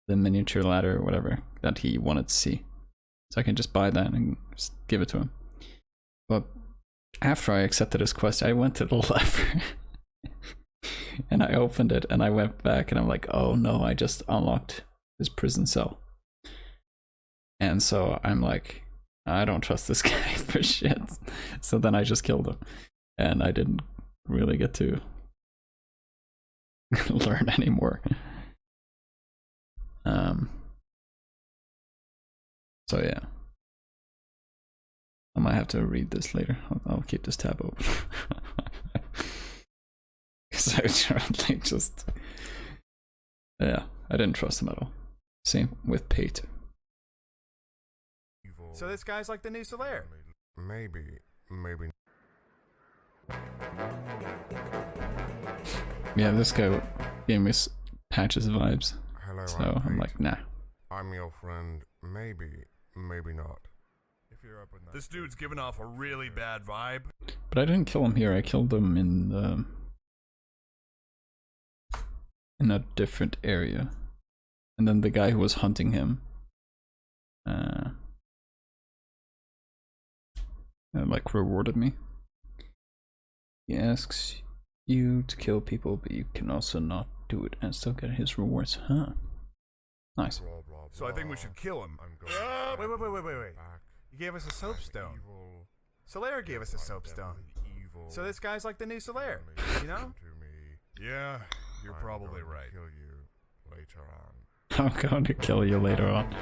miniature ladder or whatever that he wanted to see. So I can just buy that and just give it to him. But after I accepted his quest, I went to the lever and I opened it and I went back and I'm like, oh no, I just unlocked his prison cell. And so I'm like, I don't trust this guy for shit. So then I just killed him. And I didn't really get to learn anymore. So yeah, I might have to read this later. I'll keep this tab open. Because I certainly just, yeah, I didn't trust him at all. Same with Pate. So this guy's like the new Solaire. Maybe. Yeah, this guy gave me Patches vibes. Hello, So I'm like, nah. I'm your friend. Maybe not. If you're up with that. This dude's giving off a really bad vibe. But I didn't kill him here. I killed him in a different area. And then the guy who was hunting him, like rewarded me. He asks you to kill people, but you can also not do it and still get his rewards. Huh. Nice. So I think we should kill him. Wait. You gave us a soapstone. Solaire gave us a soapstone. So this guy's like the new Solaire, you know? Yeah, you're probably right. Kill you later on. I'm going to kill you later on.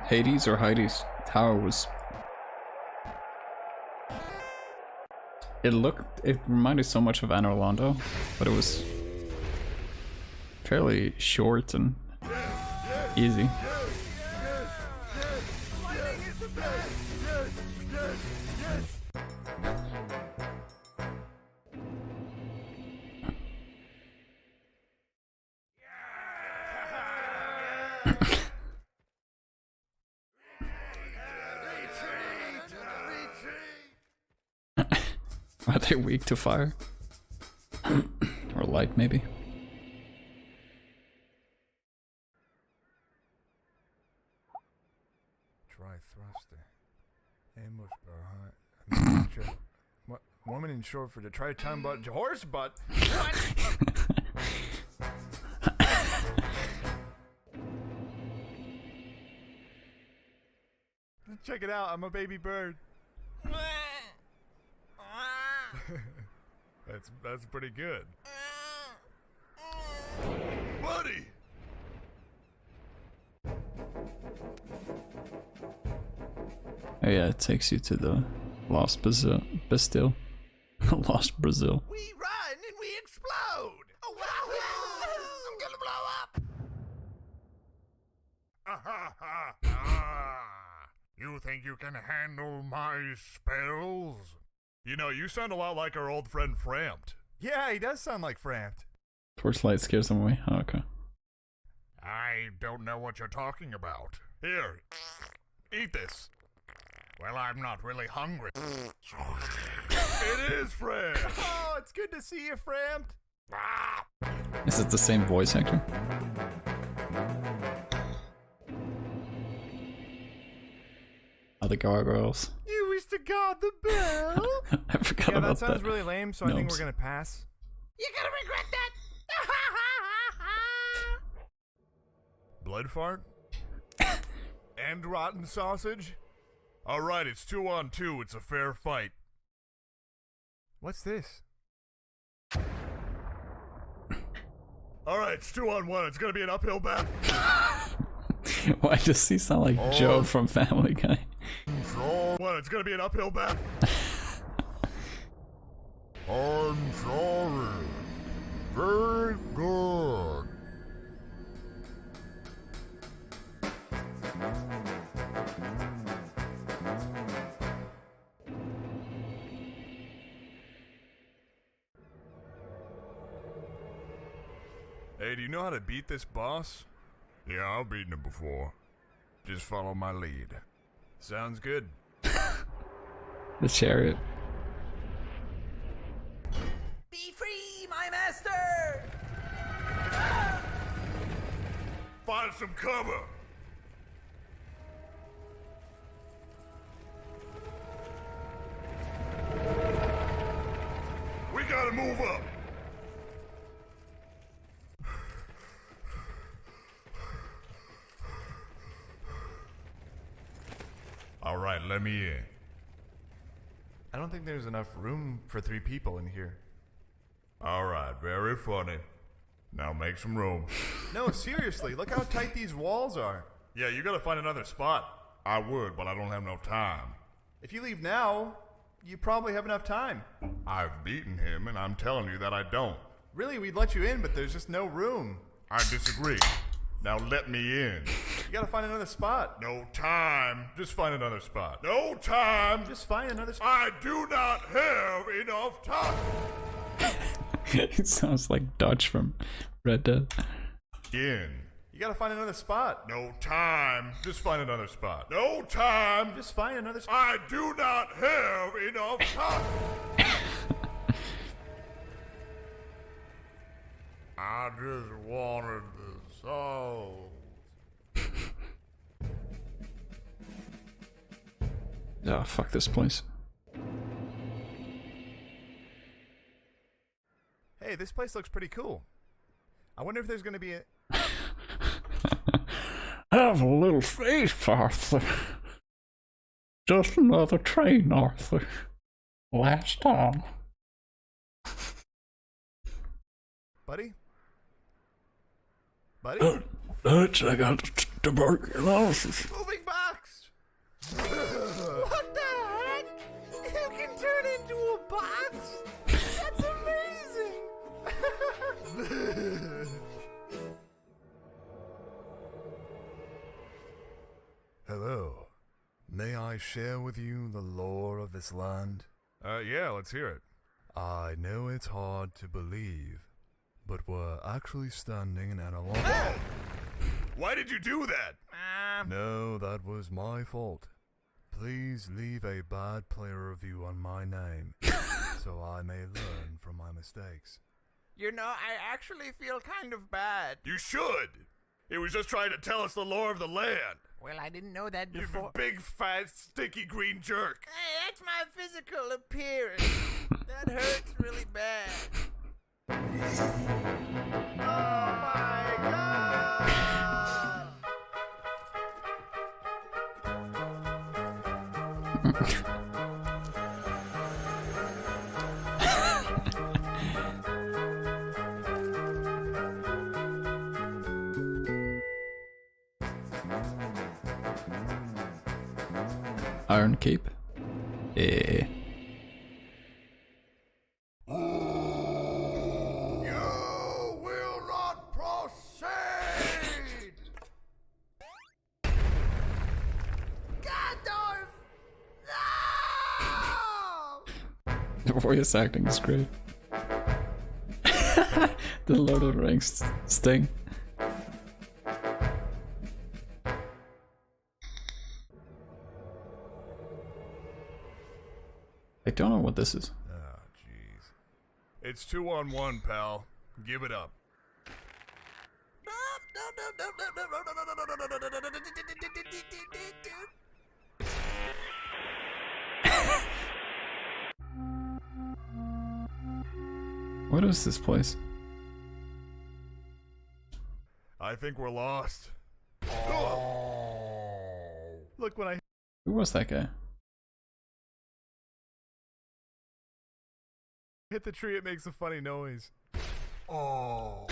Hades or Heidi's tower was... It reminded so much of Anor Londo, but it was fairly short and easy. Are they weak to fire? Or light, maybe? Try thruster. Ambush behind. What? Woman in short for the try time butt horse butt. What? Check it out. I'm a baby bird. That's pretty good. Buddy! Oh yeah, it takes you to the Lost Brazil. Lost Brazil. We run and we explode! Oh, wow! I'm gonna blow up! You think you can handle my spells? You know, you sound a lot like our old friend Frampt. Yeah, he does sound like Frampt. Torchlight scares them away? Oh, okay. I don't know what you're talking about. Here, eat this. Well, I'm not really hungry. It is Frampt! Oh, it's good to see you, Frampt! Is it the same voice actor? Oh, the gargoyles. You is the god, the bell! I forgot Yeah, about that sounds really lame, so I think Gnomes. we're gonna pass. You're gonna regret that! Blood fart? And rotten sausage? Alright, it's 2-on-2, it's a fair fight. What's this? Alright, it's 2-on-1, it's gonna be an uphill battle. Why does he sound like Joe from Family Guy? It's gonna be an uphill battle. I'm sorry. Very good. Hey, do you know how to beat this boss? Yeah, I've beaten him before. Just follow my lead. Sounds good. The chariot. Be free, my master! Find some cover! We gotta move up! Alright, let me in. I don't think there's enough room for 3 people in here. Alright, very funny. Now make some room. No, seriously, look how tight these walls are. Yeah, you gotta find another spot. I would, but I don't have enough time. If you leave now, you probably have enough time. I've beaten him, and I'm telling you that I don't. Really, we'd let you in, but there's just no room. I disagree. Now let me in. You gotta find another spot. No time. Just find another spot. No time. Just find another spot. I do not have enough time. He sounds like Dutch from Red Dead. In. You gotta find another spot. No time. Just find another spot. No time. Just find another spot. I do not have enough time. I just wanted the soul. Oh, fuck this place. Hey, this place looks pretty cool. I wonder if there's gonna be a... Have a little faith, Arthur. Just another train, Arthur. Last time. Buddy? Buddy? Dutch, I got tuberculosis. Moving box! What the heck? You can turn into a box? That's amazing! Hello. May I share with you the lore of this land? Yeah, let's hear it. I know it's hard to believe, but we're actually standing at a long... Why did you do that? No, that was my fault. Please leave a bad player review on my name, so I may learn from my mistakes. You know, I actually feel kind of bad. You should! He was just trying to tell us the lore of the land. Well, I didn't know that You before. big, fat, stinky green jerk. Hey, that's my physical appearance. That hurts really bad. Oh my god! Iron Cape. Eh. You will not proceed! Gandalf! No! The voice acting is great. The Lord of the Rings sting. I don't know what this is. Oh, jeez. It's 2-on-1, pal. Give it up. What is this place? I think we're lost. Look when I Who was that guy? hit the tree, it makes a funny noise. Oh.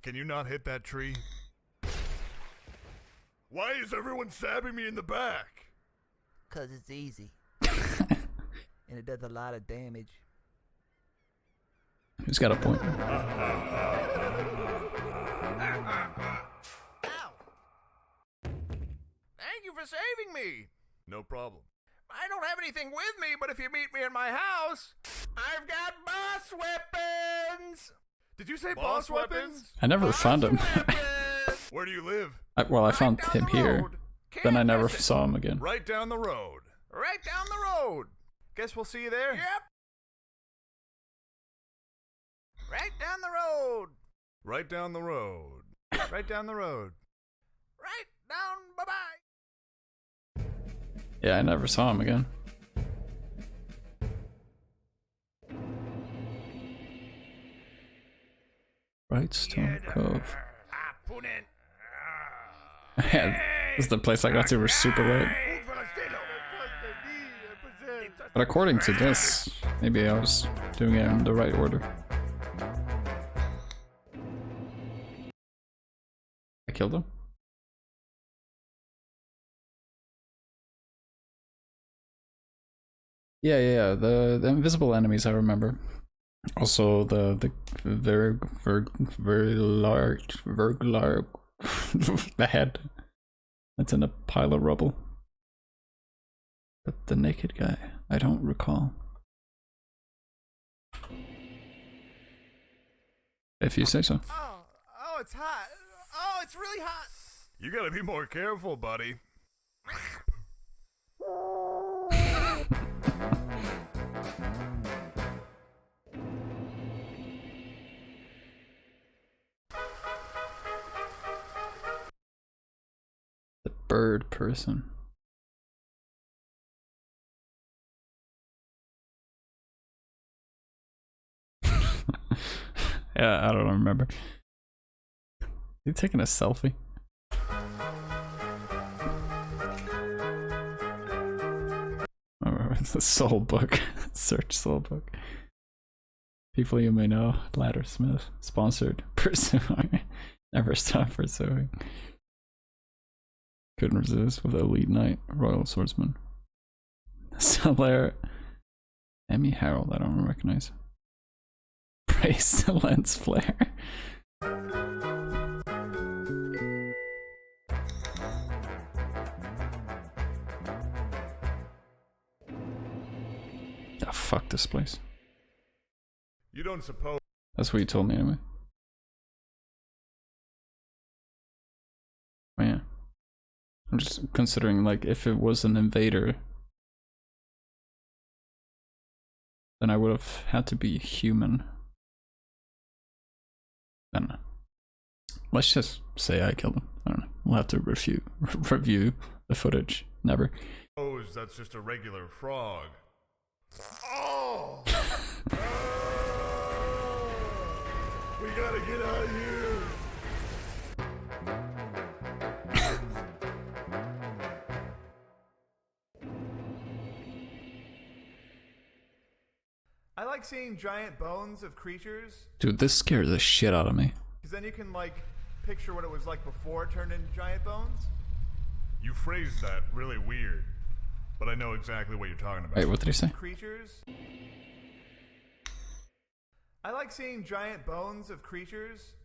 Can you not hit that tree? Why is everyone stabbing me in the back? 'Cause it's easy. And it does a lot of damage. Who's got a point? Thank you for saving me. No problem. I don't have anything with me, but if you meet me in my house, I've got boss weapons. Did you say boss weapons? I never found him. Where do you live? Well, I found him here. Then I never saw him again. Right down the road. Right down the road. Guess we'll see you there. Yep. Right down the road. Right down the road. Right down the road. Right down. Bye-bye. Yeah, I never saw him again. Brightstone Cove. Man, this is the place I got to was super late. But according to this, maybe I was doing it in the right order. I killed him? Yeah, the invisible enemies I remember. Also the very large the head that's in a pile of rubble. But the naked guy, I don't recall. If you say so. Oh, it's hot. Oh, it's really hot. You gotta be more careful, buddy. The bird person. Yeah, I don't remember. You taking a selfie? Oh, it's a soul book. Search soul book. People you may know. Laddersmith. Sponsored. Pursuing. Never stop pursuing. Couldn't resist with Elite Knight. Royal Swordsman. Solaire. Emmy Harold. I don't recognize. Praise the lens flare. Oh, fuck this place. You don't suppose. That's what you told me anyway. Oh yeah. I'm just considering, like, if it was an invader, then I would have had to be human. Then let's just say I killed him. I don't know. We'll have to review the footage. Never. Oh, that's just a regular frog. Oh! We gotta get out of here. I like seeing giant bones of creatures. Dude, this scared the shit out of me. Because then you can, like, picture what it was like before it turned into giant bones. You phrased that really weird, but I know exactly what you're talking about. Wait, what did he say? Creatures. I like seeing giant bones of creatures,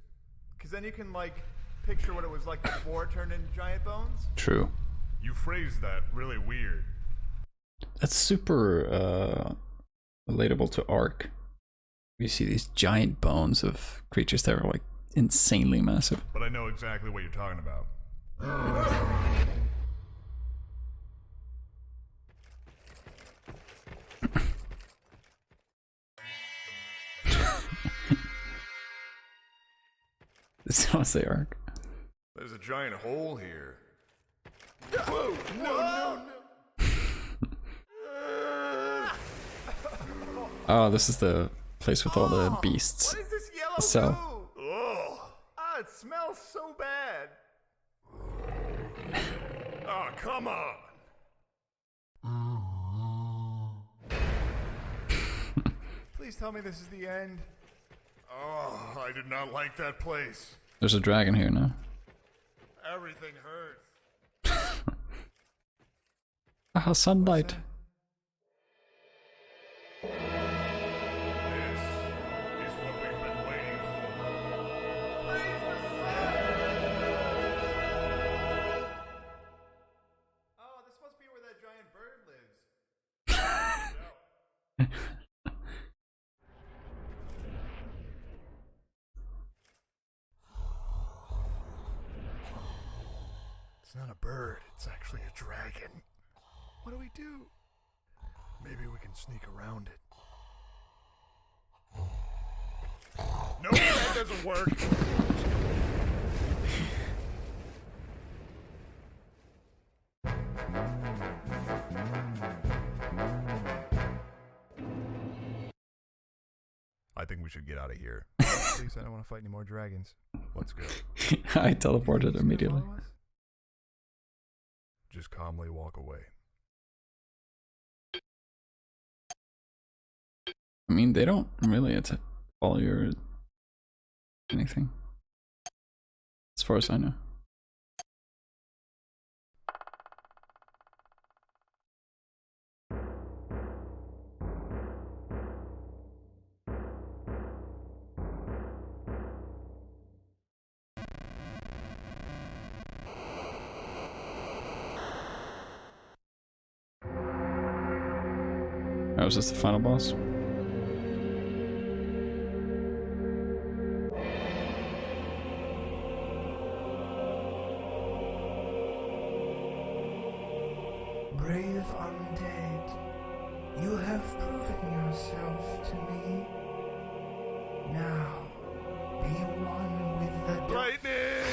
because then you can, like, picture what it was like before it turned into giant bones. True. You phrased that really weird. That's super relatable to Ark. You see these giant bones of creatures that are like insanely massive. But I know exactly what you're talking about. This sounds say Ark. There's a giant hole here. Whoa! No! Oh, this is the place with all the beasts. What is this yellow So goo? Ugh. Ah, it smells so bad. Oh, come on. Please tell me this is the end. Oh, I did not like that place. there's a dragon here now. Everything hurts. Ah, sunlight. This is what we've been waiting for. Praise the sun! Oh, this must be where that giant bird lives. No. It's not a bird, it's actually a dragon. What do we do? Maybe we can sneak around it. No, that doesn't work. I think we should get out of here. Please, I don't want to fight any more dragons. Let's go. I teleported immediately. Follow us? Just calmly walk away. I mean, they don't really follow your anything, as far as I know. Oh, was this the final boss? Brave undead, you have proven yourself to me. Now, be one with the Lightning!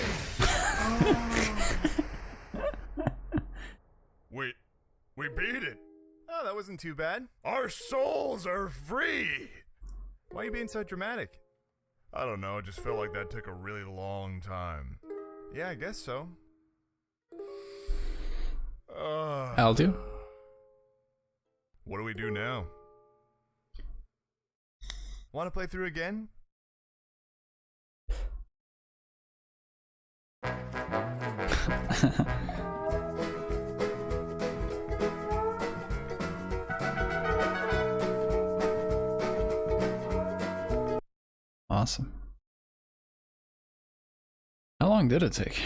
We beat it. Oh, that wasn't too bad. Our souls are free. Why are you being so dramatic? I don't know, it just felt like that took a really long time. Yeah, I guess so. I'll do. What do we do now? Want to play through again? Awesome. How long did it take?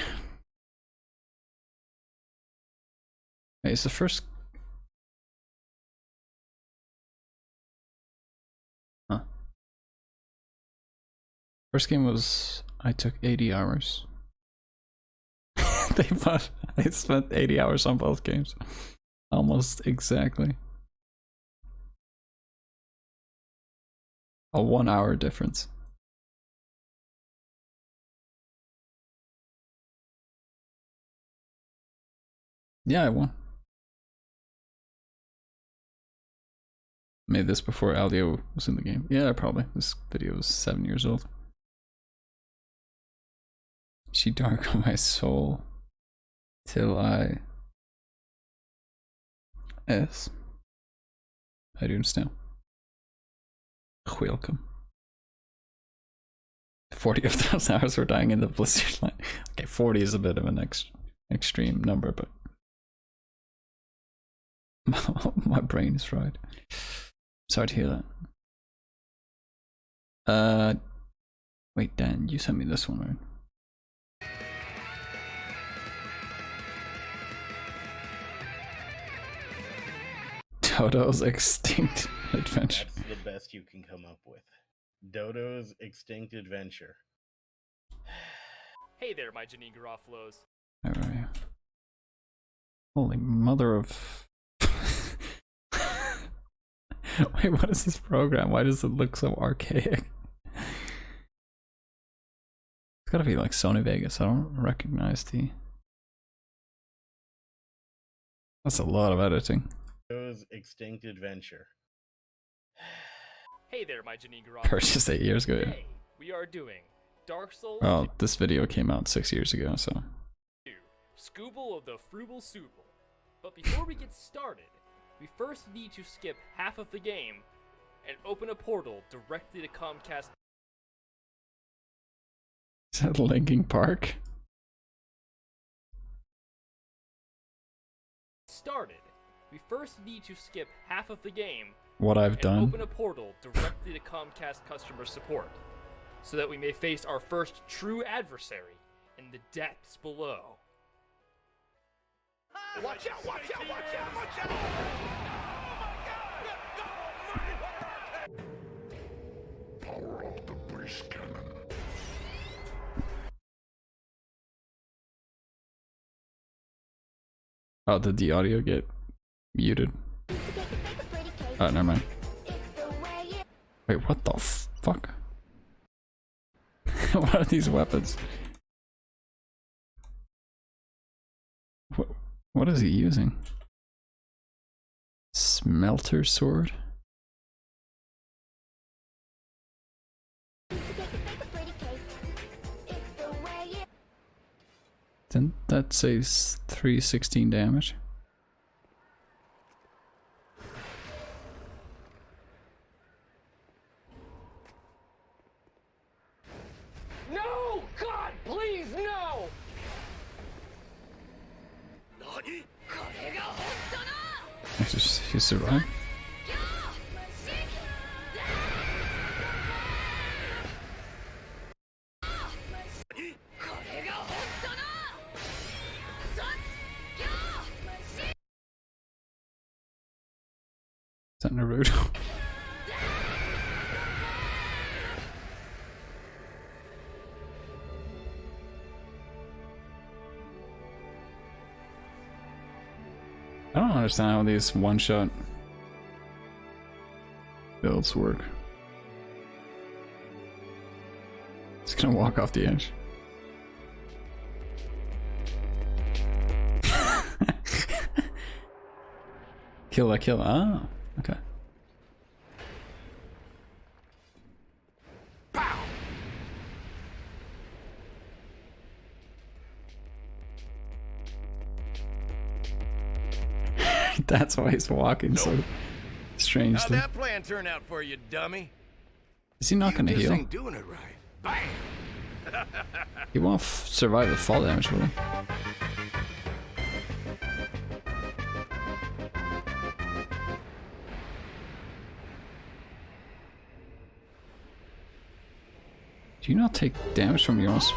Hey, it's the first. Huh. First game was I took 80 hours. I spent 80 hours on both games. Almost exactly. A 1 hour difference. Yeah, I won. Made this before Aldio was in the game. Yeah, probably. This video was 7 years old. She dark on my soul till I S. I do understand. Welcome. 40 of those hours were dying in the blizzard line. Okay, 40 is a bit of an extreme number, but my brain is fried. Sorry to hear that. Wait, Dan, you sent me this one, right? Dodo's Extinct Adventure. That's the best you can come up with. Dodo's Extinct Adventure. Hey there, my Janine Garofalo's. Where are you? Holy mother of... Wait, what is this program? Why does it look so archaic? It's gotta be like Sony Vegas. I don't recognize the... That's a lot of editing. Dodo's Extinct Adventure. Hey there, my Janine Garage. Purchased 8 years ago. Today, we are doing Dark Souls Well, this video came out 6 years ago, so. 2, Scooble of the Frugal Souble. But before we get started, we first need to skip half of the game and open a portal directly to Comcast. Is that Linkin Park? Started. We first need to skip half of the game. What I've and done. Open a portal directly to Comcast customer support, so that we may face our first true adversary in the depths below. Watch out! Watch out! Watch out! Watch out! Power up the breast cannon. Oh, did the audio get muted? Oh, never mind. Wait, what the fuck? What are these weapons? What is he using? Smelter sword? Didn't that say 316 damage? No! God, please, no! He survived? Is that Naruto? I don't understand how these one-shot builds work. It's gonna walk off the edge. Kill that kill. Ah, okay. That's why he's walking so strangely. How'd that plan turn out for you, dummy? Is he not gonna You just heal? ain't doing it right. Bam! He won't survive the fall damage, will he? Do you not take damage from yours?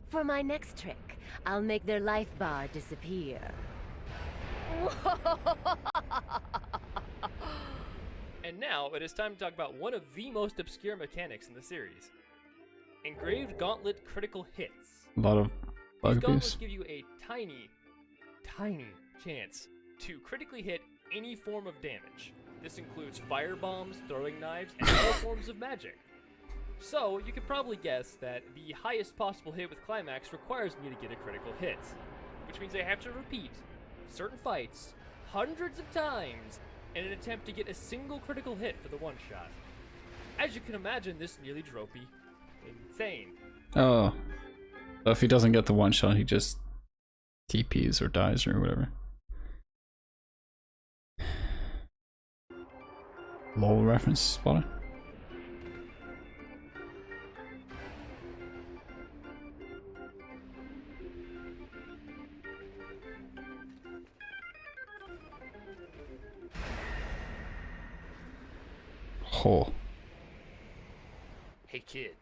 For my next trick, I'll make their life bar disappear. And now it is time to talk about one of the most obscure mechanics in the series. Engraved Gauntlet critical hits. A lot of These bug gauntlets abuse. give you a tiny chance to critically hit any form of damage. This includes fire bombs, throwing knives, and other forms of magic. So, you could probably guess that the highest possible hit with Climax requires me to get a critical hit, which means I have to repeat certain fights hundreds of times in an attempt to get a single critical hit for the one-shot. As you can imagine, this nearly drove me insane. Oh. So if he doesn't get the one shot, he just TPs or dies or whatever. LOL reference spotted. Oh. Hey kid,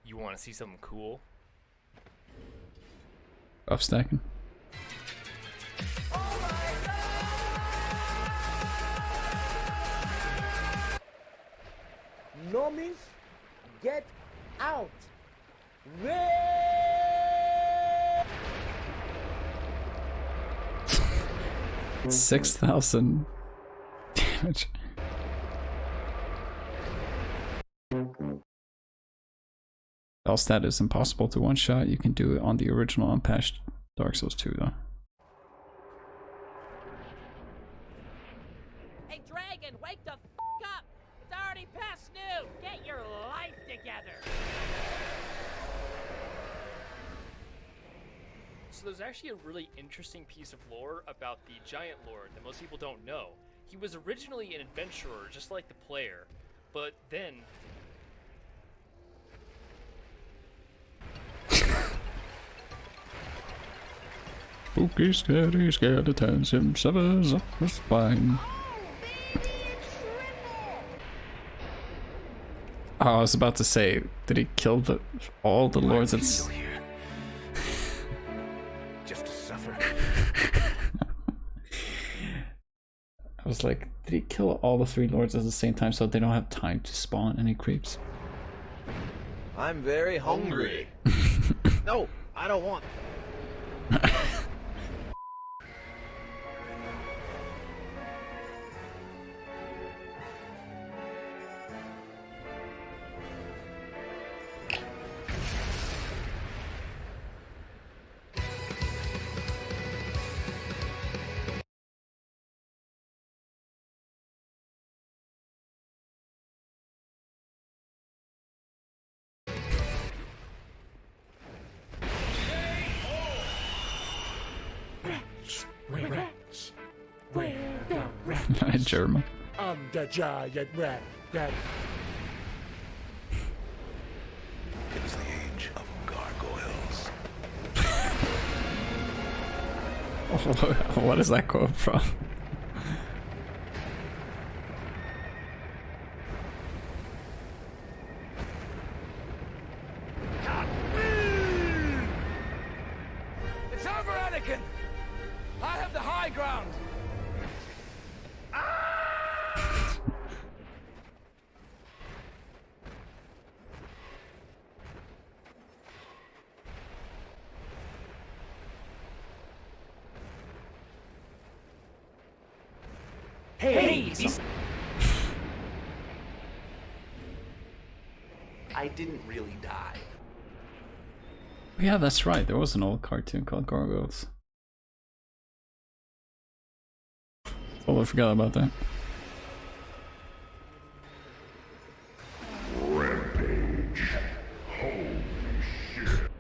you want to see something cool? Buff stacking. Normies, get out! 6,000 damage. Else that is impossible to one shot. You can do it on the original unpatched Dark Souls 2 though. Hey, Dragon, wake the f up! It's already So there's actually a really interesting piece of lore about the Giant Lord that most people don't know. He was originally an adventurer, just like the player, but then... Spooky, scary, scared attention, shivers up the spine. Oh, I was about to say, did he kill all the lords at Still here. Just to suffer. I was like, did he kill all the 3 lords at the same time so they don't have time to spawn any creeps? I'm very hungry. No, I don't want. German. I'm the giant rat. It is the age of gargoyles. What is that quote from? It's over, Anakin! I have the high ground! Hey! I didn't really die. Yeah, that's right. There was an old cartoon called Gargoyles. Totally forgot about that. Rampage. Holy shit.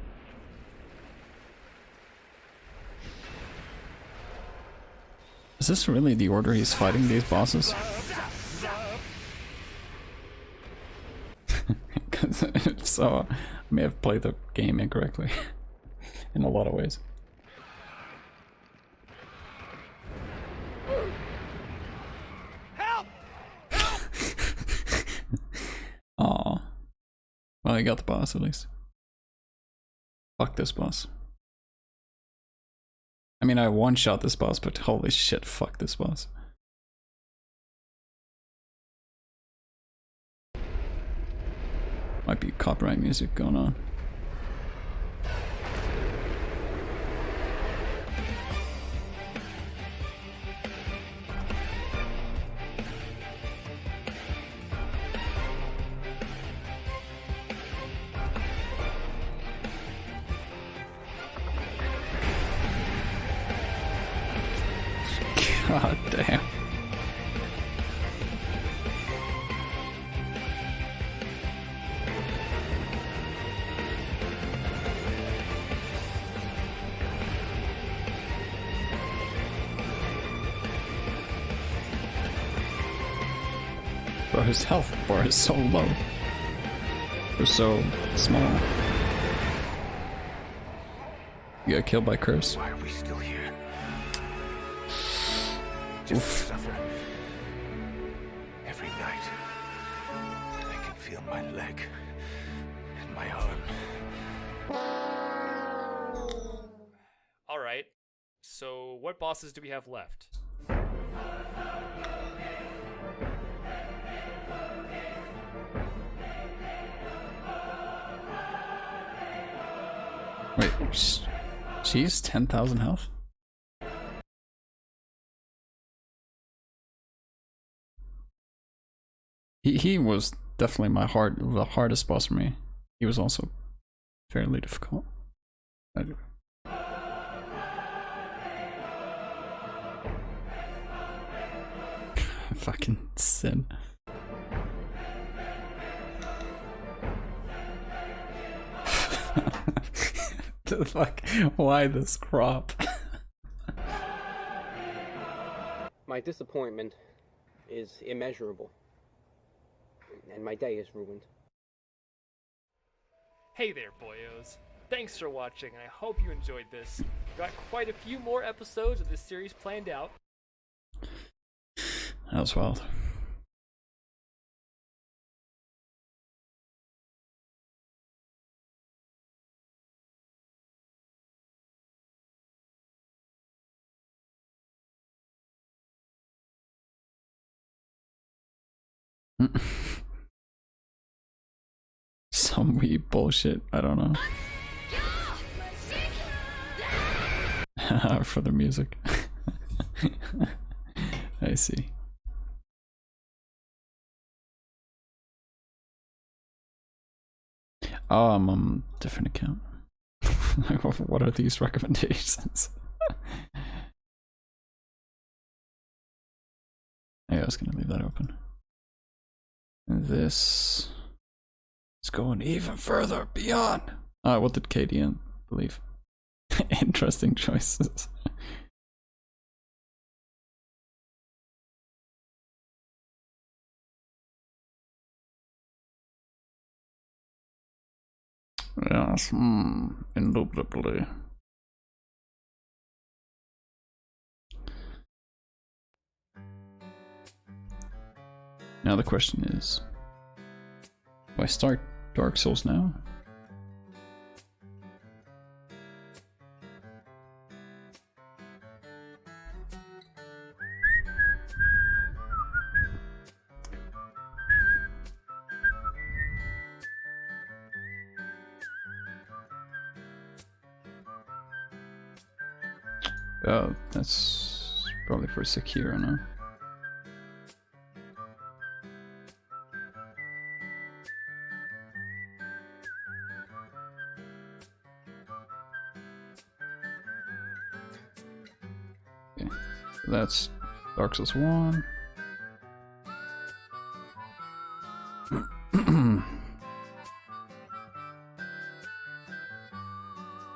Is this really the order he's fighting these bosses? Because if so, I may have played the game incorrectly in a lot of ways. Help! Aw. Well, you got the boss at least. Fuck this boss. I mean, I one-shot this boss, but holy shit, fuck this boss. Might be copyright music going on. God damn. Bro, his health bar is so low. Or so small. You got killed by Curse. Why are we still here? Just to suffer. Every night, I can feel my leg and my arm. Alright, so what bosses do we have left? Wait, she's 10,000 health? He was definitely the hardest boss for me. He was also fairly difficult. Fucking sin. the fuck? Why this crop? My disappointment is immeasurable, and my day is ruined. Hey there, boyos. Thanks for watching, and I hope you enjoyed this. Got quite a few more episodes of this series planned out. That was wild. Some weeb bullshit, I don't know. For the music. I see. Oh, I'm on a different account. What are these recommendations? Yeah, I was gonna leave that open. This is going even further beyond. What did KDN believe? Interesting choices. Yes, indubitably. Now the question is, do I start Dark Souls now? Oh, that's probably for Sekiro now. Okay, so that's Dark Souls 1.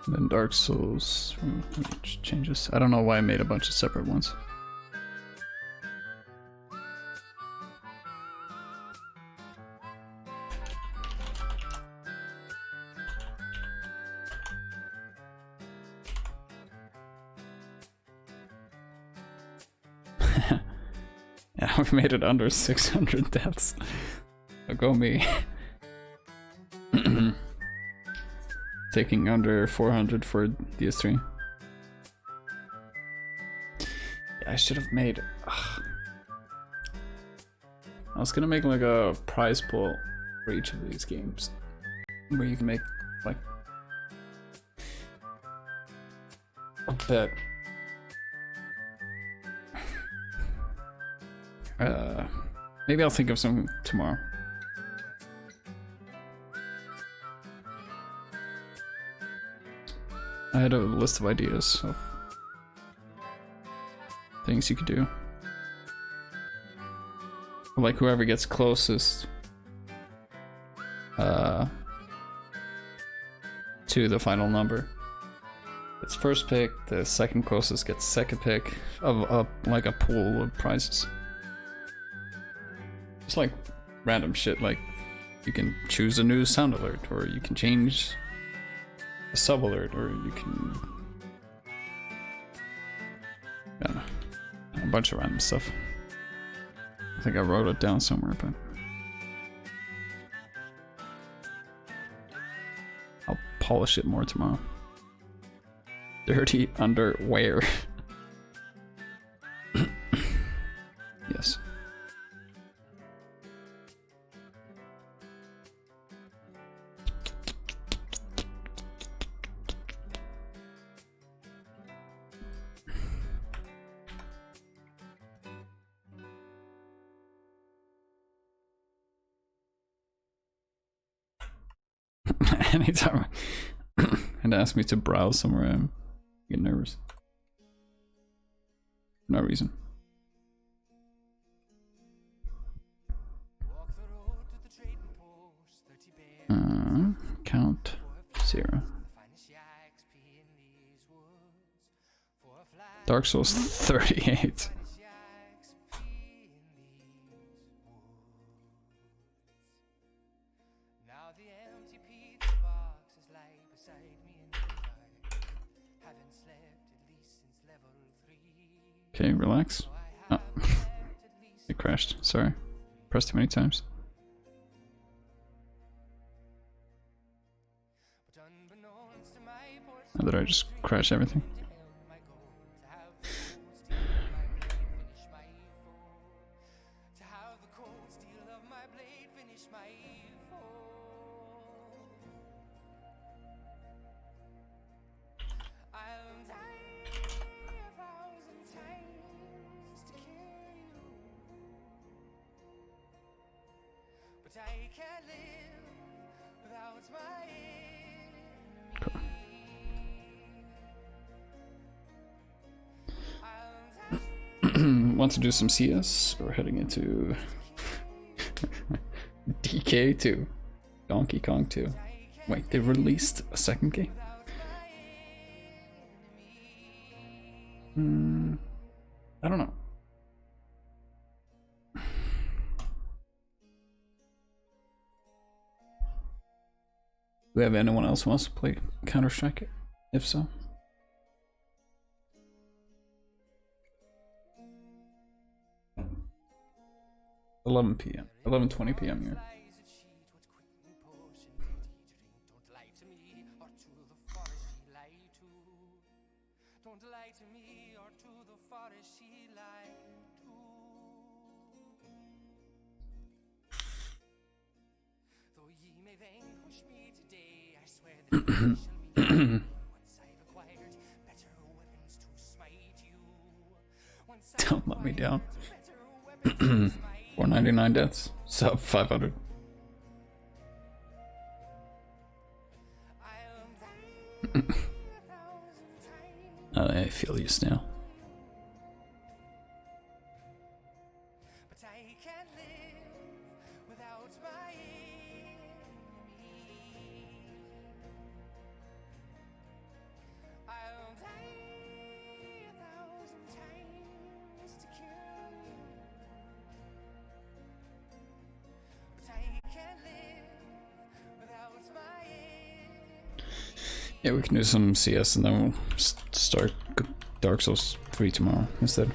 And then Dark Souls, which changes. I don't know why I made a bunch of separate ones. Yeah, we made it under 600 deaths. Go me. Taking under 400 for DS3. Yeah, I should have made. I was gonna make like a prize pool for each of these games, where you can make like a bet. Maybe I'll think of some tomorrow. I had a list of ideas of things you could do. Like whoever gets closest to the final number. It's first pick, the second closest gets second pick of like a pool of prizes. It's like random shit, like you can choose a new sound alert, or you can change a sub alert, or you can, I don't know, a bunch of random stuff. I think I wrote it down somewhere, but I'll polish it more tomorrow. Dirty underwear. Yes. Anytime and ask me to browse somewhere, I get nervous. For no reason. Count 0. Dark Souls 38. Okay, relax. Oh. It crashed. Sorry. Pressed too many times. Now that I just crash everything. Want to do some CS? We're heading into DK2, Donkey Kong 2. Wait, they released a second game? I don't know. Do we have anyone else who wants to play Counter-Strike? If so. $11 p.m. 11:20 p.m. here. Don't let me down. 499 deaths, sub 500. I feel you, Snail. Yeah, we can do some CS and then we'll start Dark Souls 3 tomorrow instead.